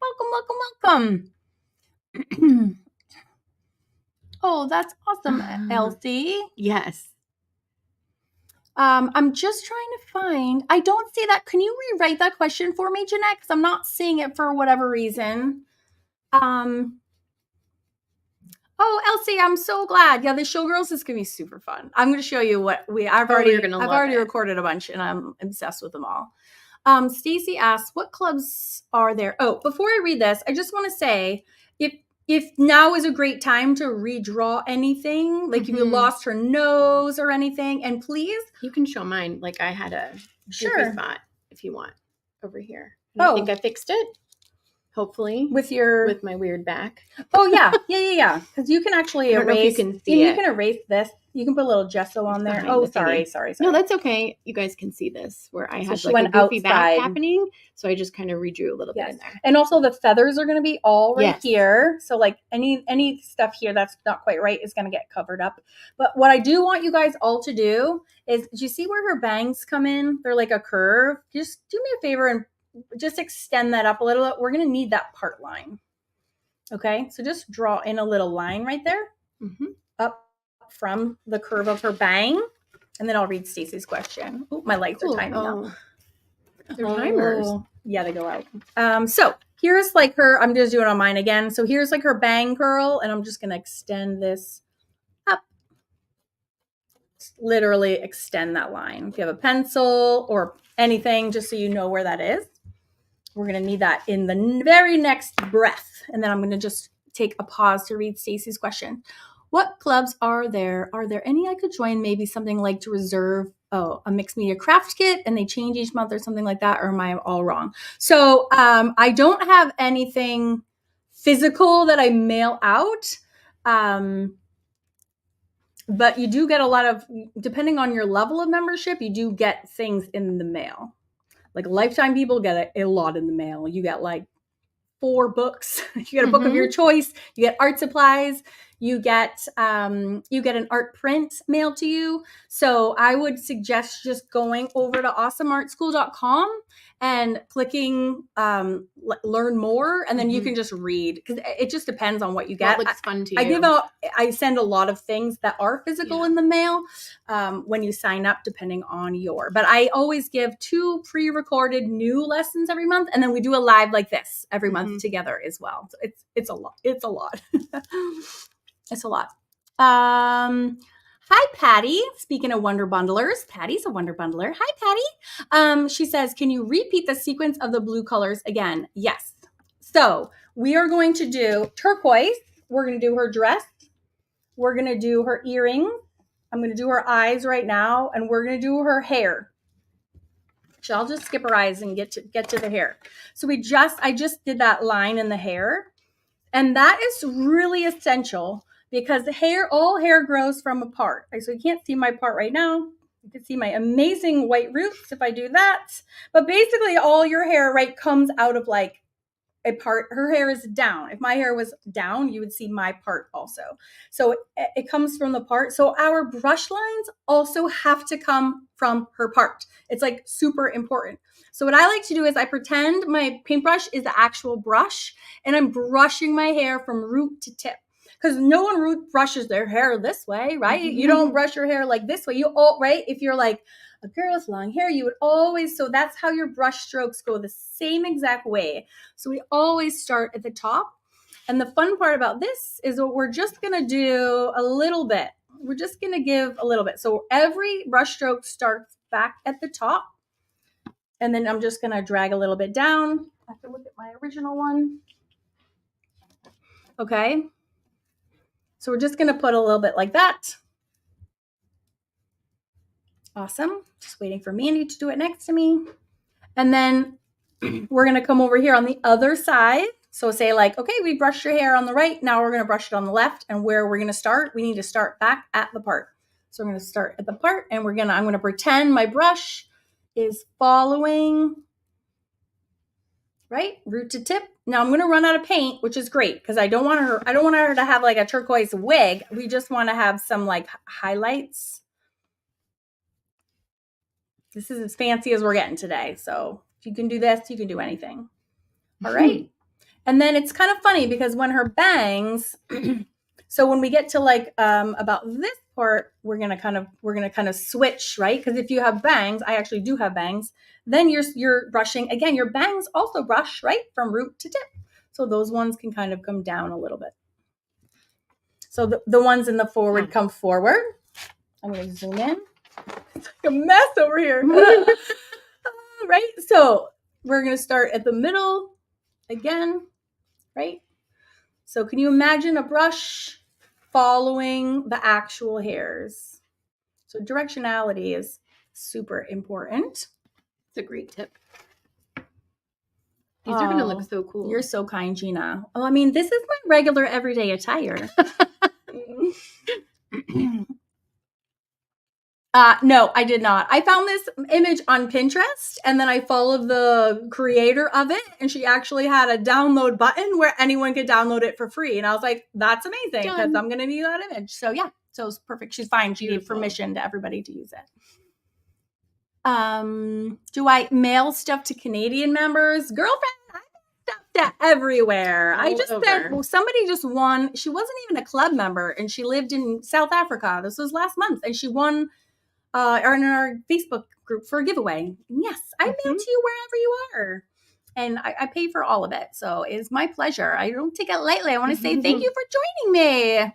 Welcome. Oh, that's awesome, Elsie. Yes. I'm just trying to find. I don't see that. Can you rewrite that question for me, Jeanette? Because I'm not seeing it for whatever reason. Oh, Elsie, I'm so glad. Yeah, the Showgirls is gonna be super fun. I'm gonna show you what I've already recorded a bunch, and I'm obsessed with them all. Stacy asks, what clubs are there? Oh, before I read this, I just want to say, if now is a great time to redraw anything, like if you lost her nose or anything, and please, you can show mine. Like I had a spot if you want over here. I think I fixed it. Hopefully with my weird back. Oh yeah. Because you can actually erase. You can erase this. You can put a little gesso on there. Oh, sorry. No, that's okay. You guys can see this where I had like a goofy back happening. So I just kind of redrew a little bit in there. And also the feathers are going to be all right here. So like any stuff here that's not quite right is going to get covered up. But what I do want you guys all to do is, do you see where her bangs come in? They're like a curve. Just do me a favor and just extend that up a little bit. We're going to need that part line. Okay. So just draw in a little line right there. Up from the curve of her bang, and then I'll read Stacey's question. Oh, my legs are timing now. They're timers. Yeah, they go out. So here's like her. I'm just doing it on mine again. So here's like her bang curl, and I'm just gonna extend this up. Literally extend that line. If you have a pencil or anything, just so you know where that is. We're gonna need that in the very next breath, and then I'm gonna just take a pause to read Stacey's question. What clubs are there? Are there any I could join? Maybe something like to reserve a mixed media craft kit and they change each month or something like that, or am I all wrong? So I don't have anything physical that I mail out. But you do get a lot of, depending on your level of membership, you do get things in the mail. Like Lifetime people get a lot in the mail. You get like 4 books. You get a book of your choice. You get art supplies. You get an art print mailed to you. So I would suggest just going over to awesomeartschool.com and clicking learn more, and then you can just read, because it just depends on what you get. What looks fun to you? I send a lot of things that are physical in the mail when you sign up, depending on your. But I always give 2 pre-recorded new lessons every month, and then we do a live like this every month together as well. So it's a lot. It's a lot. It's a lot. Hi, Patty. Speaking of Wonder Bundlers, Patty's a Wonder Bundler. Hi, Patty. She says, can you repeat the sequence of the blue colors again? Yes. So we are going to do turquoise. We're going to do her dress. We're going to do her earrings. I'm going to do her eyes right now, and we're going to do her hair. So I'll just skip her eyes and get to the hair. So I just did that line in the hair, and that is really essential. Because all hair grows from a part. So you can't see my part right now. You can see my amazing white roots if I do that. But basically all your hair, right, comes out of like a part. Her hair is down. If my hair was down, you would see my part also. So it comes from the part. So our brush lines also have to come from her part. It's like super important. So what I like to do is I pretend my paintbrush is the actual brush, and I'm brushing my hair from root to tip. because no one brushes their hair this way, right? You don't brush your hair like this way. Right? If you're like a girl with long hair, you would always, so that's how your brush strokes go the same exact way. So we always start at the top. And the fun part about this is what we're just going to do a little bit. We're just going to give a little bit. So every brush stroke starts back at the top. And then I'm just going to drag a little bit down. I have to look at my original one. Okay. So we're just going to put a little bit like that. Awesome. Just waiting for Mandy to do it next to me. And then we're going to come over here on the other side. So say like, okay, we brushed your hair on the right. Now we're going to brush it on the left. And where we're going to start, we need to start back at the part. So we're going to start at the part and I'm going to pretend my brush is following, right? Root to tip. Now I'm going to run out of paint, which is great because I don't want her to have like a turquoise wig. We just want to have some like highlights. This is as fancy as we're getting today. So if you can do this, you can do anything. All right. And then it's kind of funny because when her bangs, so when we get to like about this part, we're gonna kind of switch, right? Because if you have bangs, I actually do have bangs, then you're brushing again. Your bangs also brush right from root to tip, so those ones can kind of come down a little bit. So the ones in the forward come forward. I'm gonna zoom in. It's like a mess over here, right? So we're gonna start at the middle again. Right? So can you imagine a brush following the actual hairs? So directionality is super important. It's a great tip. These are going to look so cool. You're so kind, Gina. Oh, I mean, this is my regular everyday attire. No, I did not. I found this image on Pinterest and then I followed the creator of it and she actually had a download button where anyone could download it for free. And I was like, that's amazing because I'm going to need that image. So yeah, so it's perfect. She's fine. She gave permission to everybody to use it. Do I mail stuff to Canadian members? Girlfriend, I stuff that everywhere. I just said, well, somebody just won. She wasn't even a club member and she lived in South Africa. This was last month and she won in our Facebook group for a giveaway. Yes, I mail to you wherever you are. And I pay for all of it. So it's my pleasure. I don't take it lightly. I want to say thank you for joining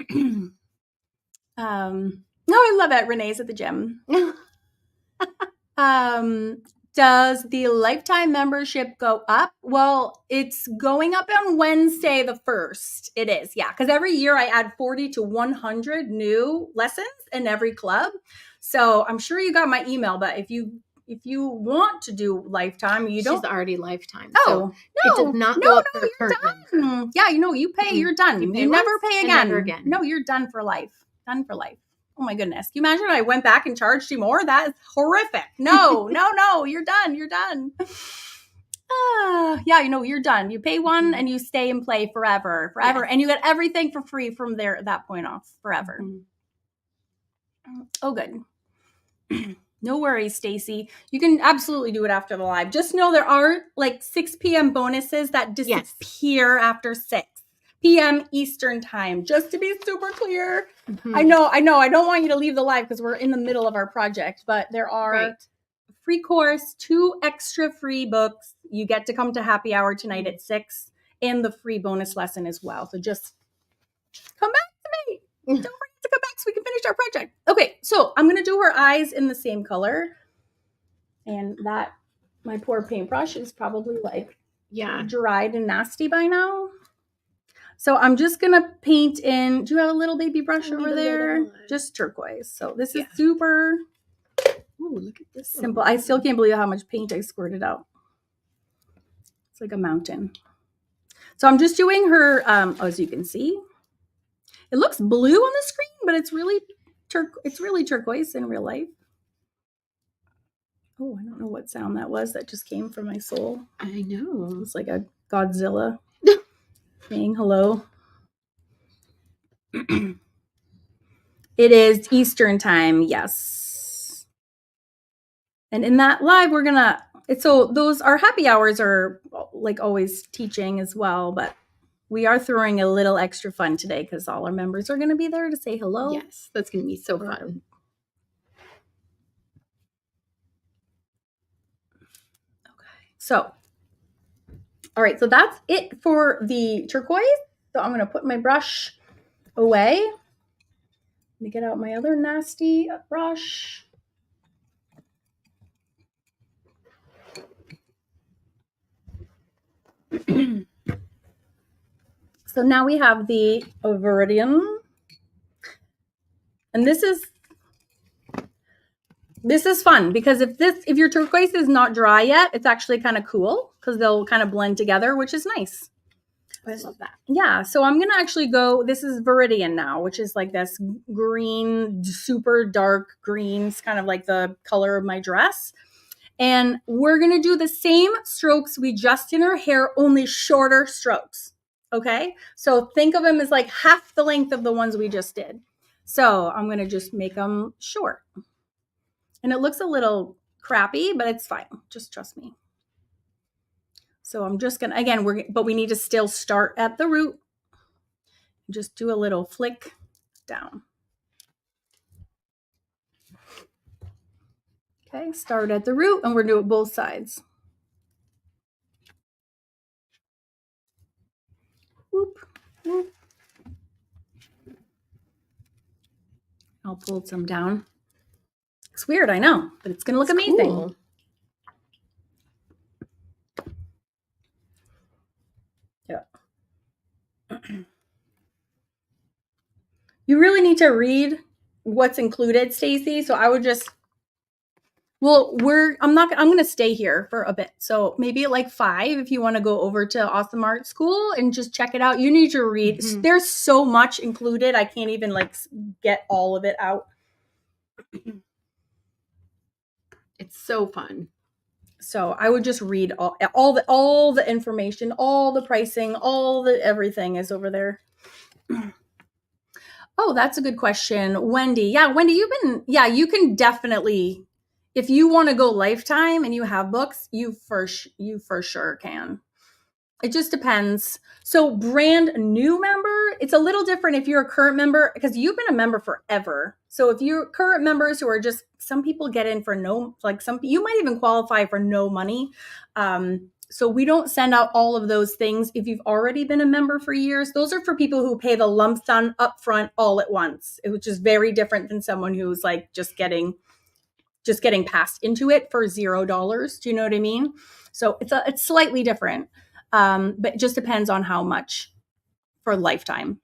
me. No, I love it. Renee's at the gym. Does the lifetime membership go up? Well, it's going up on Wednesday the 1st. It is, yeah. Because every year I add 40 to 100 new lessons in every club. So I'm sure you got my email, but if you want to do lifetime, you don't. She's already lifetime. Oh, so it does not go up for current member. Yeah, you pay, you're done. You never pay again. Never again. No, you're done for life. Done for life. Oh my goodness. Can you imagine I went back and charged you more? That is horrific. No, you're done. You're done. Yeah, you're done. You pay one and you stay and play forever. Yes. And you get everything for free from there at that point off forever. Mm-hmm. Oh, good. No worries, Stacy. You can absolutely do it after the live. Just know there are like 6 p.m. bonuses that disappear after 6 p.m. Eastern time, just to be super clear. Mm-hmm. I know. I don't want you to leave the live because we're in the middle of our project, but there are free course, 2 extra free books. You get to come to happy hour tonight at 6 and the free bonus lesson as well. So just come back to me. Don't forget to come back so we can finish our project. Okay, so I'm going to do her eyes in the same color. And that, my poor paintbrush is probably like dried and nasty by now. So I'm just going to paint in. Do you have a little baby brush over there? Just turquoise. So this is super look at this simple. I still can't believe how much paint I squirted out. It's like a mountain. So I'm just doing her, as you can see. It looks blue on the screen, but it's really turquoise in real life. Oh, I don't know what sound that was. That just came from my soul. I know. It's like a Godzilla saying hello. It is Eastern time, yes. And in that live, we're gonna. So those our happy hours are like always teaching as well, but we are throwing a little extra fun today because all our members are going to be there to say hello. Yes, that's going to be so fun. Okay. So, all right. So that's it for the turquoise. So I'm going to put my brush away. Let me get out my other nasty brush. So now we have the Viridian. And this is fun because if your turquoise is not dry yet, it's actually kind of cool because they'll kind of blend together, which is nice. I love that. Yeah, so I'm going to actually go, this is Viridian now, which is like this green, super dark greens, kind of like the color of my dress. And we're going to do the same strokes we just did in her hair, only shorter strokes. Okay? So think of them as like half the length of the ones we just did. So I'm going to just make them short. And it looks a little crappy, but it's fine. Just trust me. So I'm just going to, again, but we need to still start at the root. Just do a little flick down. Okay, start at the root and we're doing both sides. Whoop, whoop. I'll pull some down. It's weird, I know, but it's going to look amazing. Cool. Yeah. You really need to read what's included, Stacy. So I would just, well, I'm going to stay here for a bit. So maybe at like 5, if you want to go over to Awesome Art School and just check it out, you need to read. Mm-hmm. There's so much included. I can't even like get all of it out. It's so fun. So I would just read all the information, all the pricing, all the everything is over there. Oh, that's a good question. Wendy. Yeah, Wendy, you can definitely, if you want to go lifetime and you have books, you for sure can. It just depends. So brand new member, it's a little different if you're a current member because you've been a member forever. So if you're current members who are just, some people get in for no, like you might even qualify for no money. So we don't send out all of those things if you've already been a member for years. Those are for people who pay the lump sum up front all at once, which is very different than someone who's like just getting passed into it for $0. Do you know what I mean? So it's slightly different. But it just depends on how much for lifetime.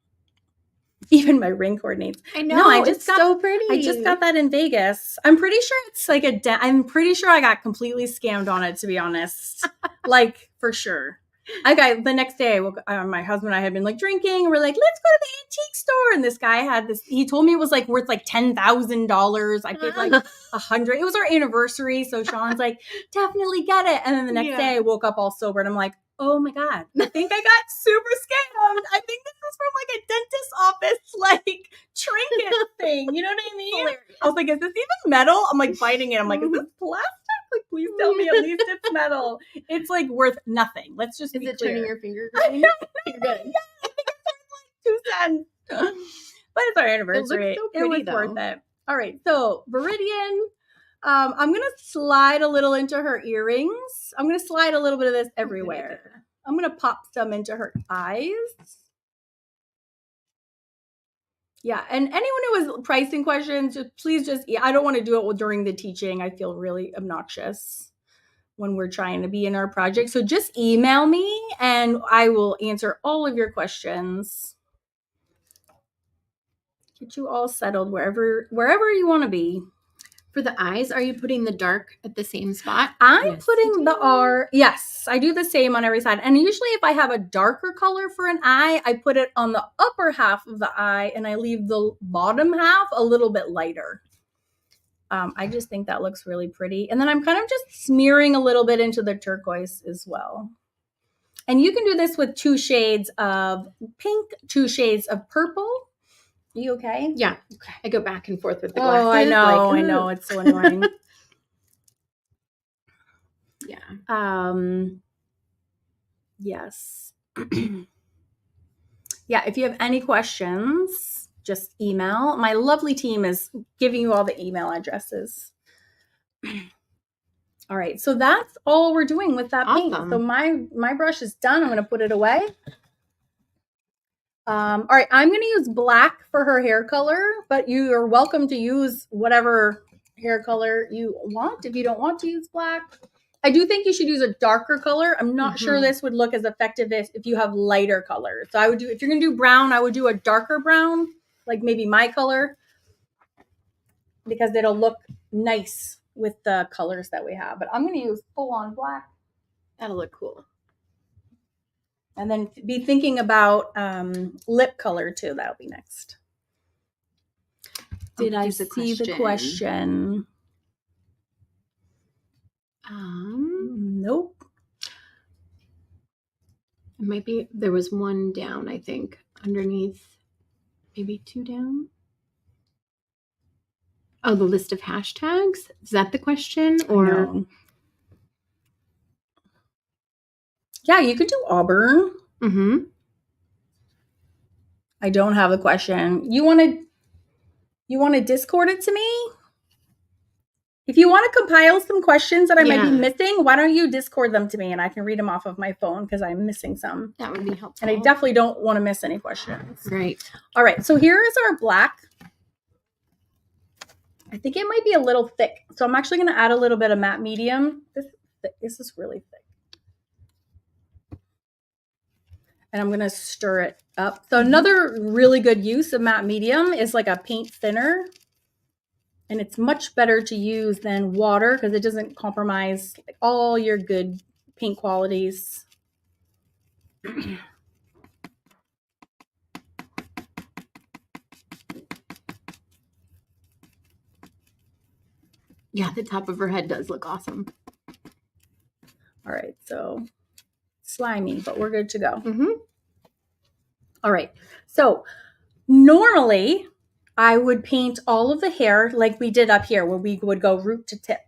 Even my ring coordinates. I know. It's so pretty. I just got that in Vegas. I'm pretty sure it's like I'm pretty sure I got completely scammed on it, to be honest. Like, for sure. The next day, my husband and I had been like drinking. And we're like, let's go to the antique store. And this guy had this. He told me it was like worth like $10,000. I paid like $100. It was our anniversary. So Sean's like, definitely get it. And then the next day I woke up all sober and I'm like, oh my God, I think I got super scammed. I think this is from like a dentist's office, like trinket thing. You know what I mean? Hilarious. I was like, is this even metal? I'm like biting it. I'm like, is this plastic? Like, please tell me at least it's metal. It's like worth nothing. Let's just be clear. Turning your finger green? You're good. Yeah, I think it's worth like 2 cents. But it's our anniversary. It looks so pretty, it was worth it. All right. So Viridian. I'm going to slide a little into her earrings. I'm going to slide a little bit of this everywhere. I'm going to pop some into her eyes. Yeah. And anyone who has pricing questions, please I don't want to do it during the teaching. I feel really obnoxious when we're trying to be in our project. So just email me and I will answer all of your questions. Get you all settled wherever you want to be. For the eyes, are you putting the dark at the same spot? I'm putting the R. Yes, I do the same on every side. And usually if I have a darker color for an eye, I put it on the upper half of the eye and I leave the bottom half a little bit lighter. I just think that looks really pretty. And then I'm kind of just smearing a little bit into the turquoise as well. And you can do this with 2 shades of pink, 2 shades of purple. Are you okay? Yeah. Okay. I go back and forth with the glasses. Oh, I know. It's so annoying. Yeah. Yes. yeah, if you have any questions, just email. My lovely team is giving you all the email addresses. All right, so that's all we're doing with that paint. So my brush is done. I'm going to put it away. All right, I'm going to use black for her hair color, but you are welcome to use whatever hair color you want. If you don't want to use black, I do think you should use a darker color. I'm not sure this would look as effective if you have lighter color. So I would do, if you're going to do brown, I would do a darker brown, like maybe my color, because it'll look nice with the colors that we have. But I'm going to use full on black. That'll look cool. And then be thinking about lip color too. That'll be next. Did I see the question? Nope. It might be, there was one down, I think, underneath, maybe 2 down. Oh, the list of hashtags? Is that the question? Or no. Yeah, you could do Auburn. I don't have a question. You want to Discord it to me? If you want to compile some questions that I might be missing, why don't you Discord them to me and I can read them off of my phone because I'm missing some. That would be helpful. And I definitely don't want to miss any questions. Right. All right, so here is our black. I think it might be a little thick. So I'm actually going to add a little bit of matte medium. This is really thick. And I'm going to stir it up. So another really good use of matte medium is like a paint thinner. And it's much better to use than water because it doesn't compromise all your good paint qualities. Yeah, the top of her head does look awesome. All right, so slimy, but we're good to go. All right, so normally I would paint all of the hair like we did up here where we would go root to tip.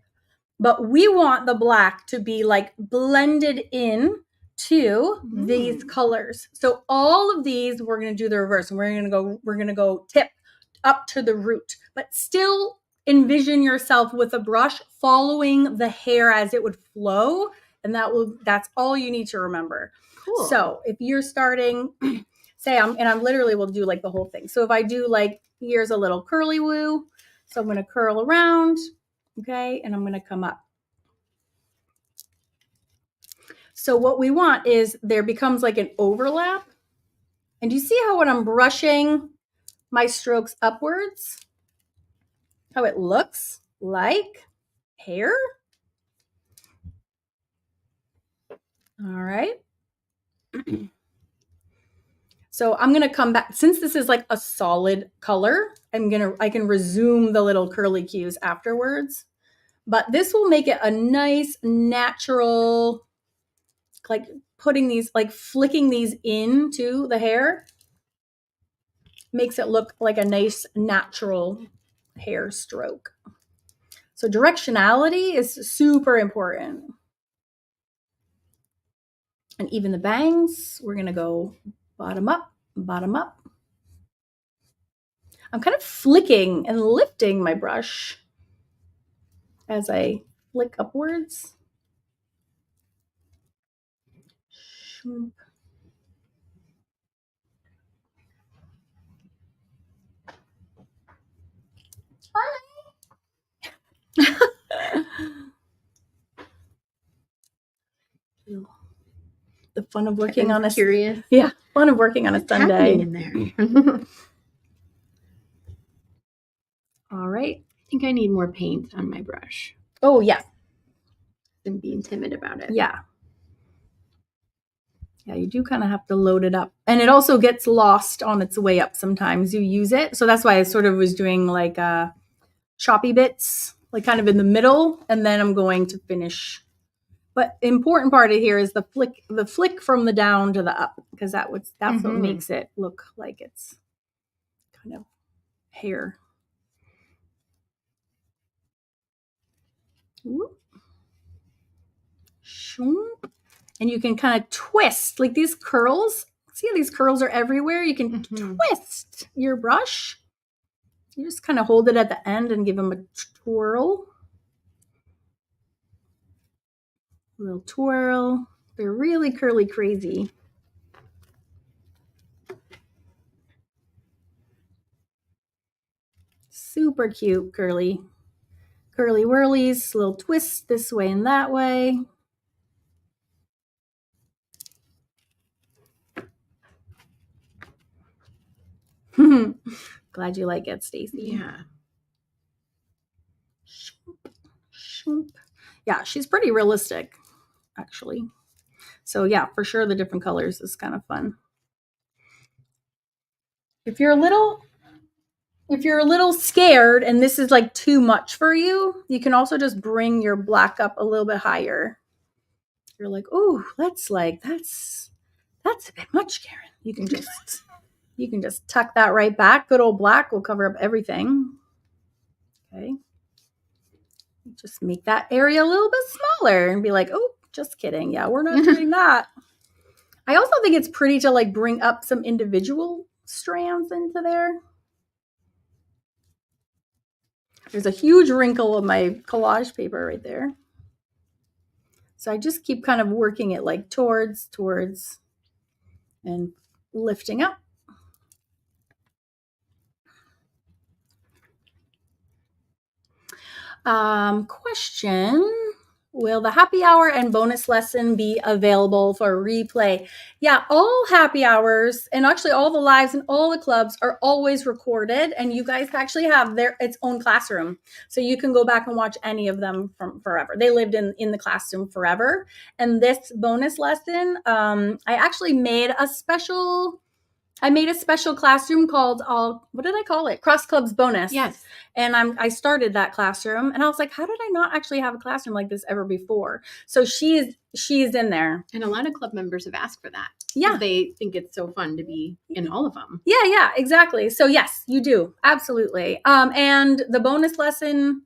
But we want the black to be like blended in to these colors. So all of these, we're going to do the reverse. And we're going to go tip up to the root, but still envision yourself with a brush following the hair as it would flow. And that's all you need to remember. Cool. So if you're starting, say I'm literally will do like the whole thing. So if I do like, here's a little curly woo. So I'm going to curl around. Okay. And I'm going to come up. So what we want is there becomes like an overlap. And you see how when I'm brushing my strokes upwards, how it looks like hair? All right. So I'm going to come back. Since this is like a solid color, I can resume the little curly cues afterwards. But this will make it a nice, natural, like putting these, like flicking these into the hair makes it look like a nice, natural hair stroke. So directionality is super important. And even the bangs, we're going to go bottom up, bottom up. I'm kind of flicking and lifting my brush as I flick upwards. The fun of working on a curious. Yeah, fun of working on a Sunday. In there. All right. I think I need more paint on my brush. Oh yeah. And being timid about it. Yeah. Yeah, you do kind of have to load it up. And it also gets lost on its way up sometimes. You use it. So that's why I sort of was doing like choppy bits, like kind of in the middle. And then I'm going to finish. But important part of here is the flick from the down to the up, because that's what makes it look like it's kind of hair. Whoop. And you can kind of twist like these curls. See how these curls are everywhere? You can twist your brush. You just kind of hold it at the end and give them a twirl. A little twirl. They're really curly crazy. Super cute curly whirlies. Little twists this way and that way. Glad you like it, Stacy. Yeah. Yeah, she's pretty realistic, actually. So yeah, for sure the different colors is kind of fun. If you're a little scared and this is like too much for you, you can also just bring your black up a little bit higher. You're like, oh, that's a bit much, Karen. You can just tuck that right back. Good old black will cover up everything. Okay. Just make that area a little bit smaller and be like, oh, just kidding. Yeah, we're not doing that. I also think it's pretty to like bring up some individual strands into there. There's a huge wrinkle of my collage paper right there. So I just keep kind of working it like towards and lifting up. Question. Will the happy hour and bonus lesson be available for replay? Yeah, all happy hours and actually all the lives and all the clubs are always recorded, and you guys actually have its own classroom. So you can go back and watch any of them from forever. They lived in the classroom forever. And this bonus lesson, I actually made a special classroom called what did I call it? Cross Clubs Bonus. Yes. And I started that classroom and I was like, how did I not actually have a classroom like this ever before? So she is in there. And a lot of club members have asked for that. Yeah. They think it's so fun to be in all of them. Yeah, exactly. So yes, you do. Absolutely. And the bonus lesson,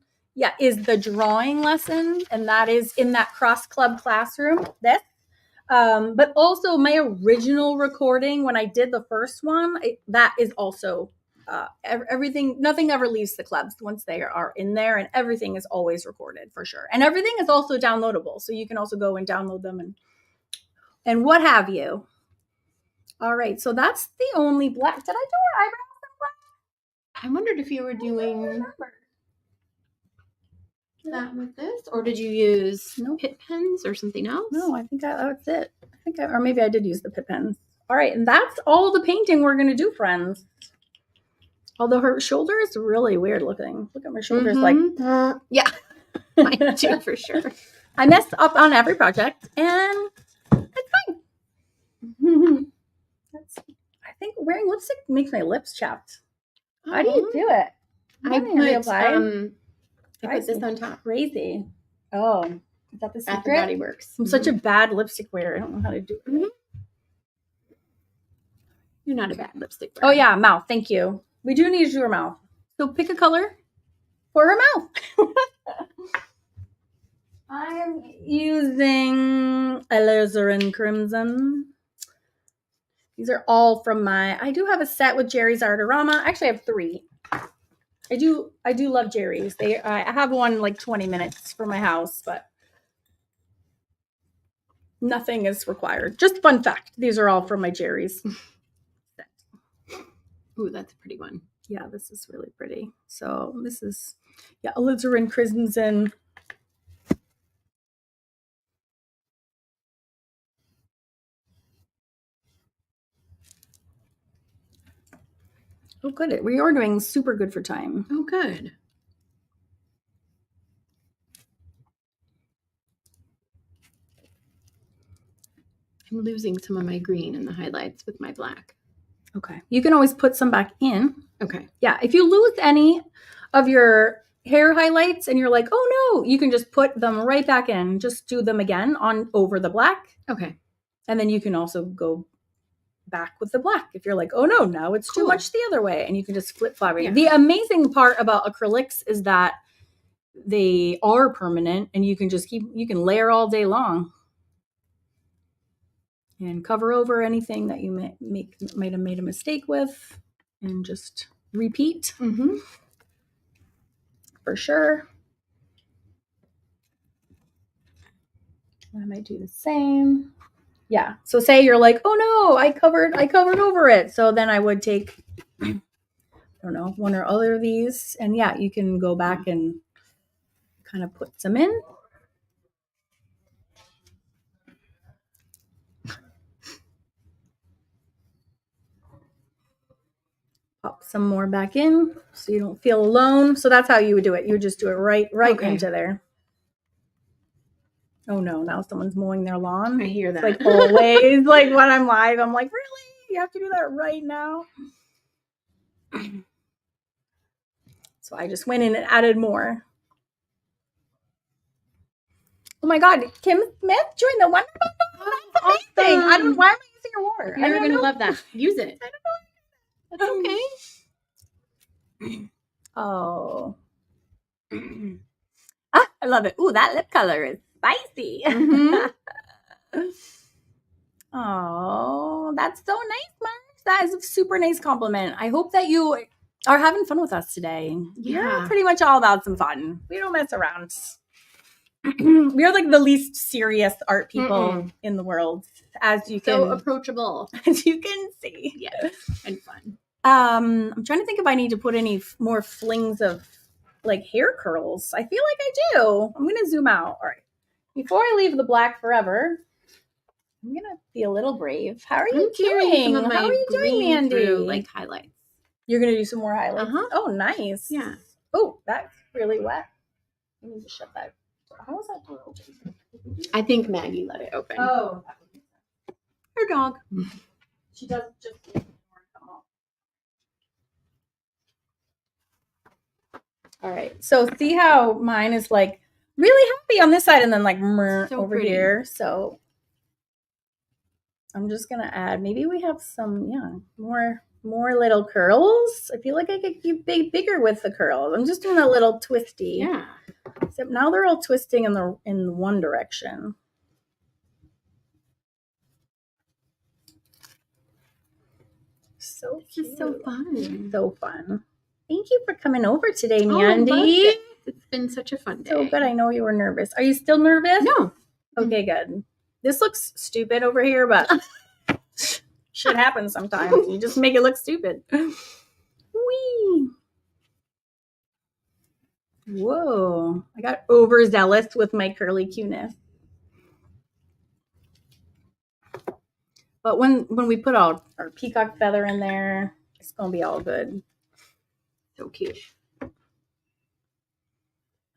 is the drawing lesson. And that is in that Cross Club classroom. But also my original recording when I did the first one, that is also everything. Nothing ever leaves the clubs once they are in there, and everything is always recorded for sure. And everything is also downloadable, so you can also go and download them and what have you. All right, so that's the only black. Did I do her eyebrows in black? I wondered if you were doing that with this, or did you use pit pens or something else? No, I think that's it. Or maybe I did use the pit pens. All right, and that's all the painting we're going to do, friends. Although her shoulder is really weird looking. Look at my shoulders yeah, mine too, for sure. I mess up on every project, and it's fine. I think wearing lipstick makes my lips chapped. How do you do it? I put this on top. Crazy. Oh, is that the secret? Bath and Body Works. I'm such a bad lipstick wearer. I don't know how to do it. You're not a bad lipstick wearer. Oh yeah, mouth. Thank you. We do need to do her mouth. So pick a color for her mouth. I'm using alizarin crimson. These are all from I do have a set with Jerry's Artorama. Actually, I have 3. I do love Jerry's. I have one like 20 minutes for my house, but nothing is required. Just fun fact. These are all from my Jerry's set. Ooh, that's a pretty one. Yeah, this is really pretty. So this is, alizarin crimson. Oh, good. We are doing super good for time. Oh, good. I'm losing some of my green in the highlights with my black. Okay. You can always put some back in. Okay. Yeah. If you lose any of your hair highlights and you're like, oh no, you can just put them right back in. Just do them again over the black. Okay. And then you can also go back with the black if you're like, oh no, now it's too much the other way. And you can just flip flop. Yeah. The amazing part about acrylics is that they are permanent and you can layer all day long. And cover over anything that you might have made a mistake with, and just repeat. For sure. I might do the same. Yeah. So say you're like, oh no, I covered over it. So then I would take, I don't know, one or other of these, and yeah, you can go back and kind of put some in. Pop some more back in so you don't feel alone. So that's how you would do it. You would just do it right into there. Oh no, now someone's mowing their lawn. I hear that. It's like always, like when I'm live, I'm like, really? You have to do that right now? So I just went in and added more. Oh my God, Kim Smith joined the Wonder Bundle. That's amazing. I don't know why am I using your water. You're gonna love that. Use it. I don't know. That's okay. Oh. I love it. Ooh, that lip color is spicy. Oh, that's so nice, Mark. That is a super nice compliment. I hope that you are having fun with us today. Yeah. We're pretty much all about some fun. We don't mess around. We are like the least serious art people in the world, as you can. So approachable, as you can see. Yes, and fun. I'm trying to think if I need to put any more flings of like hair curls. I feel like I do. I'm gonna zoom out. All right. Before I leave the black forever, I'm gonna be a little brave. How are you doing? How are you doing, Mandy? Like highlights. You're gonna do some more highlights. Oh, nice. Yeah. Oh, that's really wet. I need to shut that. How was that door open? I think Maggie let it open. Oh, her dog. She does just. All right. So see how mine is like really happy on this side and then like so over pretty. Here. So I'm just gonna add. Maybe we have some more little curls. I feel like I could keep bigger with the curls. I'm just doing a little twisty. Yeah. Except now they're all twisting in one direction. So this is so fun. So fun. Thank you for coming over today, Mandy. It's been such a fun day. So good. I know you were nervous. Are you still nervous? No. Okay, good. This looks stupid over here, but shit happens sometimes. You just make it look stupid. Whee! Whoa. I got overzealous with my curly cuteness. But when we put our peacock feather in there, it's going to be all good. So cute.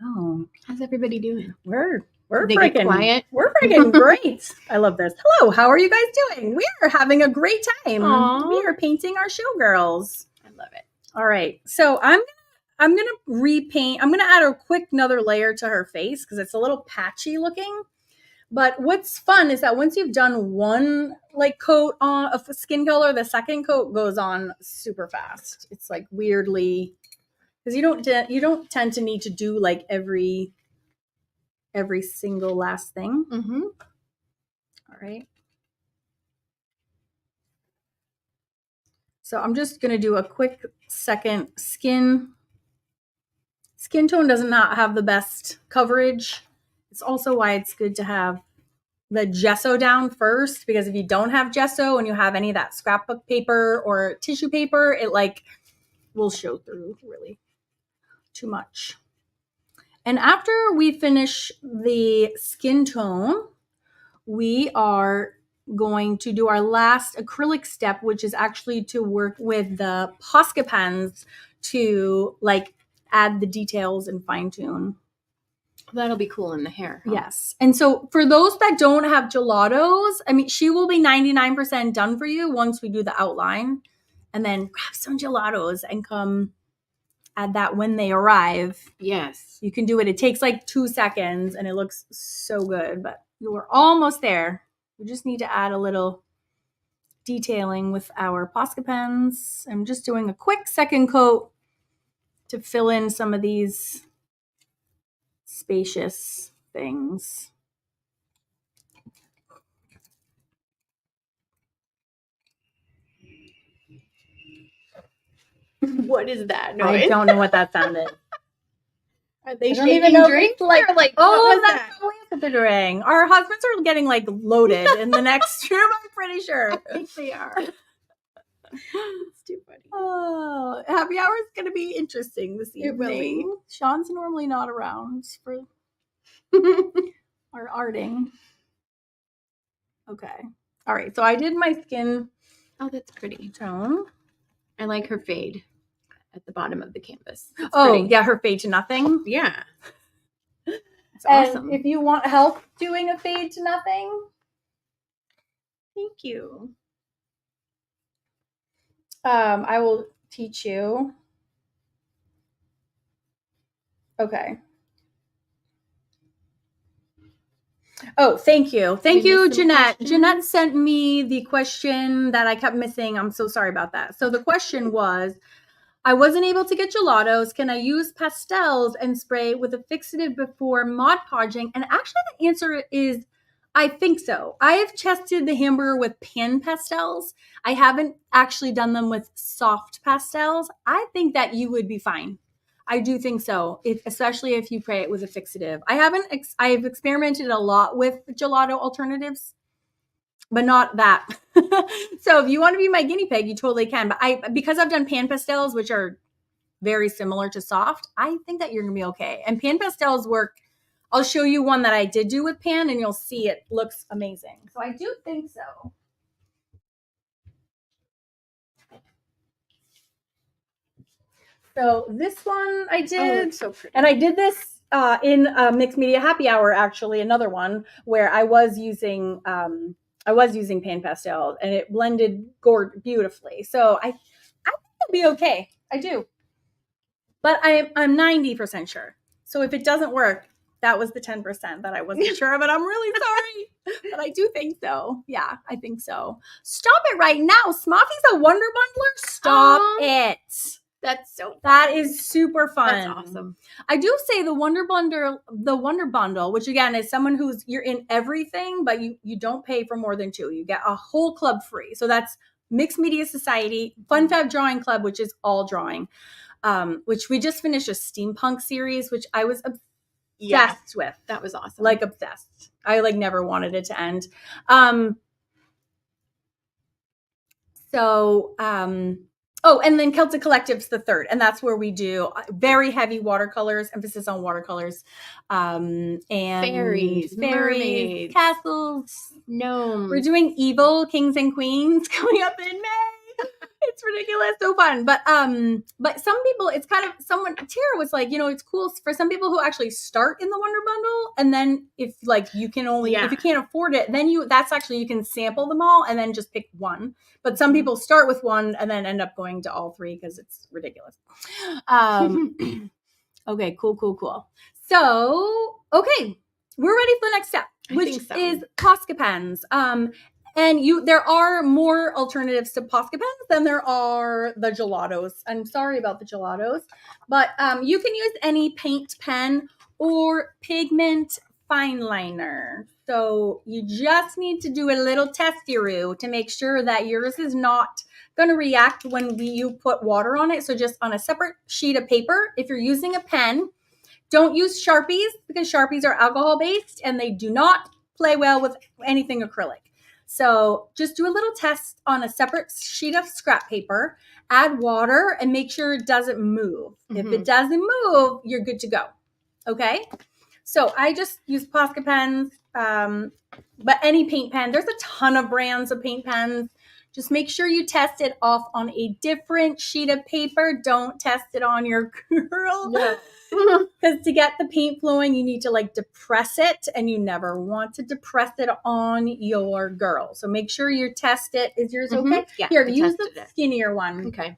Oh. How's everybody doing? We're freaking quiet. We're freaking great. I love this. Hello, how are you guys doing? We are having a great time. Aww. We are painting our showgirls. I love it. All right. So I'm gonna repaint. I'm gonna add another layer to her face because it's a little patchy looking. But what's fun is that once you've done one like coat on a skin color, the second coat goes on super fast. It's like weirdly, because you don't tend to need to do like every single last thing. All right. So I'm just gonna do a quick second skin. Skin tone does not have the best coverage. It's also why it's good to have the gesso down first, because if you don't have gesso and you have any of that scrapbook paper or tissue paper, it like will show through really too much. And after we finish the skin tone, we are going to do our last acrylic step, which is actually to work with the Posca pens to like add the details and fine tune. That'll be cool in the hair. Huh? Yes. And so for those that don't have gelatos, I mean, she will be 99% done for you once we do the outline. And then grab some gelatos and come add that when they arrive. Yes. You can do it. It takes like 2 seconds and it looks so good, but you're almost there. We just need to add a little detailing with our Posca pens. I'm just doing a quick second coat to fill in some of these spacious things. What is that noise? I don't know what that sounded. Are they shaking drinks? Like, like, oh, that's what they're doing. Our husbands are getting like loaded in the next room, I'm pretty sure. I think they are. It's too funny. Oh, happy hour is going to be interesting this evening. Sean's normally not around for our arting. Okay. All right. So I did my skin. Oh, that's pretty. Tone. I like her fade at the bottom of the canvas. It's pretty. Yeah, her fade to nothing. Yeah. It's awesome. If you want help doing a fade to nothing, thank you. I will teach you. Okay. Oh, thank you. Thank you, Jeanette. Jeanette sent me the question that I kept missing. I'm so sorry about that. So the question was, I wasn't able to get gelatos. Can I use pastels and spray with a fixative before Mod Podging? And actually the answer is, I think so. I have tested the hamburger with pan pastels. I haven't actually done them with soft pastels. I think that you would be fine. I do think so, especially if you spray it with a fixative. I've experimented a lot with gelato alternatives, but not that. So if you want to be my guinea pig, you totally can. But because I've done pan pastels, which are very similar to soft, I think that you're going to be okay. And pan pastels work. I'll show you one that I did do with pan, and you'll see it looks amazing. So I do think so. So this one I did, so pretty. And I did this in a mixed media happy hour, actually, another one where I was using pan pastel, and it blended beautifully. So I think it'll be okay. I do, but I'm 90% sure. So if it doesn't work, that was the 10% that I wasn't sure of, and I'm really sorry, but I do think so. Yeah, I think so. Stop it right now, Smoffy's a Wonder Bundler. Stop it. That's so fun. That is super fun. That's awesome. I do say the Wonder Bundle, which again is someone who's you're in everything, but you don't pay for more than 2. You get a whole club free. So that's Mixed Media Society, Fun Fab Drawing Club, which is all drawing. Which we just finished a steampunk series, which I was obsessed with. That was awesome. Like obsessed. I like never wanted it to end. Oh, and then Celtic Collective's the third, and that's where we do very heavy watercolors, emphasis on watercolors, and fairies, mermaids, castles, gnomes. We're doing evil kings and queens coming up in May. It's ridiculous, so fun. But some people, it's kind of Tara was like, it's cool for some people who actually start in the Wonder Bundle, and then if like you can only if you can't afford it, then you can sample them all and then just pick one. But some people start with one and then end up going to all 3 because it's ridiculous. Okay, cool. So, okay, we're ready for the next step, which is Posca pens. And there are more alternatives to Posca pens than there are the gelatos. I'm sorry about the gelatos, but you can use any paint pen or pigment fine liner. So you just need to do a little testy-roo to make sure that yours is not going to react when you put water on it. So just on a separate sheet of paper, if you're using a pen, don't use Sharpies because Sharpies are alcohol-based and they do not play well with anything acrylic. So just do a little test on a separate sheet of scrap paper, add water, and make sure it doesn't move. If it doesn't move, you're good to go. Okay? So I just use Posca pens, but any paint pen. There's a ton of brands of paint pens. Just make sure you test it off on a different sheet of paper. Don't test it on your girl. Yeah. Because to get the paint flowing, you need to like depress it, and you never want to depress it on your girl. So make sure you test it. Is yours okay? Yeah. Here, use the skinnier one. Okay.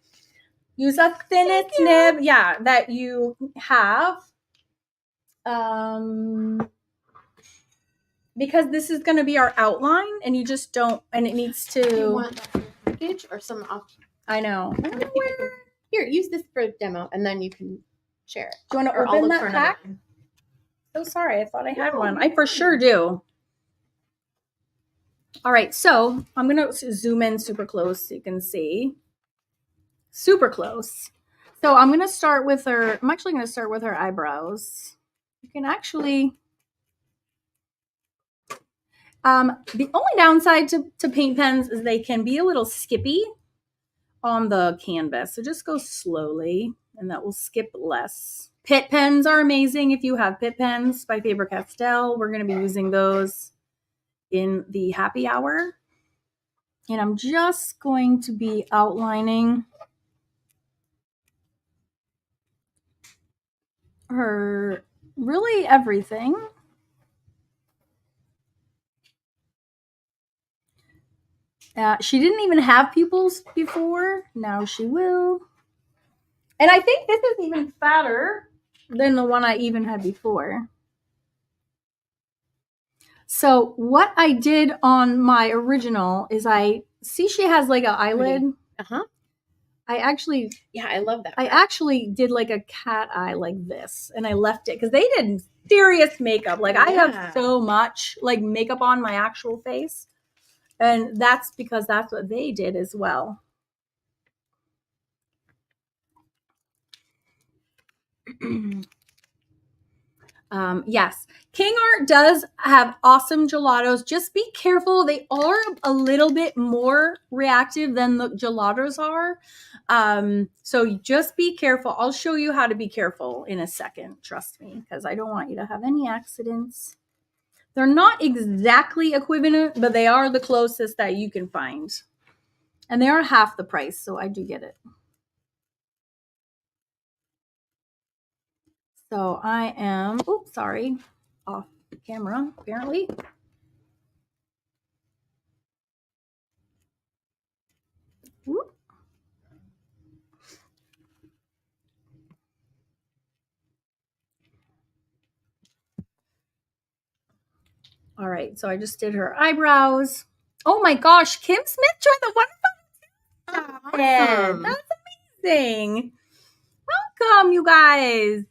Use a thinnest nib, that you have. Because this is going to be our outline, and you just don't, and it needs to. Do you want that for your package or some off? I know. Here, use this for a demo, and then you can share it. Do you want to open that pack? So sorry, I thought I had one. I for sure do. All right, so I'm going to zoom in super close so you can see. super close. So I'm going to start with her. I'm actually going to start with her eyebrows. You can actually, the only downside to paint pens is they can be a little skippy on the canvas. So just go slowly and that will skip less. Pit pens are amazing if you have Pit pens by Faber-Castell. We're going to be using those in the happy hour. And I'm just going to be outlining her really everything. She didn't even have pupils before. Now she will. And I think this is even fatter than the one I even had before. So what I did on my original is I see she has like an eyelid. Uh-huh. I actually, yeah, I love that. I actually did like a cat eye like this, and I left it because they did serious makeup. Like I have so much like makeup on my actual face, and that's because that's what they did as well. Yes, King Art does have awesome gelatos. Just be careful. They are a little bit more reactive than the gelatos are. So just be careful. I'll show you how to be careful in a second. Trust me, because I don't want you to have any accidents. They're not exactly equivalent, but they are the closest that you can find. And they are half the price, so I do get it. So I am, oops, sorry, off camera, apparently. Whoop. All right, so I just did her eyebrows. Oh my gosh, Kim Smith joined the Wonderful. Awesome. That's amazing. Welcome, you guys.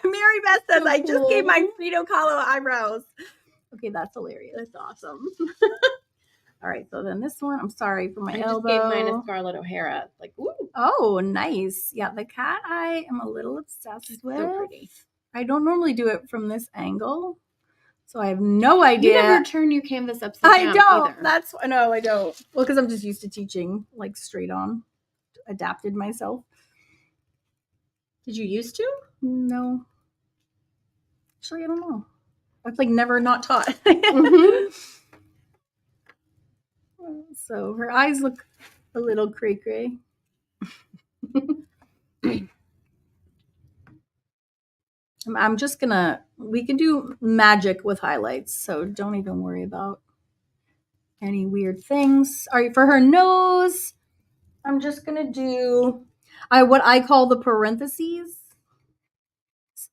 Mary Beth says, I just gave my Frito Kahlo eyebrows. Okay, that's hilarious. That's awesome. All right, so then this one, I'm sorry for my elbow. I just gave mine a Scarlett O'Hara. Like, ooh. Oh, nice. Yeah, the cat I am a little obsessed with. So pretty. I don't normally do it from this angle, so I have no idea. You never turn your canvas upside down. I don't. Either. No, I don't. Well, because I'm just used to teaching like straight on. Adapted myself. Did you used to? No. Actually, I don't know. I've like never not taught. So her eyes look a little cray-cray. I'm just gonna, we can do magic with highlights, so don't even worry about any weird things. All right, for her nose, I'm just gonna do what I call the parentheses.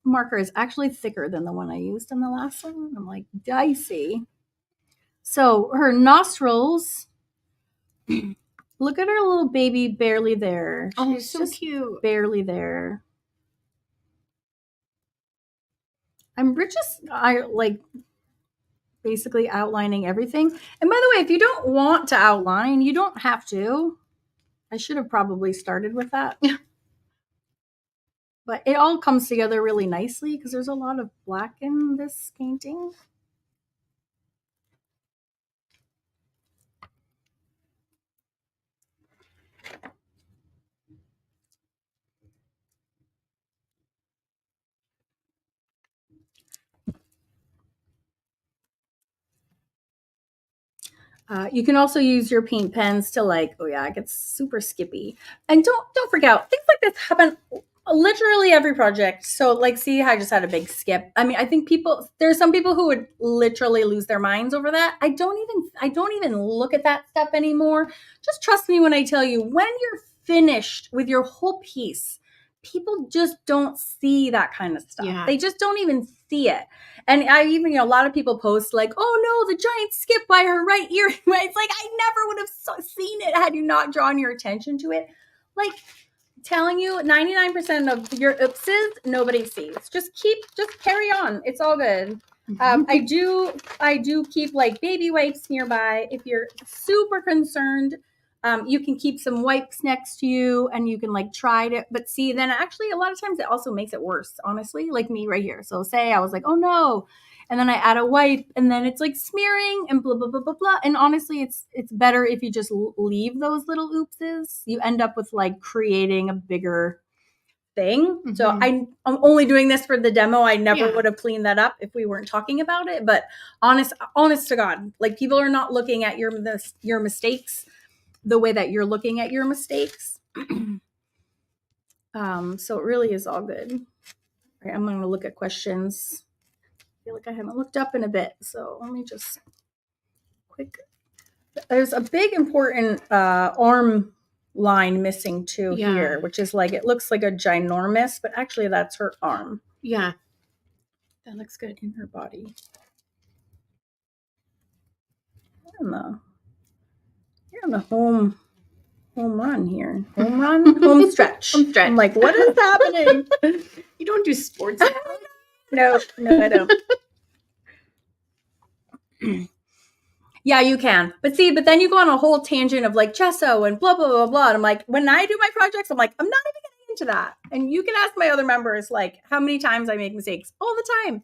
Marker is actually thicker than the one I used in the last one. I'm like, dicey. So her nostrils, look at her little baby barely there. Oh, she's so cute. Barely there. I like basically outlining everything. And by the way, if you don't want to outline, you don't have to. I should have probably started with that. But it all comes together really nicely because there's a lot of black in this painting. You can also use your paint pens to like, oh yeah, it gets super skippy. And don't forget, things like this happen literally every project. So like, see how I just had a big skip. I mean, I think there's some people who would literally lose their minds over that. I don't even look at that stuff anymore. Just trust me when I tell you, when you're finished with your whole piece, people just don't see that kind of stuff. Yeah. They just don't even see it. And I even, a lot of people post like, oh no, the giant skip by her right ear. It's like, I never would have seen it had you not drawn your attention to it. Like, telling you 99% of your oopses nobody sees. Just carry on. It's all good. I do keep like baby wipes nearby if you're super concerned You can keep some wipes next to you and you can like try it. But see, then actually a lot of times it also makes it worse, honestly, like me right here. So say I was like, oh no. And then I add a wipe and then it's like smearing and blah, blah, blah, blah, blah. And honestly, it's better if you just leave those little oopses. You end up with like creating a bigger thing. Mm-hmm. So I'm only doing this for the demo. I never would have cleaned that up if we weren't talking about it. But honest to God, like people are not looking at your mistakes the way that you're looking at your mistakes. So it really is all good. All right, I'm going to look at questions. I feel like I haven't looked up in a bit. So let me just quick. There's a big important arm line missing too here, which is like, it looks like a ginormous, but actually that's her arm. Yeah. That looks good in her body. You're on the home run here. Home run? Home stretch. Home stretch. I'm like, what is happening? You don't do sports. No, I don't. Yeah, you can. But then you go on a whole tangent of like gesso and blah, blah, blah, blah. And I'm like, when I do my projects, I'm like, I'm not even getting into that. And you can ask my other members, like, how many times I make mistakes all the time.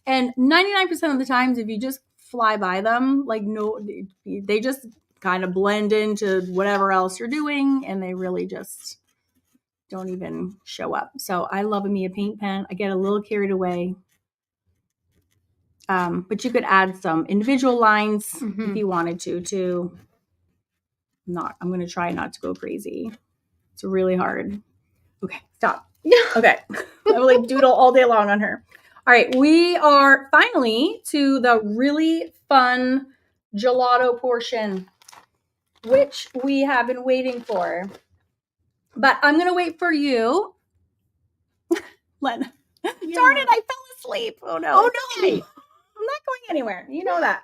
And 99% of the times, if you just fly by them, like, no, they just kind of blend into whatever else you're doing. And they really just don't even show up. So I love me a paint pen. I get a little carried away. But you could add some individual lines if you wanted to. I'm going to try not to go crazy. It's really hard. Okay, stop. Okay. I will like doodle all day long on her. All right. We are finally to the really fun gelato portion, which we have been waiting for. But I'm going to wait for you. Len. Darn it. I fell asleep. Oh no. Oh no. Okay. I'm not going anywhere. You know that.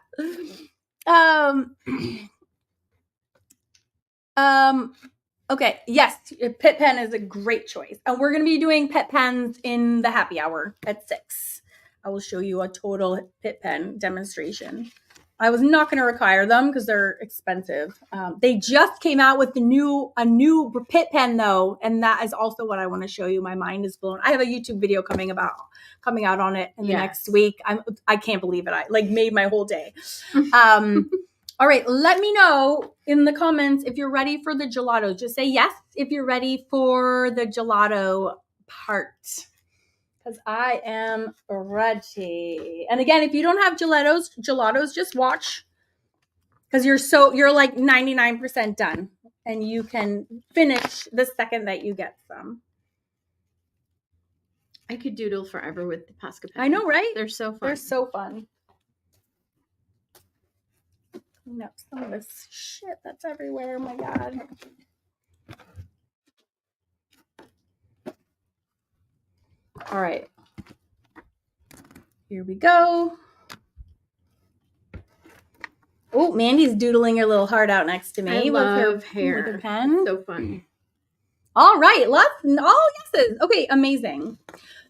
Okay. Yes. Pit pen is a great choice. And we're going to be doing pit pens in the happy hour at 6. I will show you a total pit pen demonstration. I was not going to require them because they're expensive. They just came out with a new pit pen though. And that is also what I want to show you. My mind is blown. I have a YouTube video coming out on it in the next week. I can't believe it. I like made my whole day. All right. Let me know in the comments if you're ready for the gelato. Just say yes if you're ready for the gelato part. Because I am ready. And again, if you don't have gelatos, just watch. Because you're like 99% done. And you can finish the second that you get some. I could doodle forever with the Posca pen. I know, right? They're so fun. They're so fun. Clean up some of this shit that's everywhere. Oh my God. All right. Here we go. Oh, Mandy's doodling her little heart out next to me with her hair. With her pen. So fun. All right. All yeses. Okay, amazing.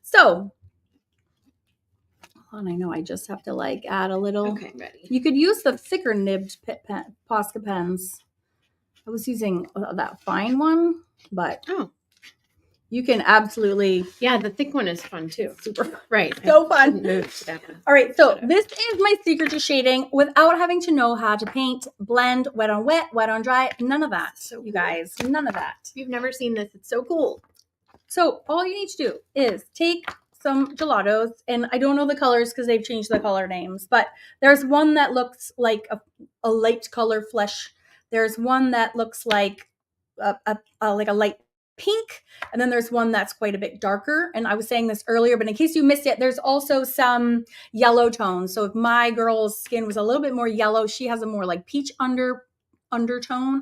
So, hold on, I know I just have to like add a little. Okay, ready. You could use the thicker nibbed Posca pens. I was using that fine one, but you can absolutely. Yeah, the thick one is fun too. Super fun. Right. So fun. All right. So this is my secret to shading without having to know how to paint, blend, wet on wet, wet on dry. None of that. So you guys, none of that. If you've never seen this, it's so cool. So all you need to do is take some gelatos, and I don't know the colors because they've changed the color names, but there's one that looks like a light color flesh. There's one that looks like a light pink, and then there's one that's quite a bit darker. And I was saying this earlier, but in case you missed it, there's also some yellow tones. So if my girl's skin was a little bit more yellow, she has a more like peach undertone.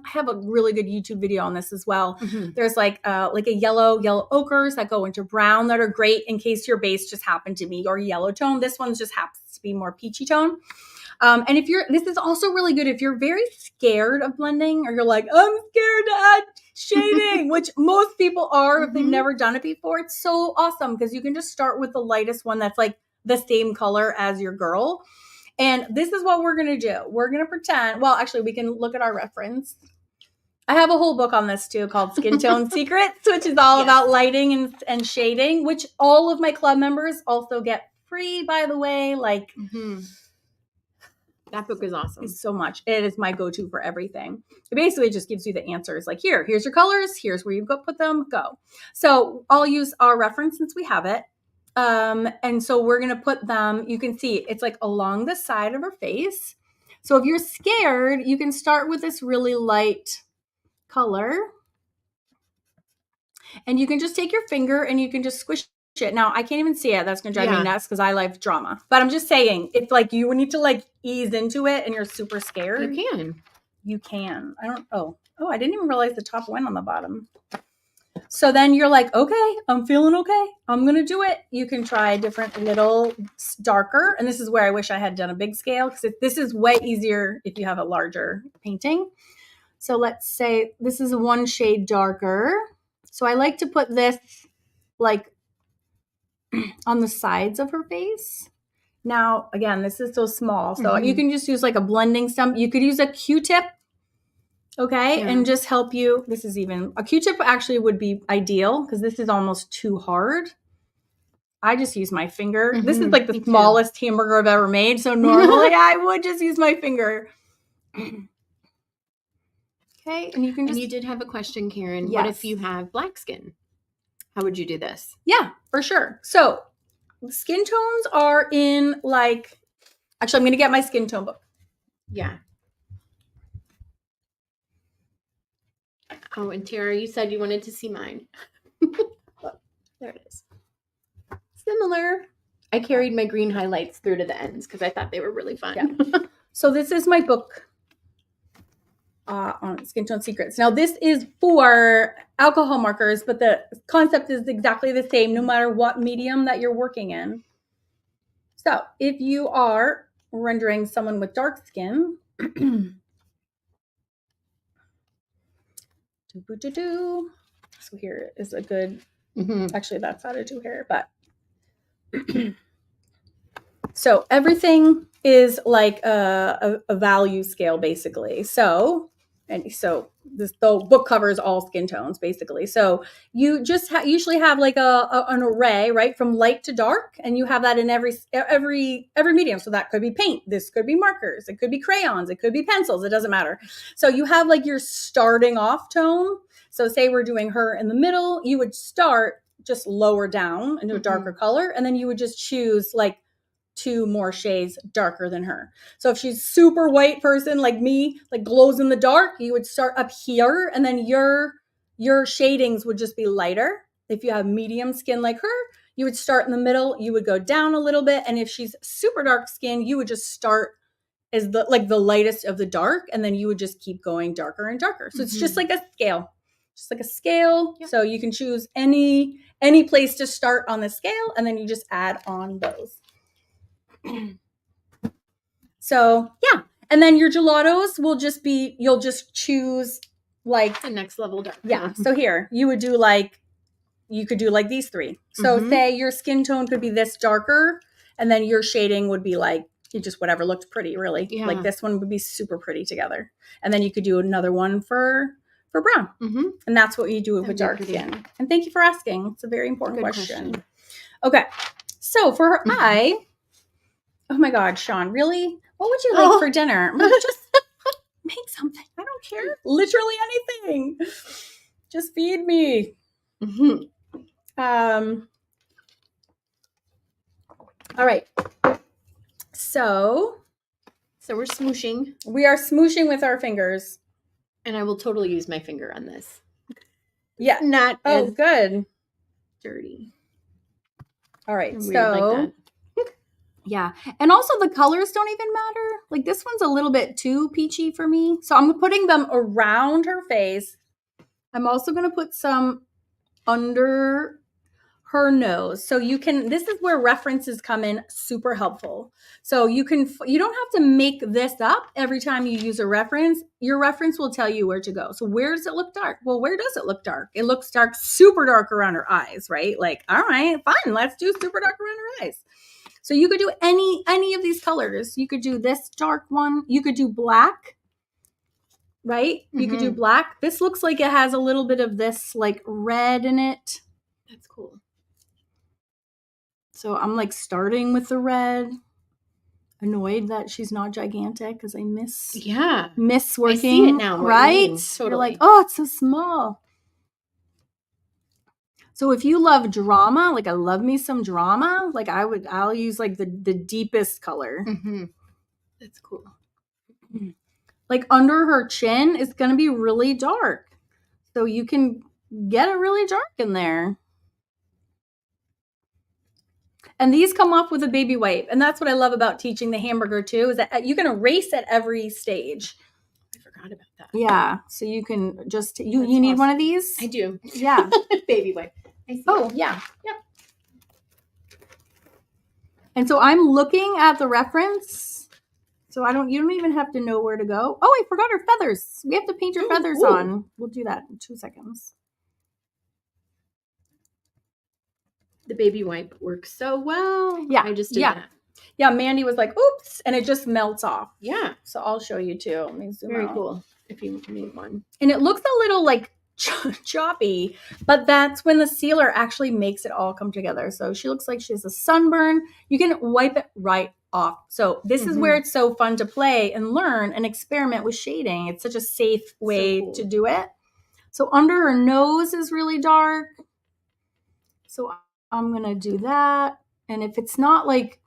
I have a really good YouTube video on this as well. There's like a yellow ochres that go into brown that are great in case your base just happened to be your yellow tone. This one just happens to be more peachy tone. And this is also really good if you're very scared of blending, or you're like, I'm scared to add shading, which most people are if they've never done it before. It's so awesome because you can just start with the lightest one that's like the same color as your girl. And this is what we're going to do. We're going to pretend, well, actually we can look at our reference. I have a whole book on this too called Skin Tone Secrets, which is all about lighting and shading, which all of my club members also get free, by the way. Like, that book is awesome. It's so much. It is my go-to for everything. It basically just gives you the answers. Like, here's your colors. Here's where you go put them. Go. So I'll use our reference since we have it. And so we're going to put them, you can see it's like along the side of her face. So if you're scared, you can start with this really light color. And you can just take your finger and you can just squish it. Now, I can't even see it. That's going to drive me nuts because I like drama. But I'm just saying, if like you need to like ease into it and you're super scared. You can. I didn't even realize the top went on the bottom. So then you're like, okay, I'm feeling okay. I'm going to do it. You can try different little darker. And this is where I wish I had done a big scale because this is way easier if you have a larger painting. So let's say this is one shade darker. So I like to put this like on the sides of her face. Now, again, this is so small. So you can just use like a blending stump. You could use a Q-tip. Okay. And just help you. This is even a Q-tip actually would be ideal because this is almost too hard. I just use my finger. This is like the smallest hamburger I've ever made. So normally I would just use my finger. Okay. And you can just. And you did have a question, Karen. Yes. What if you have black skin? How would you do this? Yeah, for sure. So skin tones are in like, actually, I'm going to get my skin tone book. Yeah. Oh, and Tara, you said you wanted to see mine. There it is. Similar. I carried my green highlights through to the ends because I thought they were really fun. Yeah. So this is my book on Skin Tone Secrets. Now, this is for alcohol markers, but the concept is exactly the same no matter what medium that you're working in. So if you are rendering someone with dark skin, so here is a good, actually that's how to do hair, but so everything is like a value scale basically. So the book covers all skin tones basically. So you just usually have like an array, right, from light to dark, and you have that in every medium. So that could be paint, this could be markers, it could be crayons, it could be pencils, it doesn't matter. So you have like your starting off tone. So say we're doing her in the middle, you would start just lower down into a darker color, and then you would just choose like 2 more shades darker than her. So if she's super white person like me, like glows in the dark, you would start up here, and then your shadings would just be lighter. If you have medium skin like her, you would start in the middle, you would go down a little bit, and if she's super dark skin, you would just start as the lightest of the dark, and then you would just keep going darker and darker. So it's just like a scale. Just like a scale. Yep. So you can choose any place to start on the scale, and then you just add on those. So yeah, and then your gelatos will just be, you'll just choose like the next level dark. Yeah. So here you could do like these 3. So say your skin tone could be this darker, and then your shading would be like just whatever looked pretty, really. Yeah. Like this one would be super pretty together, and then you could do another one for brown, and that's what you do with dark skin. And thank you for asking. It's a very important question. Okay, so for her eye. Oh my God, Sean, really? What would you like for dinner? Just make something. I don't care. Literally anything. Just feed me. All right. So we're smooshing. We are smooshing with our fingers. And I will totally use my finger on this. Yeah. Not as good. Dirty. All right. So yeah. And also the colors don't even matter. Like this one's a little bit too peachy for me. So I'm putting them around her face. I'm also going to put some under her nose. So this is where references come in super helpful. So you don't have to make this up every time you use a reference. Your reference will tell you where to go. So where does it look dark? Well, where does it look dark? It looks dark, super dark around her eyes, right? Like, all right, fine. Let's do super dark around her eyes. So you could do any of these colors. You could do this dark one. You could do black. right? You could do black. This looks like it has a little bit of this like red in it. That's cool. So I'm like starting with the red. Annoyed that she's not gigantic because I miss working. I see it now, right? Totally. You're like, oh, it's so small. So if you love drama, like I love me some drama, like I'll use like the deepest color. That's cool. Like under her chin is going to be really dark. So you can get it really dark in there. And these come off with a baby wipe. And that's what I love about teaching the hamburger too, is that you can erase at every stage. I forgot about that. Yeah. So you can just, you need awesome. One of these? I do. Yeah. Baby wipe. Oh, yeah. Yep. And so I'm looking at the reference. So you don't even have to know where to go. Oh, I forgot her feathers. We have to paint her feathers on. We'll do that in 2 seconds. The baby wipe works so well. Yeah. I just did that. Yeah, Mandy was like, oops, and it just melts off. Yeah. So I'll show you too. Let me zoom Very out. cool if you need one. And it looks a little like choppy, but that's when the sealer actually makes it all come together. So she looks like she has a sunburn. You can wipe it right off. So this is where it's so fun to play and learn and experiment with shading. It's such a safe way to do it. So under her nose is really dark. So I'm going to do that. And if it's not like,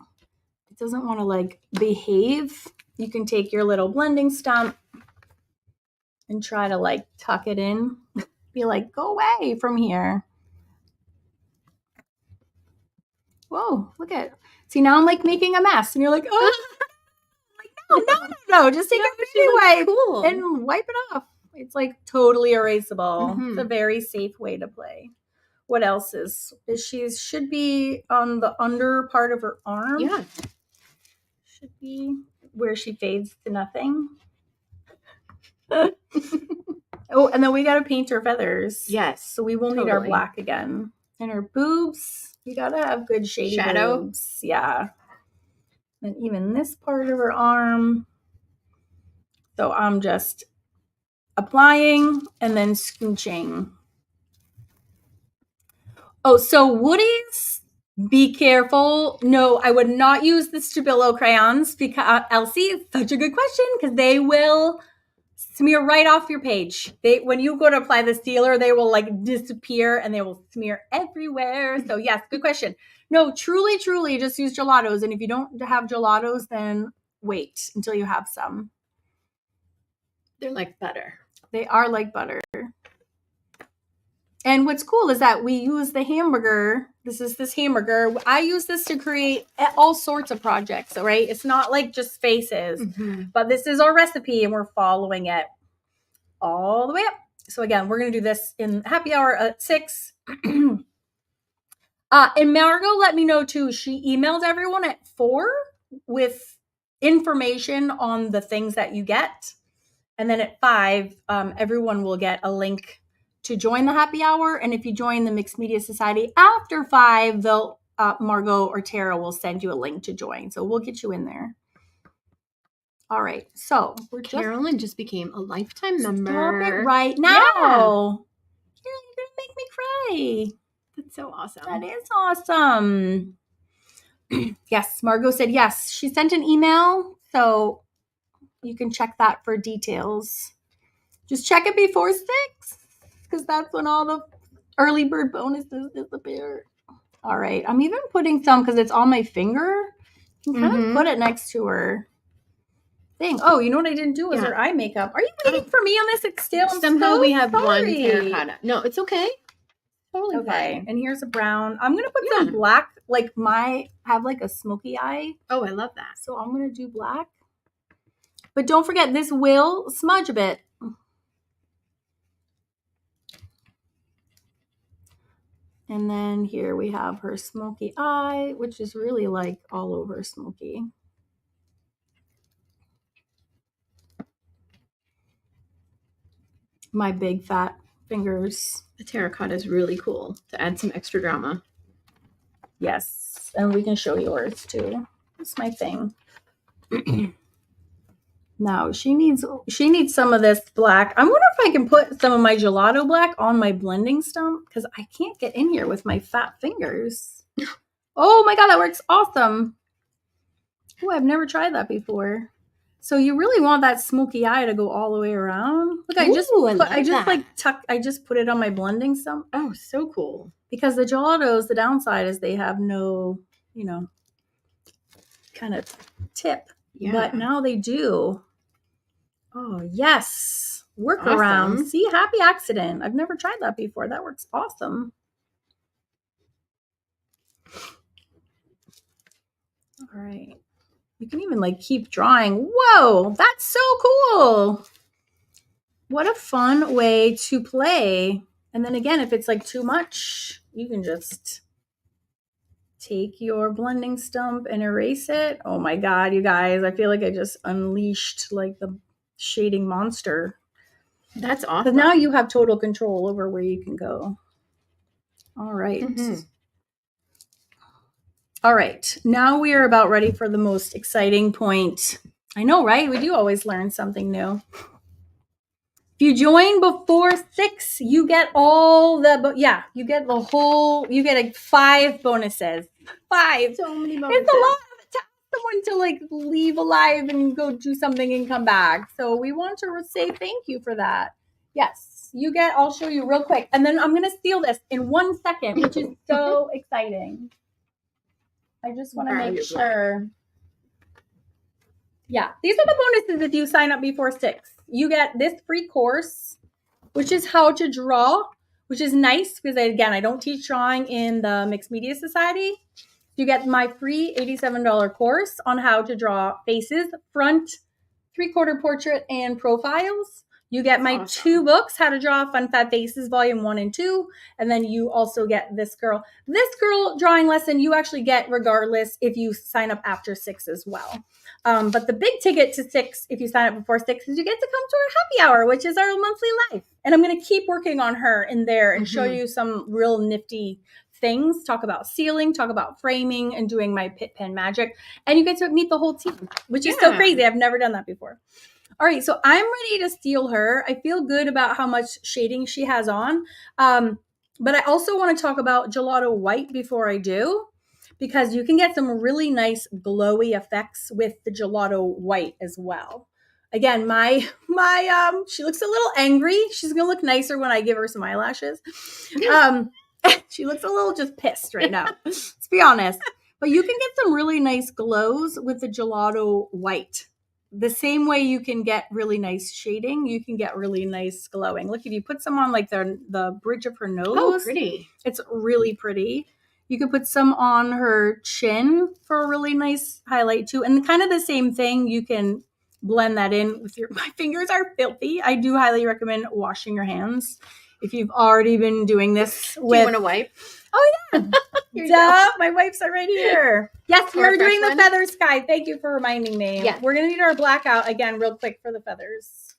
it doesn't want to like behave, you can take your little blending stump and try to like tuck it in. Be like, go away from here. Whoa, look at it. See, now I'm like making a mess. And you're like, oh, like, no. Just take a baby wipe and wipe it off. It's like totally erasable. It's a very safe way to play. What else is she should be on the under part of her arm. Yeah. Should be where she fades to nothing. Oh, and then we got to paint her feathers. Yes. So we will need our black again. And her boobs, you got to have good shady shadow. Boobs. Yeah. And even this part of her arm. So I'm just applying and then scooching. Oh, so Woody's, be careful. No, I would not use the Stabilo crayons because, Elsie, it's such a good question because they will smear right off your page. When you go to apply the sealer, they will like disappear and they will smear everywhere. So yes, good question. No, truly, just use gelatos. And if you don't have gelatos, then wait until you have some. They're like butter. They are like butter. And what's cool is that we use the hamburger. This hamburger. I use this to create all sorts of projects, right? It's not like just faces, but this is our recipe and we're following it all the way up. So again, we're going to do this in happy hour at 6. And Margot let me know too. She emailed everyone at 4 with information on the things that you get. And then at 5, everyone will get a link to join the happy hour. And if you join the Mixed Media Society after 5, they'll Margot or Tara will send you a link to join. So we'll get you in there. All right. So Carolyn just became a lifetime member. Stop it right now. Yeah. You're going to make me cry. That's so awesome. That is awesome. Yes. Margot said yes. She sent an email. So you can check that for details. Just check it before 6. Because that's when all the early bird bonuses disappear. All right. I'm even putting some because it's on my finger. You can kind of put it next to her thing. Oh, you know what I didn't do was her eye makeup. Are you waiting for me on this? It's still somehow we have one terracotta. No, it's okay. Totally fine. And here's a brown. I'm going to put some black, like have like a smoky eye. Oh, I love that. So I'm going to do black. But don't forget, this will smudge a bit. And then here we have her smoky eye, which is really like all over smoky. My big fat fingers. The terracotta is really cool to add some extra drama. Yes. And we can show yours too. It's my thing. No, she needs some of this black. I wonder if I can put some of my gelato black on my blending stump because I can't get in here with my fat fingers. Oh my God, that works awesome. Oh, I've never tried that before. So you really want that smoky eye to go all the way around. Look, I just put it on my blending stump. Oh, so cool. Because the gelatos, the downside is they have no, kind of tip. Yeah. But now they do. Oh, yes. Workaround. Awesome. See, happy accident. I've never tried that before. That works awesome. All right. You can even keep drawing. Whoa, that's so cool. What a fun way to play. And then again, if it's too much, you can just take your blending stump and erase it. Oh my God, you guys, I feel like I just unleashed the shading monster. That's awesome. Because now you have total control over where you can go. All right. Mm-hmm. All right. Now we are about ready for the most exciting point. I know, right? We do always learn something new. If you join before 6, you get you get 5 bonuses. 5. So many bonuses. It's a lot of someone to leave alive and go do something and come back. So we want to say thank you for that. Yes, I'll show you real quick. And then I'm going to steal this in 1 second, which is so exciting. I just want to make sure. Yeah, these are the bonuses if you sign up before 6. You get this free course, which is how to draw, which is nice because, I don't teach drawing in the Mixed Media Society. You get my free $87 course on how to draw faces, front, 3/4 portrait, and profiles. You get my 2 books, How to Draw Fun Fat Faces, Volume 1 and 2. And then you also get This Girl drawing lesson you actually get regardless if you sign up after 6 as well. But the big ticket to 6, if you sign up before 6, is you get to come to our happy hour, which is our monthly live. And I'm going to keep working on her in there and show you some real nifty things, talk about sealing, talk about framing, and doing my pit pen magic. And you get to meet the whole team, which is so crazy. I've never done that before. All right, so I'm ready to steal her. I feel good about how much shading she has on. But I also want to talk about gelato white before I do, because you can get some really nice glowy effects with the gelato white as well. Again, she looks a little angry. She's going to look nicer when I give her some eyelashes. She looks a little just pissed right now. Let's be honest. But you can get some really nice glows with the gelato white. The same way you can get really nice shading, you can get really nice glowing. Look, if you put some on the bridge of her nose. Oh, pretty. It's really pretty. You could put some on her chin for a really nice highlight too. And kind of the same thing, you can blend that in with my fingers are filthy. I do highly recommend washing your hands. If you've already been doing this Do you want to wipe? Oh, yeah. Duh, my wipes are right here. Yes, we're doing the feathers, Sky. Thank you for reminding me. Yeah. We're going to need our blackout again real quick for the feathers.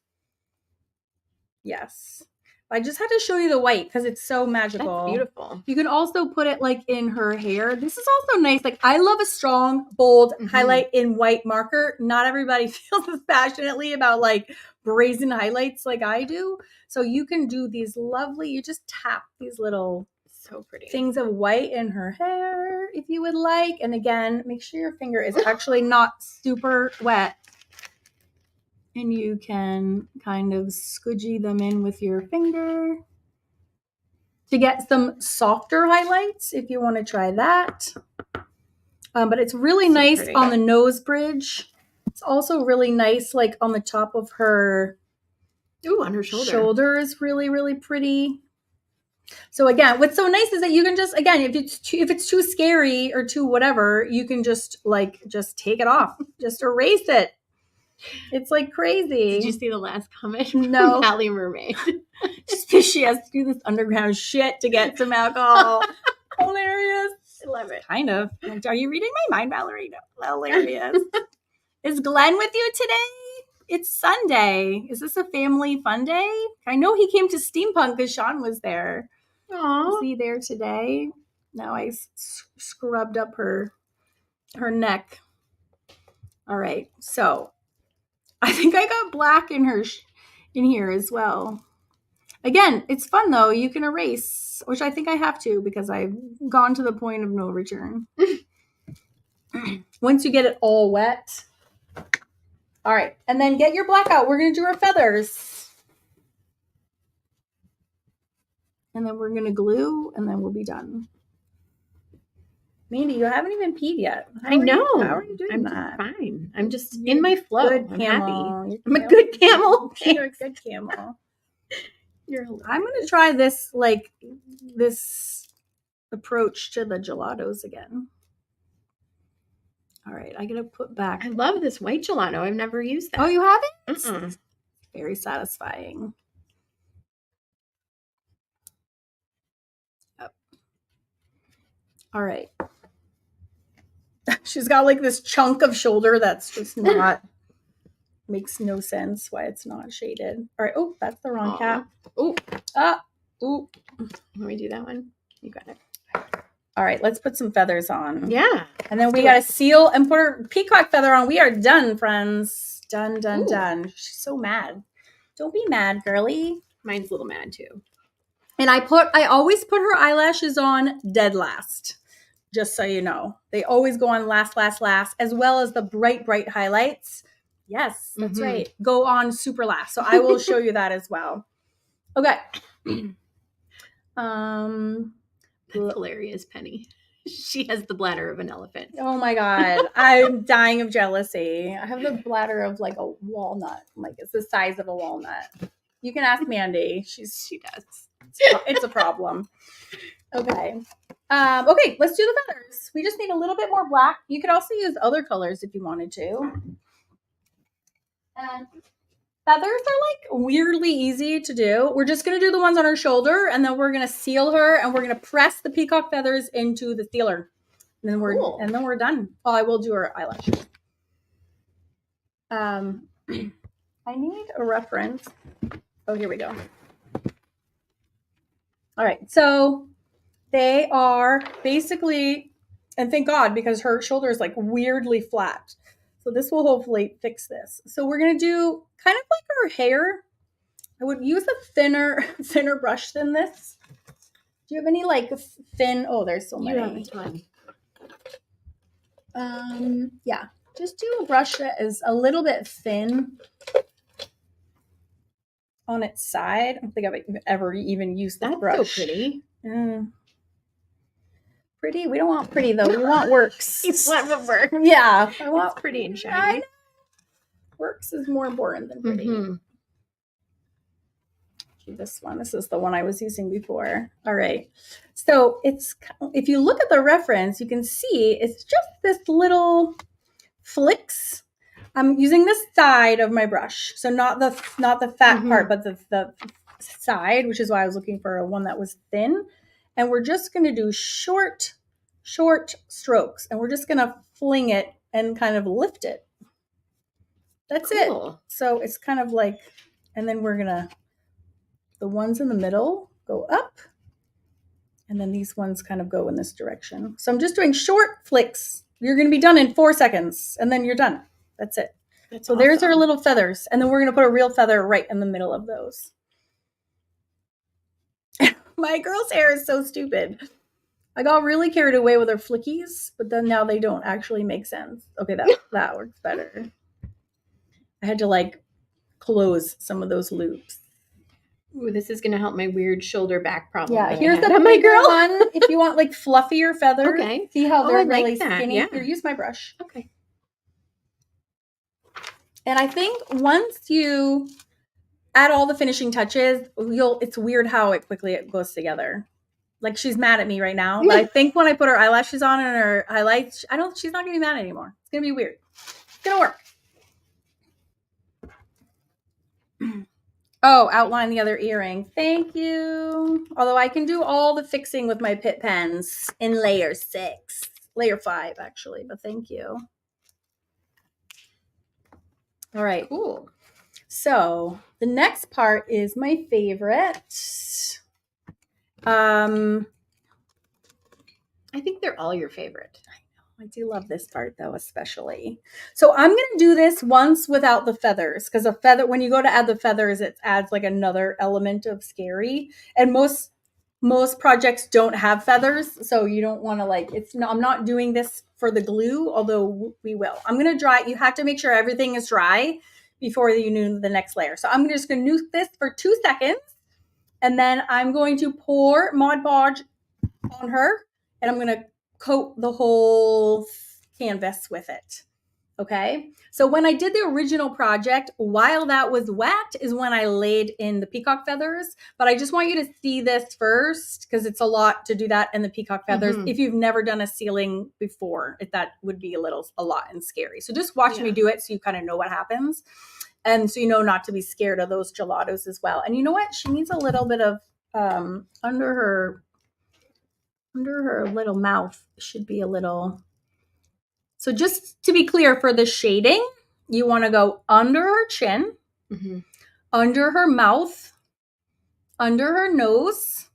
Yes. I just had to show you the white because it's so magical. That's beautiful. You can also put it in her hair. This is also nice. I love a strong, bold highlight in white marker. Not everybody feels as passionately about brazen highlights like I do. So you can do these lovely, you just tap these little so pretty things of white in her hair if you would like. And again, make sure your finger is actually not super wet. And you can kind of squidgy them in with your finger to get some softer highlights if you want to try that. But it's really so nice pretty on the nose bridge. It's also really nice on the top of her. Ooh, on her shoulder. Shoulder is really, really pretty. So again, what's so nice is that you can just, again, if it's too scary or too whatever, you can just take it off. Just erase it. It's crazy. Did you see the last comment? No. Allie Mermaid. Just because she has to do this underground shit to get some alcohol. Hilarious. I love it. Kind of. Are you reading my mind, Valerie? No. Hilarious. Is Glenn with you today? It's Sunday. Is this a family fun day? I know he came to Steampunk because Sean was there. Aww. Is he there today? Now I scrubbed up her neck. All right. So I think I got black in here as well. Again, it's fun though. You can erase, which I think I have to because I've gone to the point of no return. Once you get it all wet. All right. And then get your black out. We're going to do our feathers. And then we're going to glue and then we'll be done. Mandy, you haven't even peed yet. I know. How are you doing that? Fine. I'm just in my flow. Good I'm camel. happy. I'm a good camel. You're a good camel. I'm going to try this approach to the gelatos again. All right, I got to put back. I love this white gelato. I've never used that. Oh, you haven't? Very satisfying. Yep. All right. She's got like this chunk of shoulder that's just not, makes no sense why it's not shaded. All right. Oh, that's the wrong cap. Oh. Ooh. Let me do that one. You got it. All right, let's put some feathers on. Yeah. And then we got to seal and put her peacock feather on. We are done, friends. Done. She's so mad. Don't be mad, girly. Mine's a little mad too. And I always put her eyelashes on dead last. Just so you know. They always go on last, as well as the bright highlights. Yes, that's right. Go on super last. So I will show you that as well. Okay. That's hilarious, Penny. She has the bladder of an elephant. Oh my God. I'm dying of jealousy. I have the bladder of like a walnut. Like it's the size of a walnut. You can ask Mandy. She does. It's a problem. Okay. Okay, let's do the feathers. We just need a little bit more black. You could also use other colors if you wanted to. And feathers are like weirdly easy to do. We're just going to do the ones on her shoulder and then we're going to seal her and we're going to press the peacock feathers into the sealer. And then we're done. Oh, I will do her eyelashes. I need a reference. Oh, here we go. All right. So they are basically, and thank God, because her shoulder is like weirdly flat. So this will hopefully fix this. So we're going to do kind of like her hair. I would use a thinner brush than this. Do you have any like thin? Oh, there's so many. You have a ton. Yeah, just do a brush that is a little bit thin on its side. I don't think I've ever even used that brush. That's so pretty. Pretty? We don't want pretty though. We want works. You want work. Yeah, I want it's pretty and shiny. Works is more important than pretty. This one. This is the one I was using before. All right. So it's, if you look at the reference, you can see it's just this little flicks. I'm using the side of my brush. So not the fat part, but the side, which is why I was looking for one that was thin. And we're just going to do short strokes. And we're just going to fling it and kind of lift it. That's it. So it's kind of like, and then we're going to, the ones in the middle go up. And then these ones kind of go in this direction. So I'm just doing short flicks. You're going to be done in 4 seconds. And then you're done. That's it. So there's our little feathers. And then we're going to put a real feather right in the middle of those. My girl's hair is so stupid. I got really carried away with her flickies, but then now they don't actually make sense. Okay, that works better. I had to like close some of those loops. Ooh, this is going to help my weird shoulder back problem. Yeah, here's the my girl one. If you want like fluffier feathers, okay. See how they're really like skinny? Yeah. Here, use my brush. Okay. And I think once you add all the finishing touches, it's weird how quickly it goes together. Like she's mad at me right now, but I think when I put her eyelashes on and her highlights, she's not gonna be mad anymore. It's gonna be weird. It's gonna work. Oh, outline the other earring. Thank you. Although I can do all the fixing with my Pitt pens in layer 5 actually, but thank you. All right. Cool. So the next part is my favorite. I think they're all your favorite. I do love this part though, especially. So I'm going to do this once without the feathers, because a feather, when you go to add the feathers, it adds like another element of scary. And most projects don't have feathers, so you don't want to like, I'm not doing this for the glue, although we will. I'm going to dry. You have to make sure everything is dry before you do the next layer. So I'm just going to nuke this for 2 seconds, and then I'm going to pour Mod Podge on her, and I'm going to coat the whole canvas with it. Okay. So when I did the original project, while that was wet is when I laid in the peacock feathers. But I just want you to see this first, because it's a lot to do that in the peacock feathers. If you've never done a ceiling before, that would be a lot and scary. So just watch me do it so you kind of know what happens. And so you know not to be scared of those gelatos as well. And you know what? She needs a little bit of under her little mouth should be a little. So just to be clear, for the shading, you want to go under her chin, under her mouth, under her nose,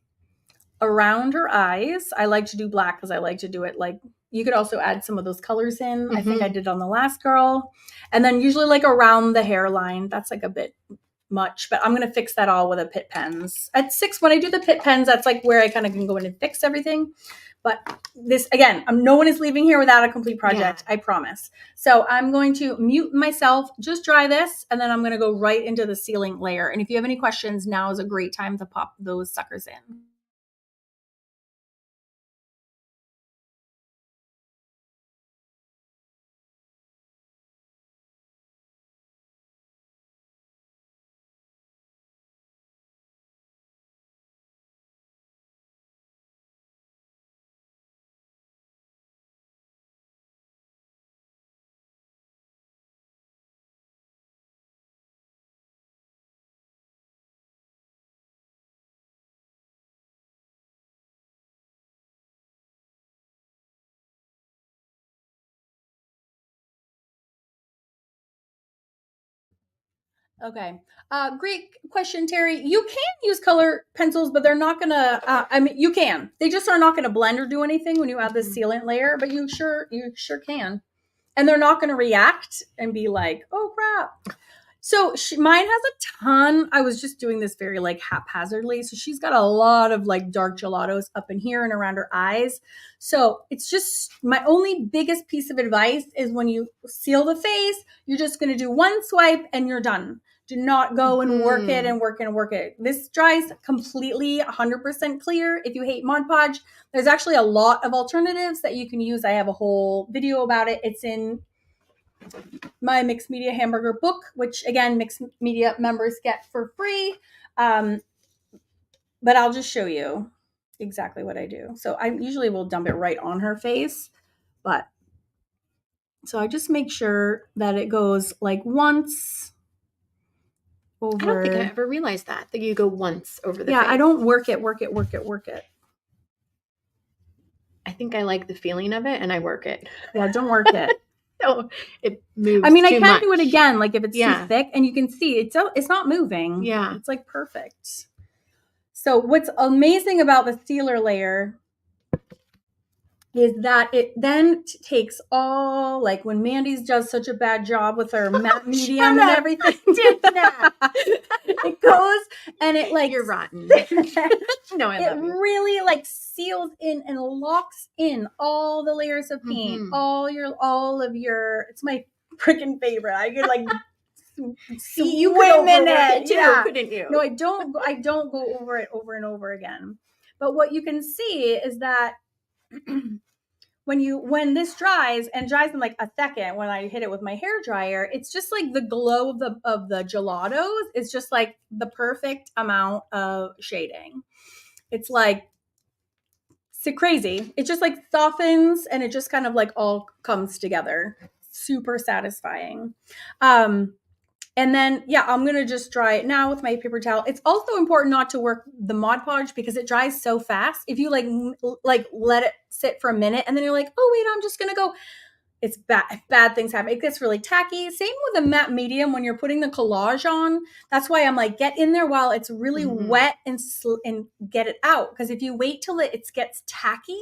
around her eyes. I like to do black because I like to do it like, you could also add some of those colors in. I think I did on the last girl. And then usually like around the hairline. That's like a bit much, but I'm going to fix that all with a pit pens. At 6, when I do the pit pens, that's like where I kind of can go in and fix everything. But this, again, no one is leaving here without a complete project. I promise. So I'm going to mute myself, just dry this, and then I'm going to go right into the ceiling layer. And if you have any questions, now is a great time to pop those suckers in. Okay. Great question, Terry. You can use color pencils, but they're not going to, I mean, you can. They just are not going to blend or do anything when you add the sealant layer, but you sure can. And they're not going to react and be like, oh, crap. So mine has a ton. I was just doing this very like haphazardly. So she's got a lot of like dark gelatos up in here and around her eyes. So it's just my only biggest piece of advice is when you seal the face, you're just going to do one swipe and you're done. Do not go and work it and work it and work it. This dries completely 100% clear. If you hate Mod Podge, there's actually a lot of alternatives that you can use. I have a whole video about it. It's in my Mixed Media Hamburger book, which again, Mixed Media members get for free. But I'll just show you exactly what I do. So I usually will dump it right on her face, but so I just make sure that it goes like once over. I don't think I ever realized that you go once over the face. I don't work it. I think I like the feeling of it and I work it. Yeah, don't work it. No, it moves. I mean, I too can much. do it again, like if it's too thick, and you can see it's not moving. Yeah, it's like perfect. So what's amazing about the sealer layer is that it then takes all, like when Mandy's does such a bad job with her matte medium and everything. Did that. It goes and it like you're rotten. No, I love you. It really like seals in and locks in all the layers of paint, all of your. It's my freaking favorite. I could like see you swim in it too, couldn't you? No, I don't go over it over and over again. But what you can see is that when this dries in like a second, when I hit it with my hair dryer, it's just like the glow of the gelatos is just like the perfect amount of shading. It's like crazy. It just like softens and it just kind of like all comes together. Super satisfying. And then, I'm going to just dry it now with my paper towel. It's also important not to work the Mod Podge because it dries so fast. If you like let it sit for a minute and then you're like, oh, wait, I'm just going to go. It's bad things happen. It gets really tacky. Same with a matte medium when you're putting the collage on. That's why I'm like, get in there while it's really wet and get it out. Because if you wait till it gets tacky,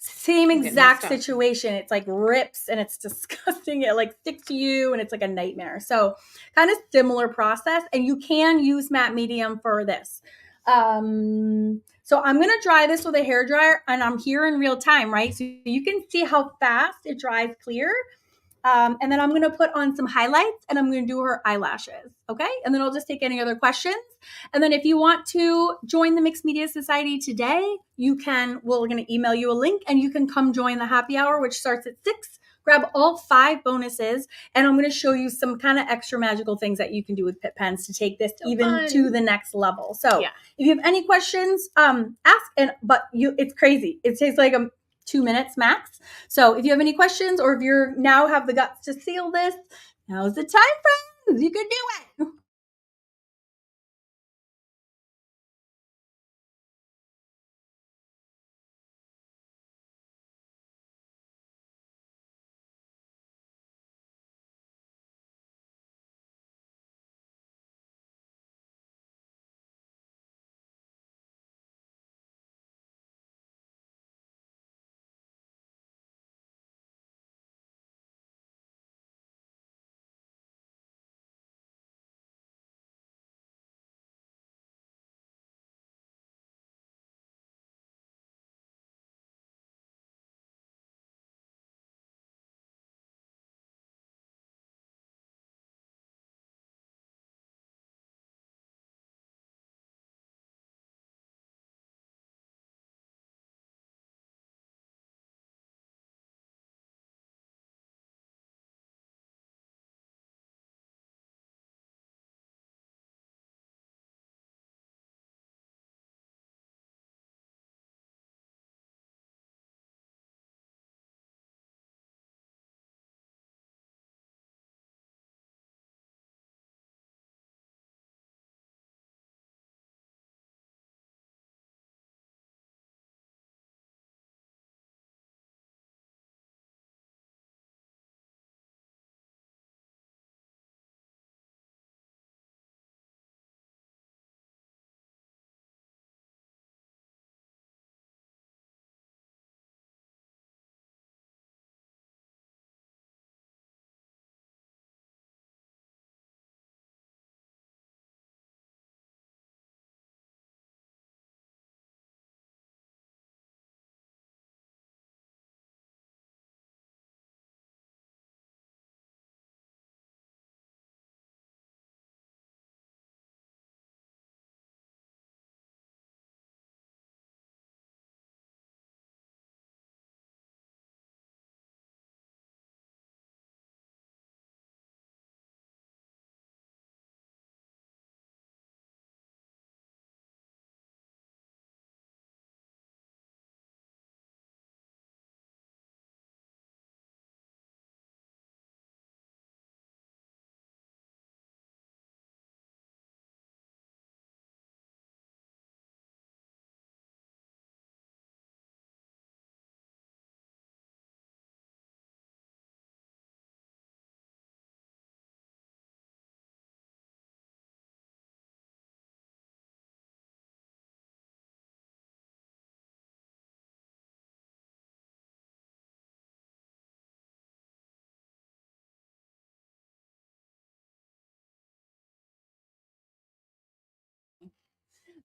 Same exact situation. It's like rips and it's disgusting. It like sticks to you and it's like a nightmare. So kind of similar process. And you can use matte medium for this. So I'm going to dry this with a hairdryer and I'm here in real time, right? So you can see how fast it dries clear. And then I'm going to put on some highlights and I'm going to do her eyelashes. Okay. And then I'll just take any other questions. And then if you want to join the Mixed Media Society today, you can, we're going to email you a link and you can come join the happy hour, which starts at 6. Grab all 5 bonuses. And I'm going to show you some kind of extra magical things that you can do with Pit Pens to take this to the next level. So if you have any questions, ask. It's crazy. It takes like 2 minutes max. So if you have any questions or if you're now have the guts to seal this, now's the time, friends. You can do it.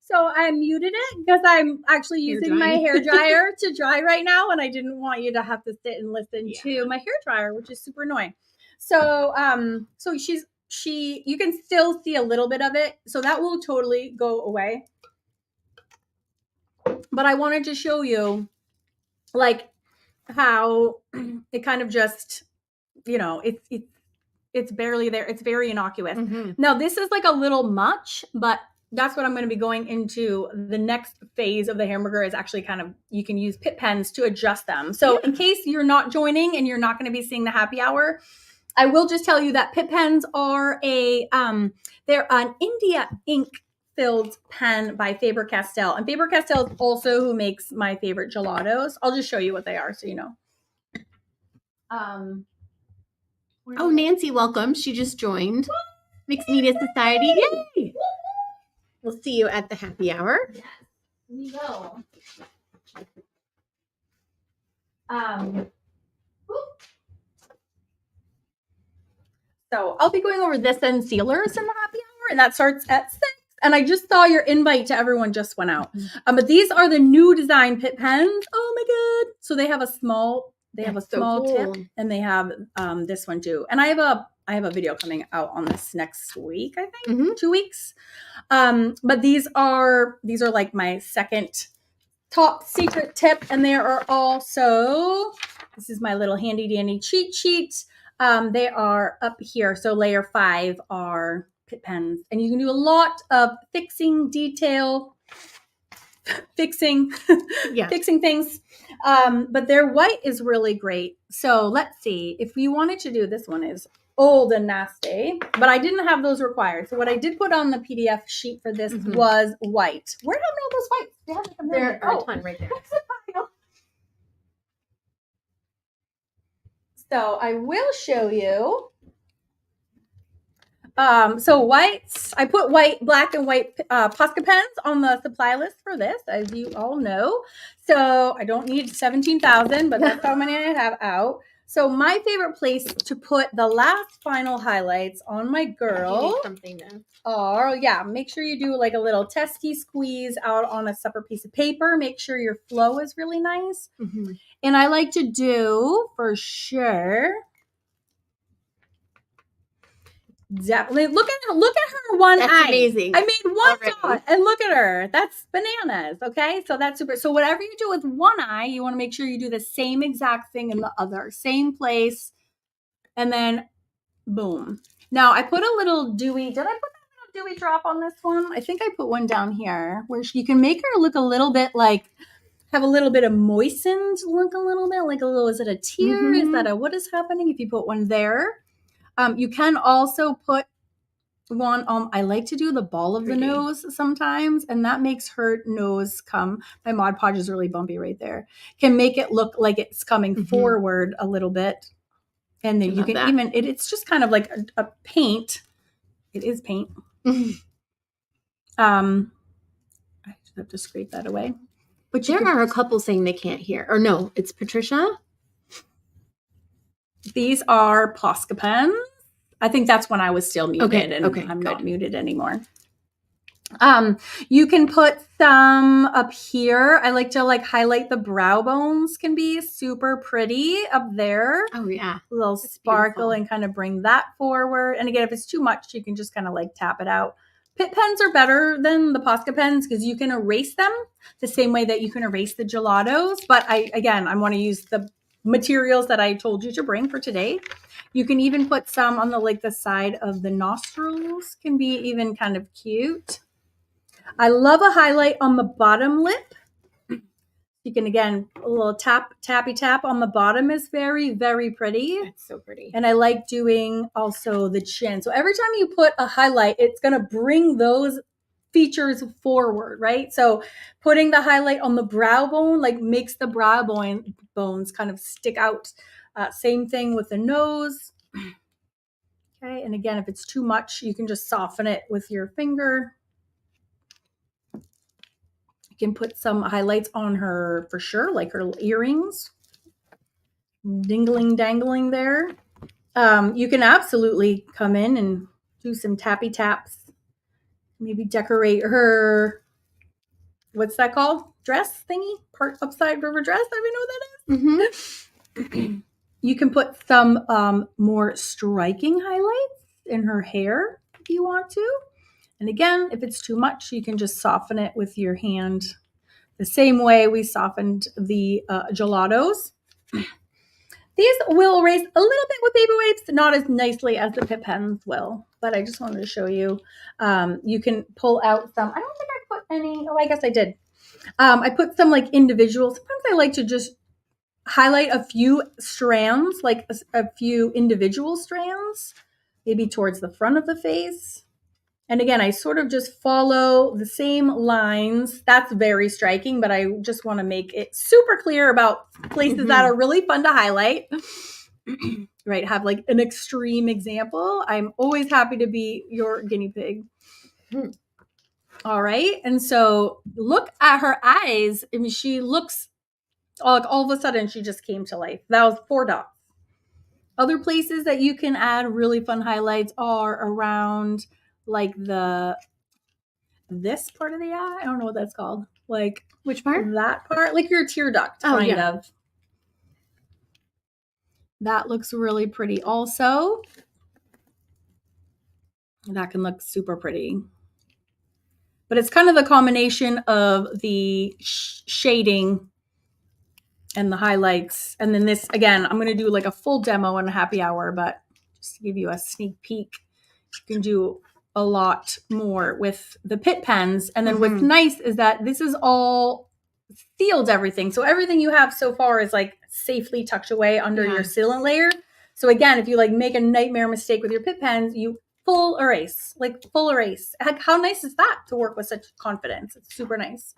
So I muted it because I'm actually using my hair dryer to dry right now, and I didn't want you to have to sit and listen to my hair dryer, which is super annoying. So, you can still see a little bit of it, so that will totally go away. But I wanted to show you, like, how it kind of just, it's barely there. It's very innocuous. Mm-hmm. Now, this is like a little much, but that's what I'm going to be going into. The next phase of the hamburger is actually kind of, you can use Pit Pens to adjust them. So in case you're not joining and you're not going to be seeing the happy hour, I will just tell you that Pit Pens are they're an India ink filled pen by Faber-Castell. And Faber-Castell is also who makes my favorite gelatos. I'll just show you what they are so you know. Oh, Nancy, welcome. She just joined Mixed Media Society. Yay! We'll see you at the happy hour. Yes, we will. So I'll be going over this and sealers in the happy hour, and that starts at 6. And I just saw your invite to everyone just went out. But these are the new design Pitt pens. Oh my god! So they have a small tip, and they have this one too. And I have a video coming out on this next week. I think 2 weeks. But these are like my second top secret tip, and there are also, this is my little handy dandy cheat sheet. They are up here. So layer 5 are Pitt pens, and you can do a lot of fixing things. But their white is really great. So let's see, if we wanted to do, this one is old and nasty, but I didn't have those required. So what I did put on the PDF sheet for this was white. Where do all those whites? There are a ton right there. So I will show you. So whites, I put black and white Posca pens on the supply list for this, as you all know. So I don't need 17,000, but that's how many I have out. So my favorite place to put the last final highlights on my girl make sure you do like a little testy squeeze out on a separate piece of paper. Make sure your flow is really nice. And I like to do, for sure, definitely look at her one That's eye. Amazing. I made one dot, and look at her. That's bananas. Okay, so that's super. So whatever you do with one eye, you want to make sure you do the same exact thing in the other, same place, and then boom. Now I put a little dewy. Did I put that little dewy drop on this one? I think I put one down here where you can make her look a little bit like, have a little bit of moistened look, a little bit like a little. Is it a tear? Is that a, what is happening? If you put one there. You can also put one on, I like to do the ball of the nose sometimes, and that makes her nose come. My Mod Podge is really bumpy right there. Can make it look like it's coming forward a little bit. And then you can even, it's just kind of like a paint. It is paint. I just have to scrape that away. But there are a couple saying they can't hear. Or no, it's Patricia. These are Posca pens. I think that's when I was still muted, and I'm not muted anymore. You can put some up here. I like to like highlight the brow bones, can be super pretty up there. Oh yeah. A little sparkle and kind of bring that forward. And again, if it's too much, you can just kind of like tap it out. Pitt pens are better than the Posca pens because you can erase them the same way that you can erase the gelatos. But I want to use the materials that I told you to bring for today. You can even put some on the side of the nostrils, can be even kind of cute. I love a highlight on the bottom lip. You can, again, a little tappy tap on the bottom is very, very pretty. It's so pretty. And I like doing also the chin. So every time you put a highlight, it's going to bring those features forward, right? So putting the highlight on the brow bone makes the brow bones kind of stick out. Same thing with the nose. Okay, and again, if it's too much, you can just soften it with your finger. You can put some highlights on her for sure, like her earrings. Dangling there. You can absolutely come in and do some tappy taps. Maybe decorate her, what's that called? Dress thingy? Part upside of her dress? I don't know what that is. You can put some more striking highlights in her hair if you want to. And again, if it's too much, you can just soften it with your hand the same way we softened the gelatos. These will erase a little bit with baby wipes, not as nicely as the Pitt pens will. But I just wanted to show you. You can pull out some. I don't think I put any. Oh, I guess I did. I put some individual. Sometimes I like to just highlight a few strands, like a few individual strands, maybe towards the front of the face. And again, I sort of just follow the same lines. That's very striking, but I just want to make it super clear about places that are really fun to highlight. Right, have an extreme example. I'm always happy to be your guinea pig. All right, and so look at her eyes. I mean, she looks all of a sudden she just came to life. That was 4 dots. Other places that you can add really fun highlights are around like this part of the eye. I don't know what that's called. Like which part? That part, like your tear duct, kind of. That looks really pretty also. That can look super pretty. But it's kind of the combination of the shading and the highlights. And then this, again, I'm going to do like a full demo in a happy hour, but just to give you a sneak peek, you can do a lot more with the Pitt pens. And then what's nice is that this is all sealed everything. So everything you have so far is like safely tucked away under your sealant layer. So again, if you like make a nightmare mistake with your Pitt pens, you full erase. How nice is that to work with such confidence? It's super nice.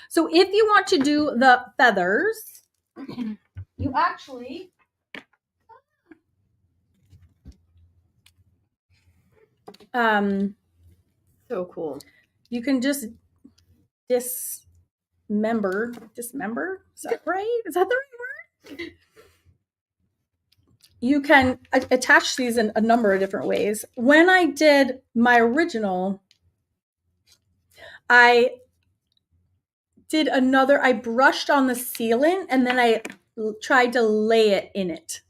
So if you want to do the feathers, you actually so cool. You can just dismember. Is that right? Is that the right word? You can attach these in a number of different ways. When I did my original, I brushed on the sealant and then I tried to lay it in it.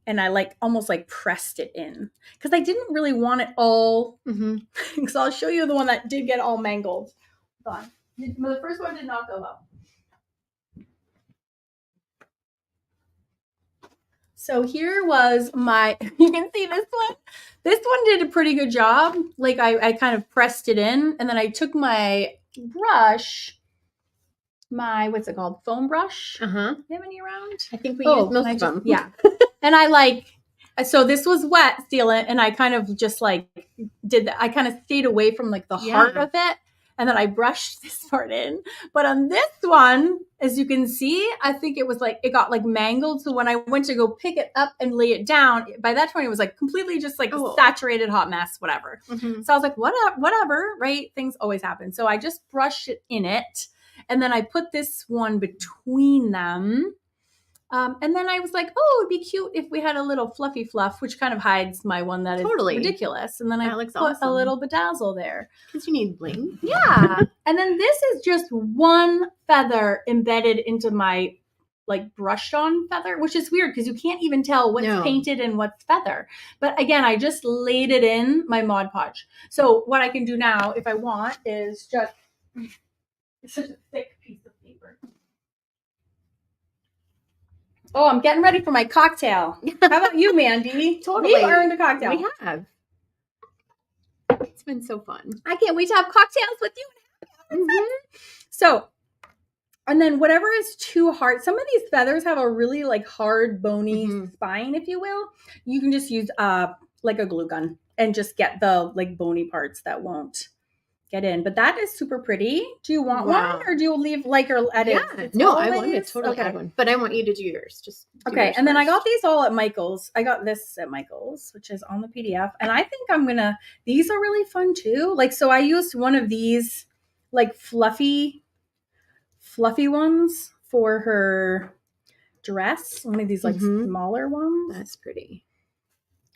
And I like almost like pressed it in because I didn't really want it all. So I'll show you the one that did get all mangled. Hold on. The first one did not go well. So here was you can see this one. This one did a pretty good job. Like I kind of pressed it in and then I took my brush, what's it called? Foam brush. Do you have any around? I think we used most of them. Yeah. And so this was wet sealant and I kind of just like did that. I kind of stayed away from like the heart of it. And then I brushed this part in. But on this one, as you can see, I think it was like, it got like mangled. So when I went to go pick it up and lay it down, by that point, it was like completely just like a saturated hot mess, whatever. So I was like, whatever, right? Things always happen. So I just brushed it in it. And then I put this one between them. And then I was like, it'd be cute if we had a little fluffy fluff, which kind of hides my one that is ridiculous. And then I put a little bedazzle there. Because you need bling. Yeah. And then this is just one feather embedded into my like brushed on feather, which is weird because you can't even tell what's painted and what's feather. But again, I just laid it in my Mod Podge. So what I can do now, if I want, is just, it's such a thick piece of paper. Oh, I'm getting ready for my cocktail. How about you, Mandy? Totally. We earned a cocktail. We have. It's been so fun. I can't wait to have cocktails with you. So, and then whatever is too hard, some of these feathers have a really like hard, bony spine, if you will. You can just use like a glue gun and just get the like bony parts that won't get in. But that is super pretty. Do you want one or do you leave like or edit? Yeah. No, I want to totally add one. But I want you to do yours. Just do yours and then first. I got these all at Michael's. I got this at Michael's, which is on the PDF. And I think these are really fun too. Like, so I used one of these like fluffy ones for her dress. One of these like smaller ones. That's pretty.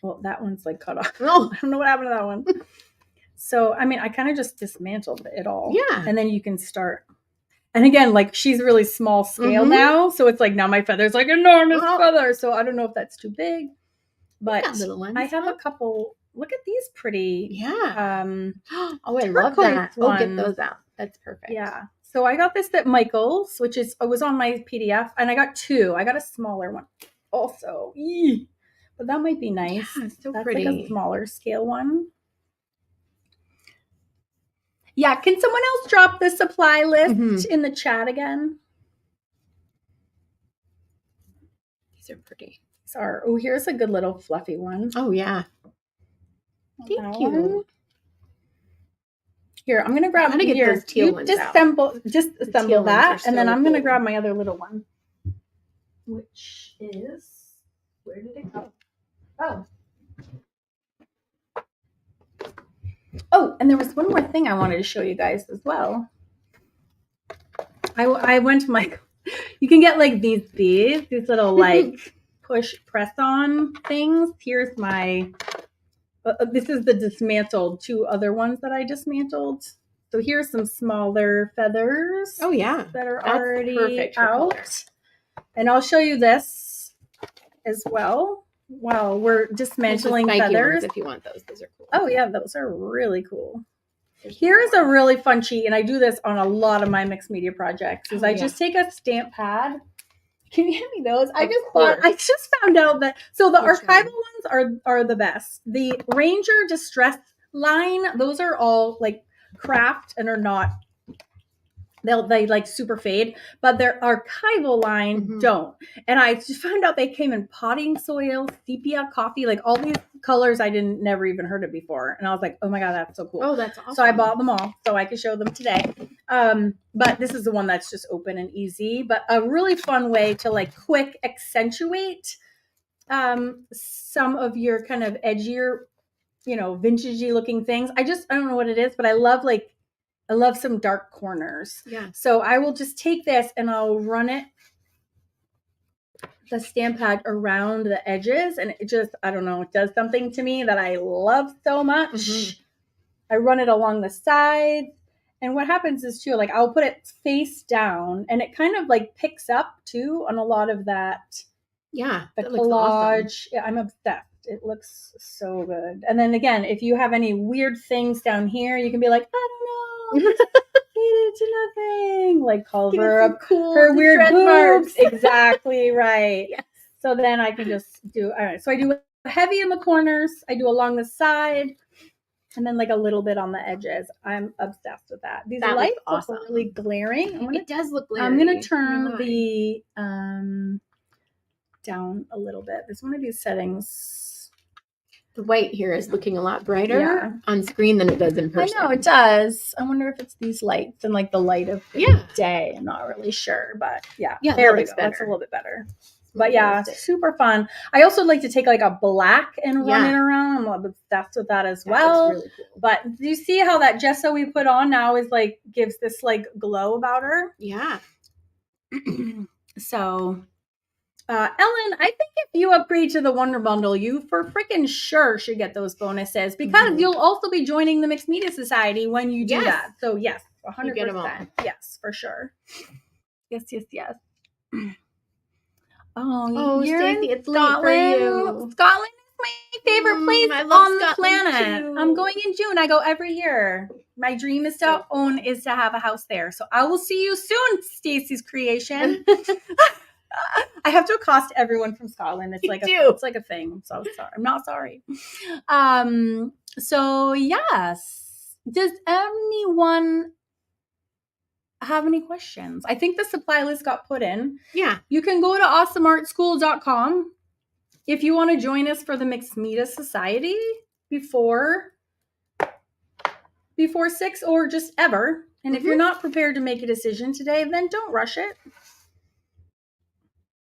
Well, that one's like cut off. Oh, I don't know what happened to that one. So, I mean, I kind of just dismantled it all. Yeah. And then you can start. And again, like she's really small scale now. So it's like now my feather's like enormous feather. So I don't know if that's too big. But little ones, I have a couple. Look at these pretty. Yeah. I love that. Oh, get those out. That's perfect. Yeah. So I got this at Michael's, which was on my PDF. And I got 2. I got a smaller one also. But that might be nice. Yeah, it's so that's pretty. Like a smaller scale one. Yeah, can someone else drop the supply list in the chat again? These are pretty. Here's a good little fluffy one. Oh, yeah. Thank you. Here, I'm going to grab get those teal ones just assemble that, and then I'm going to grab my other little one, which is, where did it go? Oh, and there was one more thing I wanted to show you guys as well. I went to You can get like these little like push press on things. Here's my, this is the dismantled 2 other ones that I dismantled. So here's some smaller feathers. Oh yeah. That are That's already perfect out. color. And I'll show you this as well. While we're dismantling feathers. If you want those are cool. Oh yeah, those are really cool. Here's a really fun cheat, and I do this on a lot of my mixed media projects. I just take a stamp pad. Can you hand me those? I just found out that the archival ones are the best. The Ranger Distress line, those are all like craft and are not. They like super fade, but their archival line don't. And I just found out they came in potting soil, sepia, coffee, like all these colors I never even heard of before. And I was like, oh my God, that's so cool. Oh, that's awesome. So I bought them all so I could show them today. But this is the one that's just open and easy, but a really fun way to like quick accentuate some of your kind of edgier, vintagey looking things. I don't know what it is, but I love some dark corners. Yeah. So I will just take this and I'll run the stamp pad around the edges, and it just, I don't know, it does something to me that I love so much. I run it along the sides, and what happens is too, like I'll put it face down, and it kind of like picks up too on a lot of that. Yeah. The collage. Awesome. Yeah, I'm obsessed. It looks so good. And then again, if you have any weird things down here, you can be like, I don't know. Hated to nothing. Like call her up her weird boobs. Exactly right. Yes. So then I can just do. All right. So I do heavy in the corners. I do along the side, and then like a little bit on the edges. I'm obsessed with that. These lights look really glaring. It does look glaring. I'm gonna turn the down a little bit. There's one of these settings. The white here is looking a lot brighter on screen than it does in person. I know it does. I wonder if it's these lights and like the light of the day. I'm not really sure, but yeah, there we go. That's a little bit better. But yeah, super fun. I also like to take like a black and run it around. I'm obsessed with that as well. Really cool. But do you see how that gesso we put on now is like gives this like glow about her? Yeah. So. Ellen, I think if you upgrade to the Wonder Bundle, you for freaking sure should get those bonuses because you'll also be joining the Mixed Media Society when you do that. So yes, 100%. Yes, for sure. Yes. Oh, you're Stacey, it's Scotland. Late for you. Scotland is my favorite place on the planet. Too. I'm going in June. I go every year. My dream is to have a house there. So I will see you soon, Stacey's creation. I have to accost everyone from Scotland. It's like it's like a thing. I'm so sorry. I'm not sorry. So yes. Does anyone have any questions? I think the supply list got put in. Yeah. You can go to awesomeartschool.com if you want to join us for the Mixed Media Society before 6 or just ever. And if you're not prepared to make a decision today, then don't rush it.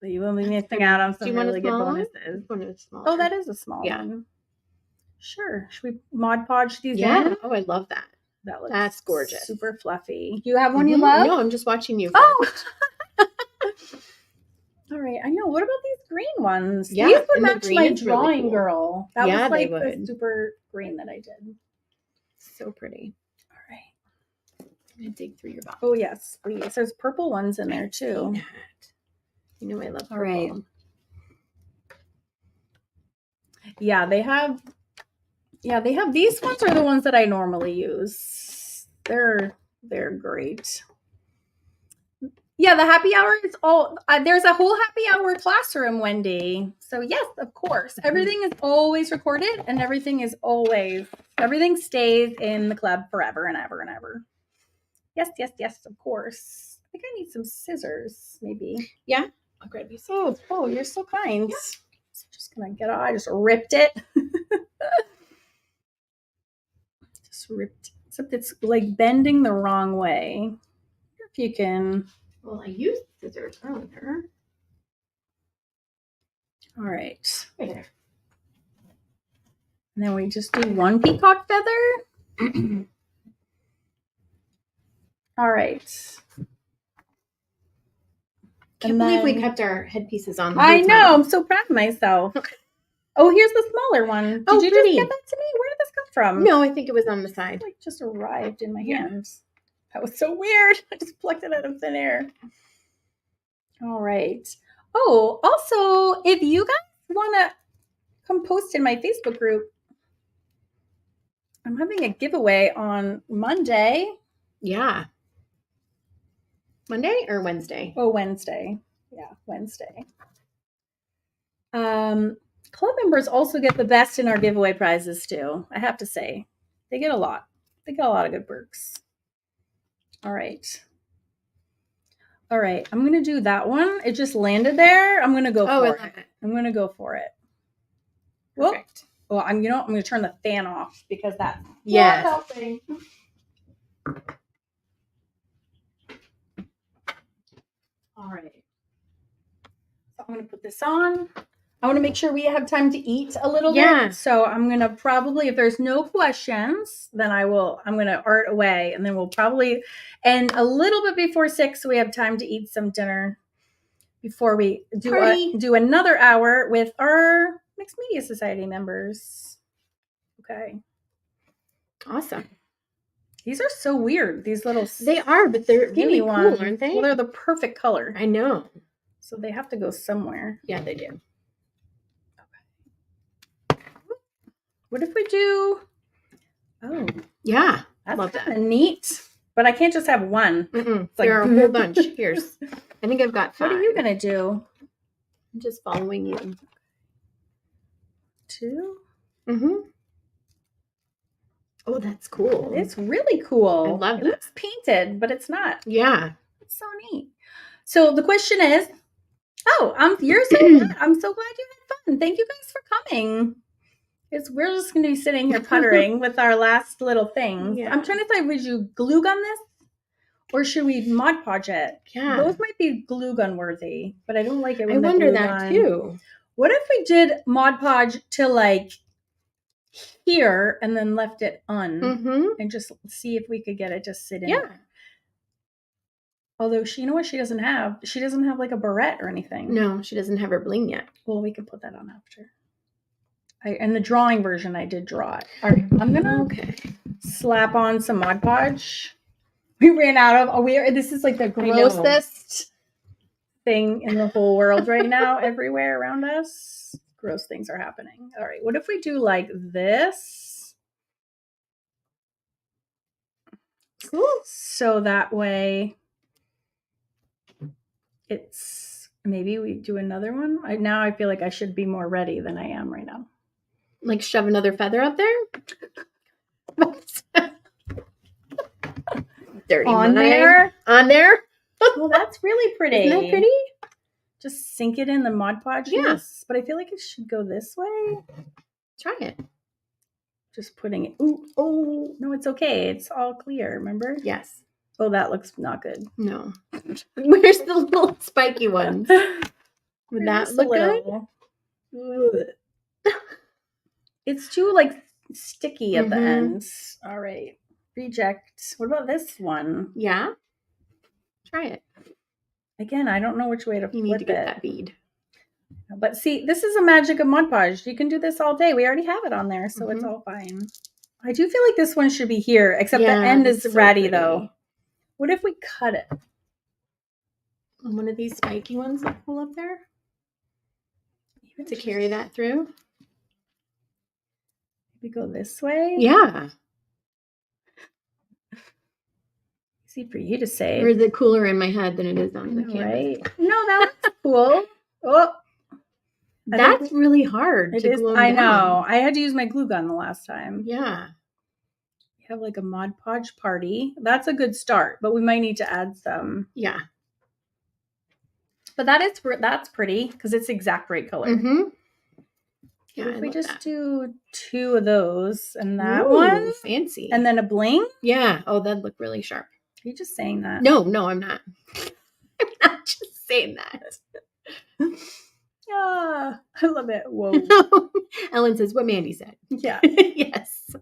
You will be missing out on some really good bonuses. Oh, that is a small one. Sure. Should we Mod Podge these in? Oh, I love that. That's gorgeous. Super fluffy. Do you have one you love? No, I'm just watching you. Oh. All right. I know. What about these green ones? Yeah. These would match my drawing really cool. girl. That was like the super green that I did. So pretty. All right. I'm going to dig through your box. Oh, yes, please. There's purple ones in there, too. You know I love purple. All right. Yeah, they have these ones are the ones that I normally use. They're great. Yeah, the happy hour is all there's a whole happy hour classroom, Wendy. So yes, of course. Everything is always recorded and everything stays in the club forever and ever and ever. Yes, of course. I think I need some scissors, maybe. Yeah. I'll grab you some. Oh, you're so kind. Yeah. So just gonna get it. I just ripped it. Except it's like bending the wrong way. If you can. Well, I used scissors earlier. All right. Right there. And then we just do one peacock feather. All right. Can't believe we kept our headpieces on. I know. I'm so proud of myself. Oh, here's the smaller one. Did you just get that to me? Where did this come from? No, I think it was on the side. It just arrived in my hands. That was so weird. I just plucked it out of thin air. All right. Oh, also, if you guys want to come post in my Facebook group, I'm having a giveaway on Monday. Yeah. Monday or Wednesday? Oh, Wednesday. Yeah, Wednesday. Club members also get the best in our giveaway prizes too. I have to say, they get a lot. They get a lot of good perks. All right. I'm going to do that one. It just landed there. I'm going to go for it. I'm going to go for it. Perfect. Well, I'm going to turn the fan off because that's not helping. All right. So I'm going to put this on. I want to make sure we have time to eat a little bit. So I'm going to probably, if there's no questions, then I'm going to art away, and then we'll probably end a little bit before 6 so we have time to eat some dinner before we do another hour with our Mixed Media Society members. Okay. Awesome. These are so weird. These little They are, but they're really cool, aren't they? Well, they're the perfect color. I know. So they have to go somewhere. Yeah, they do. What if we do? Oh, yeah, that's kind of neat. But I can't just have one. There are a whole bunch. Here's, I think I've got 5. What are you gonna do? I'm just following you. 2. Oh, that's cool. It's really cool. I love that. It looks painted, but it's not. Yeah, it's so neat. So the question is, you're so glad. I'm so glad you had fun. Thank you guys for coming. We're just going to be sitting here puttering with our last little thing. Yeah. I'm trying to decide, would you glue gun this? Or should we Mod Podge it? Yeah. Both might be glue gun worthy, but I don't like it when I wonder that too. What if we did Mod Podge to like here and then left it and just see if we could get it to sit in there? Although you know what she doesn't have? She doesn't have like a barrette or anything. No, she doesn't have her bling yet. Well, we could put that on after. In the drawing version, I did draw it. All right, I'm gonna slap on some Mod Podge. We ran out of. This is like the grossest thing in the whole world right now. Everywhere around us, gross things are happening. All right, what if we do like this? Cool. So that way, it's maybe we do another one. Now I feel like I should be more ready than I am right now. Like shove another feather up there? Dirty on there. Well, that's really pretty. Isn't that pretty? Just sink it in the Mod Podge. Yes. But I feel like it should go this way. Try it. Just putting it. Ooh. Oh, no, it's okay. It's all clear, remember? Yes. Oh, that looks not good. No. Where's the little spiky ones? Would that look good? It's too like sticky at the ends. All right. Reject. What about this one? Yeah. Try it. Again, I don't know which way to flip it. You need to get that bead. But see, this is the magic of Mod Podge. You can do this all day. We already have it on there, so it's all fine. I do feel like this one should be here, except the end is ratty though. What if we cut it? One of these spiky ones that pull up there? Even to carry that through? We go this way? Yeah. Easy for you to say. Or is it cooler in my head than it is on the canvas? Right. No, that looks cool. Oh. That's really hard to glue I down. know. I had to use my glue gun the last time. Yeah. We have like a Mod Podge party. That's a good start, but we might need to add some. Yeah. But that's pretty because it's exact right color. Yeah, if we just do 2 of those and that one. Fancy. And then a bling. Yeah. Oh, that'd look really sharp. Are you just saying that? No, I'm not. I'm not just saying that. I love it. Whoa. Ellen says what Mandy said. Yeah. Yes.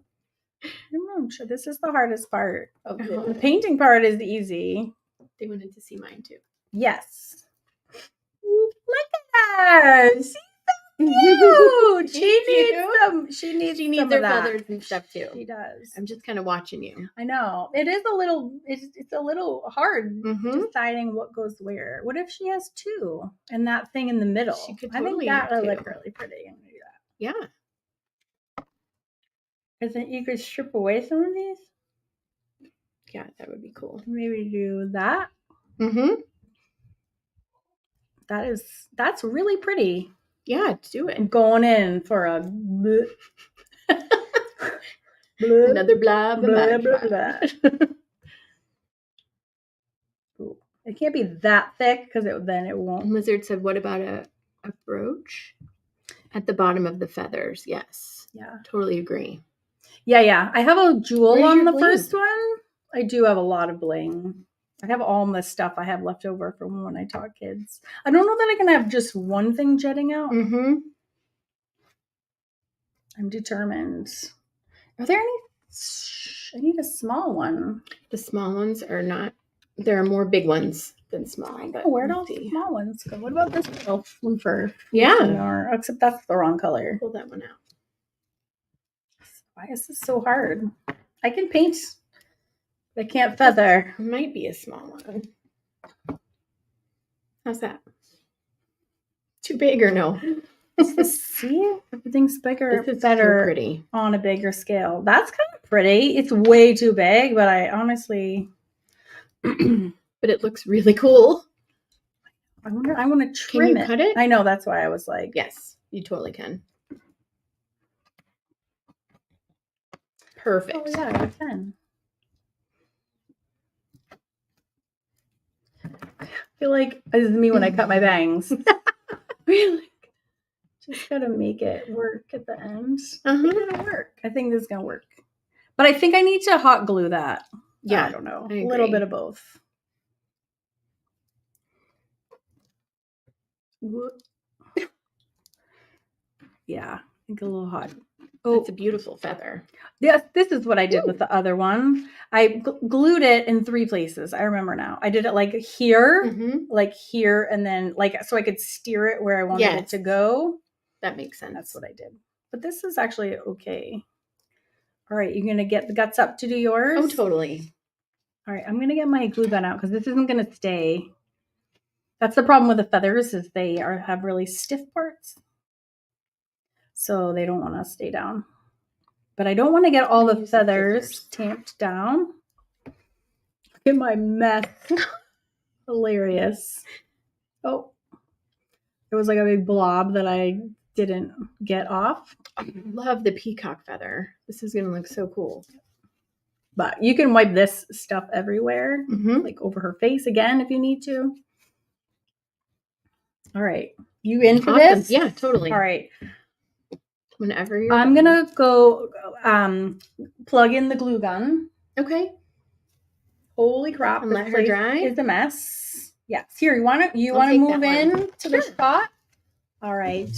I'm sure this is the hardest part of it. The painting part is easy. They wanted to see mine too. Yes. Yes. Cute. She needs her feathers and stuff too. She does. I'm just kind of watching you. I know. It is a little, it's a little hard deciding what goes where. What if she has two and that thing in the middle? She could I think that would look really pretty. I'm gonna do that. Yeah. I think you could strip away some of these. Yeah, that would be cool. Maybe do that. Mm-hmm. That's really pretty. Yeah, do it. I'm going in for a bleh. Another blah, blah, blah, blah. It can't be that thick because then it won't. Lizard said, what about a brooch at the bottom of the feathers? Yes. Yeah. Totally agree. Yeah. I have a jewel on the bling? first one. I do have a lot of bling. I have all the stuff I have left over from when I taught kids. I don't know that I can have just one thing jetting out. Mm-hmm. I'm determined. Are there any? I need a small one. The small ones are not. There are more big ones than small. But where'd all the small ones go? What about this little floofer? Yeah. Except that's the wrong color. Pull that one out. Why is this so hard? I can paint. I can't feather. It might be a small one. How's that? Too big or no? See? Everything's bigger. This is better so pretty. On a bigger scale. That's kind of pretty. It's way too big, but I honestly... But it looks really cool. I want to trim it. Can you cut it? I know, that's why I was like... Yes, you totally can. Perfect. Oh, yeah, I can. I feel like this is me when I cut my bangs. Really? Just gotta make it work at the end. I think it'll work. I think this is gonna work. But I think I need to hot glue that. Yeah. I don't know. A little bit of both. Yeah, I think a little hot. Oh, it's a beautiful feather. Yes, this is what I did with the other one. I glued it in 3 places. I remember now. I did it like here, and then like so I could steer it where I wanted it to go. That makes sense. That's what I did. But this is actually okay. All right, you're gonna get the guts up to do yours. Oh, totally. All right, I'm gonna get my glue gun out because this isn't gonna stay. That's the problem with the feathers is they have really stiff parts, so they don't want to stay down. But I don't want to get all the feathers tamped down. Look at my mess. Hilarious. Oh, it was like a big blob that I didn't get off. I love the peacock feather. This is going to look so cool. But you can wipe this stuff everywhere, like over her face again if you need to. All right. You in for this? Yeah, totally. All right. Whenever you're I'm going to go plug in the glue gun. Okay. Holy crap. And let her dry? It's a mess. Yes. Here, you want to move in to the spot? All right.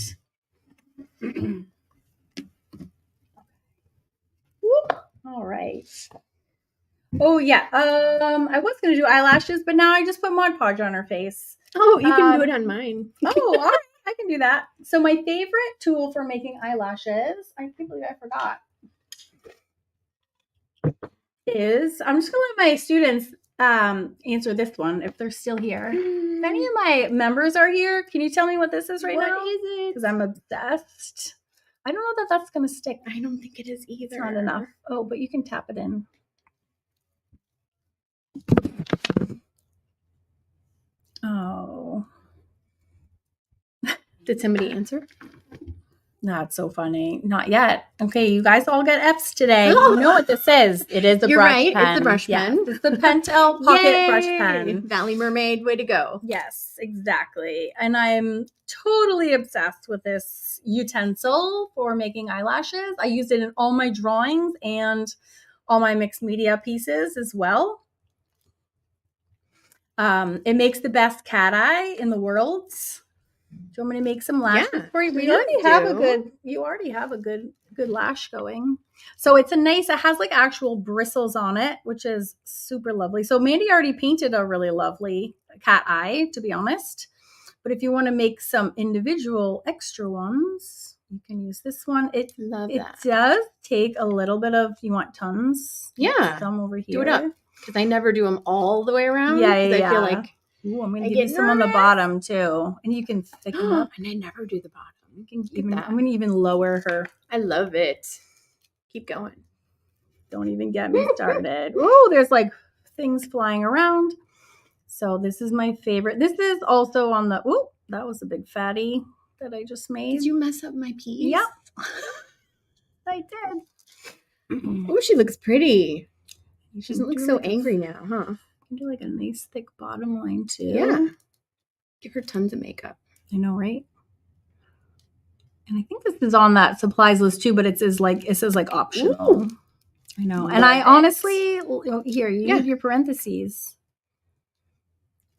All right. Oh yeah. I was gonna do eyelashes, but now I just put Mod Podge on her face. Oh, you can do it on mine. Oh, all right. I can do that. So my favorite tool for making eyelashes, I can't believe I forgot, is I'm just gonna let my students answer this one if they're still here. If any of my members are here, can you tell me what this is now? What is it? Because I'm obsessed. I don't know that that's gonna stick. I don't think it is either. It's not enough. Oh, but you can tap it in. Oh. Did somebody answer? Not so funny. Not yet. Okay, you guys all get F's today. You know what this is. It is a You're brush right. pen. It's a brush pen. It's the Pentel Pocket Brush Pen. Valley Mermaid, way to go. Yes, exactly. And I'm totally obsessed with this utensil for making eyelashes. I use it in all my drawings and all my mixed media pieces as well. It makes the best cat eye in the world. Do you want me to make some lashes for you? You already have a good lash going. So it's it has like actual bristles on it, which is super lovely. So Mandy already painted a really lovely cat eye, to be honest. But if you want to make some individual extra ones, you can use this one. It does take a little bit of, you want tons? Yeah. Some over here. Do it up. Because I never do them all the way around. Yeah. I feel like ooh, I'm going to give you some on the bottom too. And you can thicken up. And I never do the bottom. You can I'm going to even lower her. I love it. Keep going. Don't even get me started. Oh, there's like things flying around. So this is my favorite. This is also on the, oh, that was a big fatty that I just made. Did you mess up my piece? Yep. I did. Oh, she looks pretty. She doesn't look so angry now, huh? You can do like a nice thick bottom line too. Yeah. Give her tons of makeup. I know, right? And I think this is on that supplies list too, but it says like optional. Ooh. I know. And I honestly, here, you need your parentheses.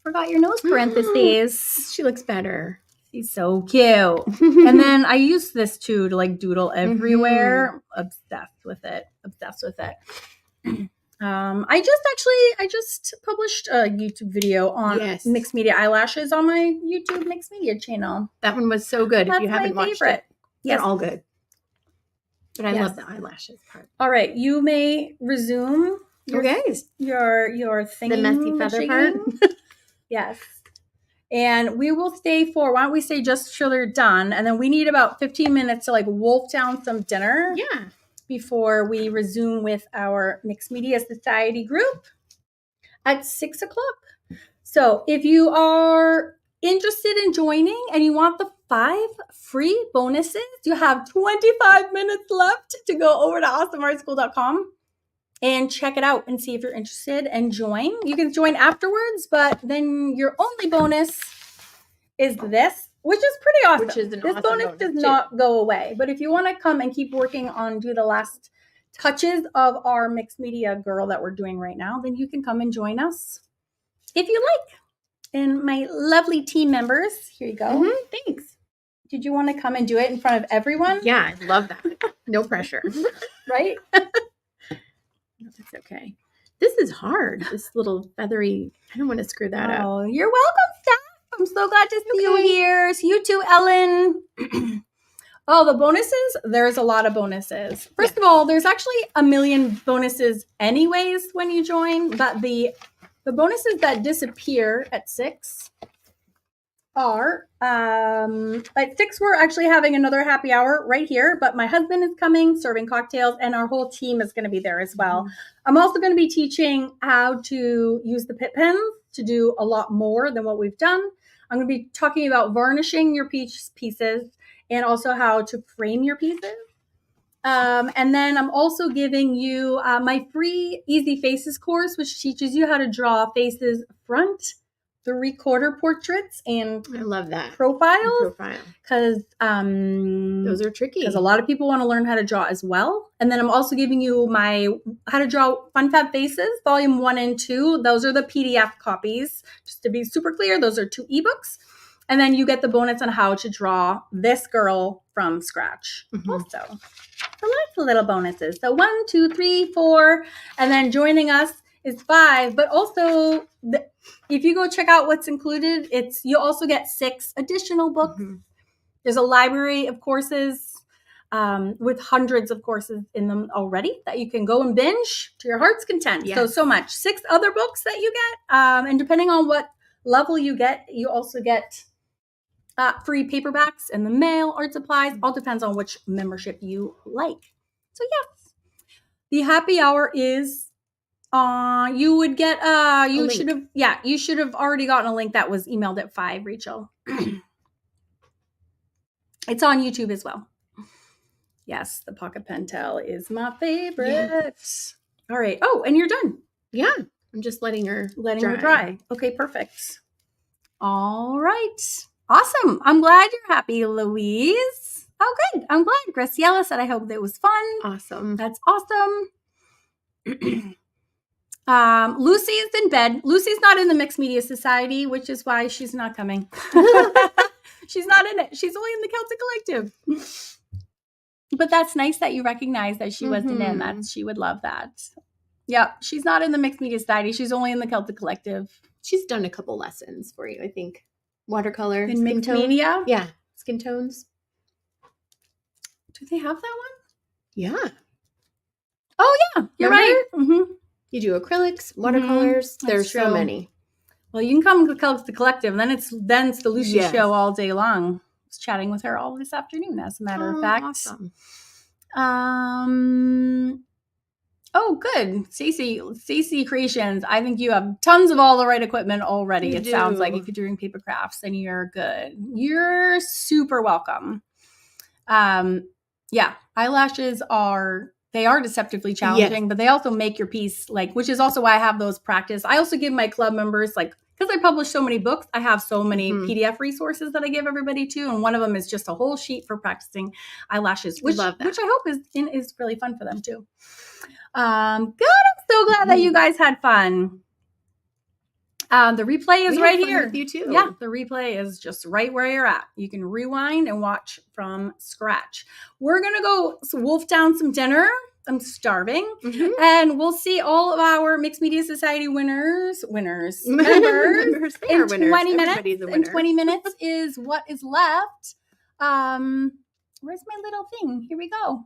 Forgot your nose parentheses. She looks better. She's so cute. And then I use this too to like doodle everywhere. Obsessed with it. I just published a YouTube video on mixed media eyelashes on my YouTube mixed media channel. That one was so good. That's if you haven't watched it, yes, they're all good. But I love the eyelashes part. All right, you may resume. Your thing. The messy feather part. Yes. And we will stay for, why don't we say just till they're done? And then we need about 15 minutes to like wolf down some dinner. Yeah. Before we resume with our Mixed Media Society group at 6 o'clock. So if you are interested in joining and you want the 5 free bonuses, you have 25 minutes left to go over to awesomeartschool.com and check it out and see if you're interested and join. You can join afterwards, but then your only bonus is this, which is pretty awesome. Which is an this awesome bonus does not go away. But if you want to come and keep working on do the last touches of our mixed media girl that we're doing right now, then you can come and join us if you like. And my lovely team members, here you go. Thanks. Did you want to come and do it in front of everyone? Yeah, I love that. No pressure. Right? That's okay. This is hard. This little feathery, I don't want to screw that up. Oh, you're welcome, Steph. I'm so glad to see you here. See you too, Ellen. Oh, the bonuses. There's a lot of bonuses. First of all, there's actually a million bonuses anyways when you join, but the bonuses that disappear at 6 are, at 6 we're actually having another happy hour right here, but my husband is coming, serving cocktails, and our whole team is going to be there as well. I'm also going to be teaching how to use the pit pens to do a lot more than what we've done. I'm going to be talking about varnishing your pieces and also how to frame your pieces. And then I'm also giving you my free Easy Faces course, which teaches you how to draw faces front, 3/4 portraits, and I love that profiles. Because those are tricky. Because a lot of people want to learn how to draw as well. And then I'm also giving you my How to Draw Fun Fab Faces, Volume 1 and 2. Those are the PDF copies. Just to be super clear, those are 2 ebooks. And then you get the bonus on how to draw this girl from scratch. Also, so lots of little bonuses. So 1, 2, 3, 4, and then joining us is 5. But also, if you go check out what's included, you also get 6 additional books. There's a library of courses with hundreds of courses in them already that you can go and binge to your heart's content. Yes. So much. 6 other books that you get. And depending on what level you get, you also get free paperbacks in the mail, art supplies. All depends on which membership you like. So yes, the happy hour is you would get you should have already gotten a link that was emailed at 5, Rachel. It's on YouTube as well. Yes, the pocket pentel is my favorite. Yes. All right. Oh, and you're done. Yeah, I'm just letting her dry. Okay, perfect. All right. Awesome. I'm glad you're happy, Louise. Oh, good. I'm glad. Graciela said, I hope that was fun. Awesome. That's awesome. Lucy is in bed. Lucy's not in the Mixed Media Society, which is why she's not coming. She's not in it. She's only in the Celtic Collective. But that's nice that you recognize that she wasn't in. She would love that. Yeah, she's not in the Mixed Media Society. She's only in the Celtic Collective. She's done a couple lessons for you, I think. watercolor. In skin mixed tone. media? Yeah. Skin tones. Do they have that one? Yeah. Oh, yeah. You're right. Mm-hmm. You do acrylics, watercolors. There's so many. Well, you can come to the collective. Then it's the Lucy show all day long. I was chatting with her all this afternoon, as a matter of fact. Awesome. Oh, good. Stacy Creations. I think you have tons of all the right equipment already. It sounds like if you're doing paper crafts, then you're good. You're super welcome. Yeah, eyelashes are deceptively challenging, but they also make your piece which is also why I have those practice. I also give my club members because I publish so many books, I have so many PDF resources that I give everybody too. And one of them is just a whole sheet for practicing eyelashes, which I hope is really fun for them too. Good. I'm so glad that you guys had fun. The replay is right here. With you too. Yeah, the replay is just right where you're at. You can rewind and watch from scratch. We're going to go wolf down some dinner. I'm starving. And we'll see all of our Mixed Media Society members members in 20 minutes. In 20 minutes is what is left. Where's my little thing? Here we go.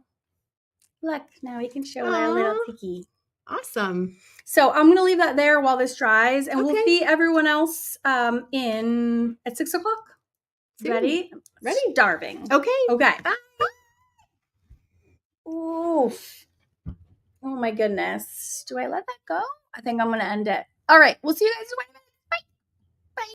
Look, now we can show our little tiki. Awesome. So I'm going to leave that there while this dries, and we'll see everyone else in at 6 o'clock. Ready? Starving. Okay. Bye. Oof. Oh my goodness. Do I let that go? I think I'm going to end it. All right. We'll see you guys in 20 minutes.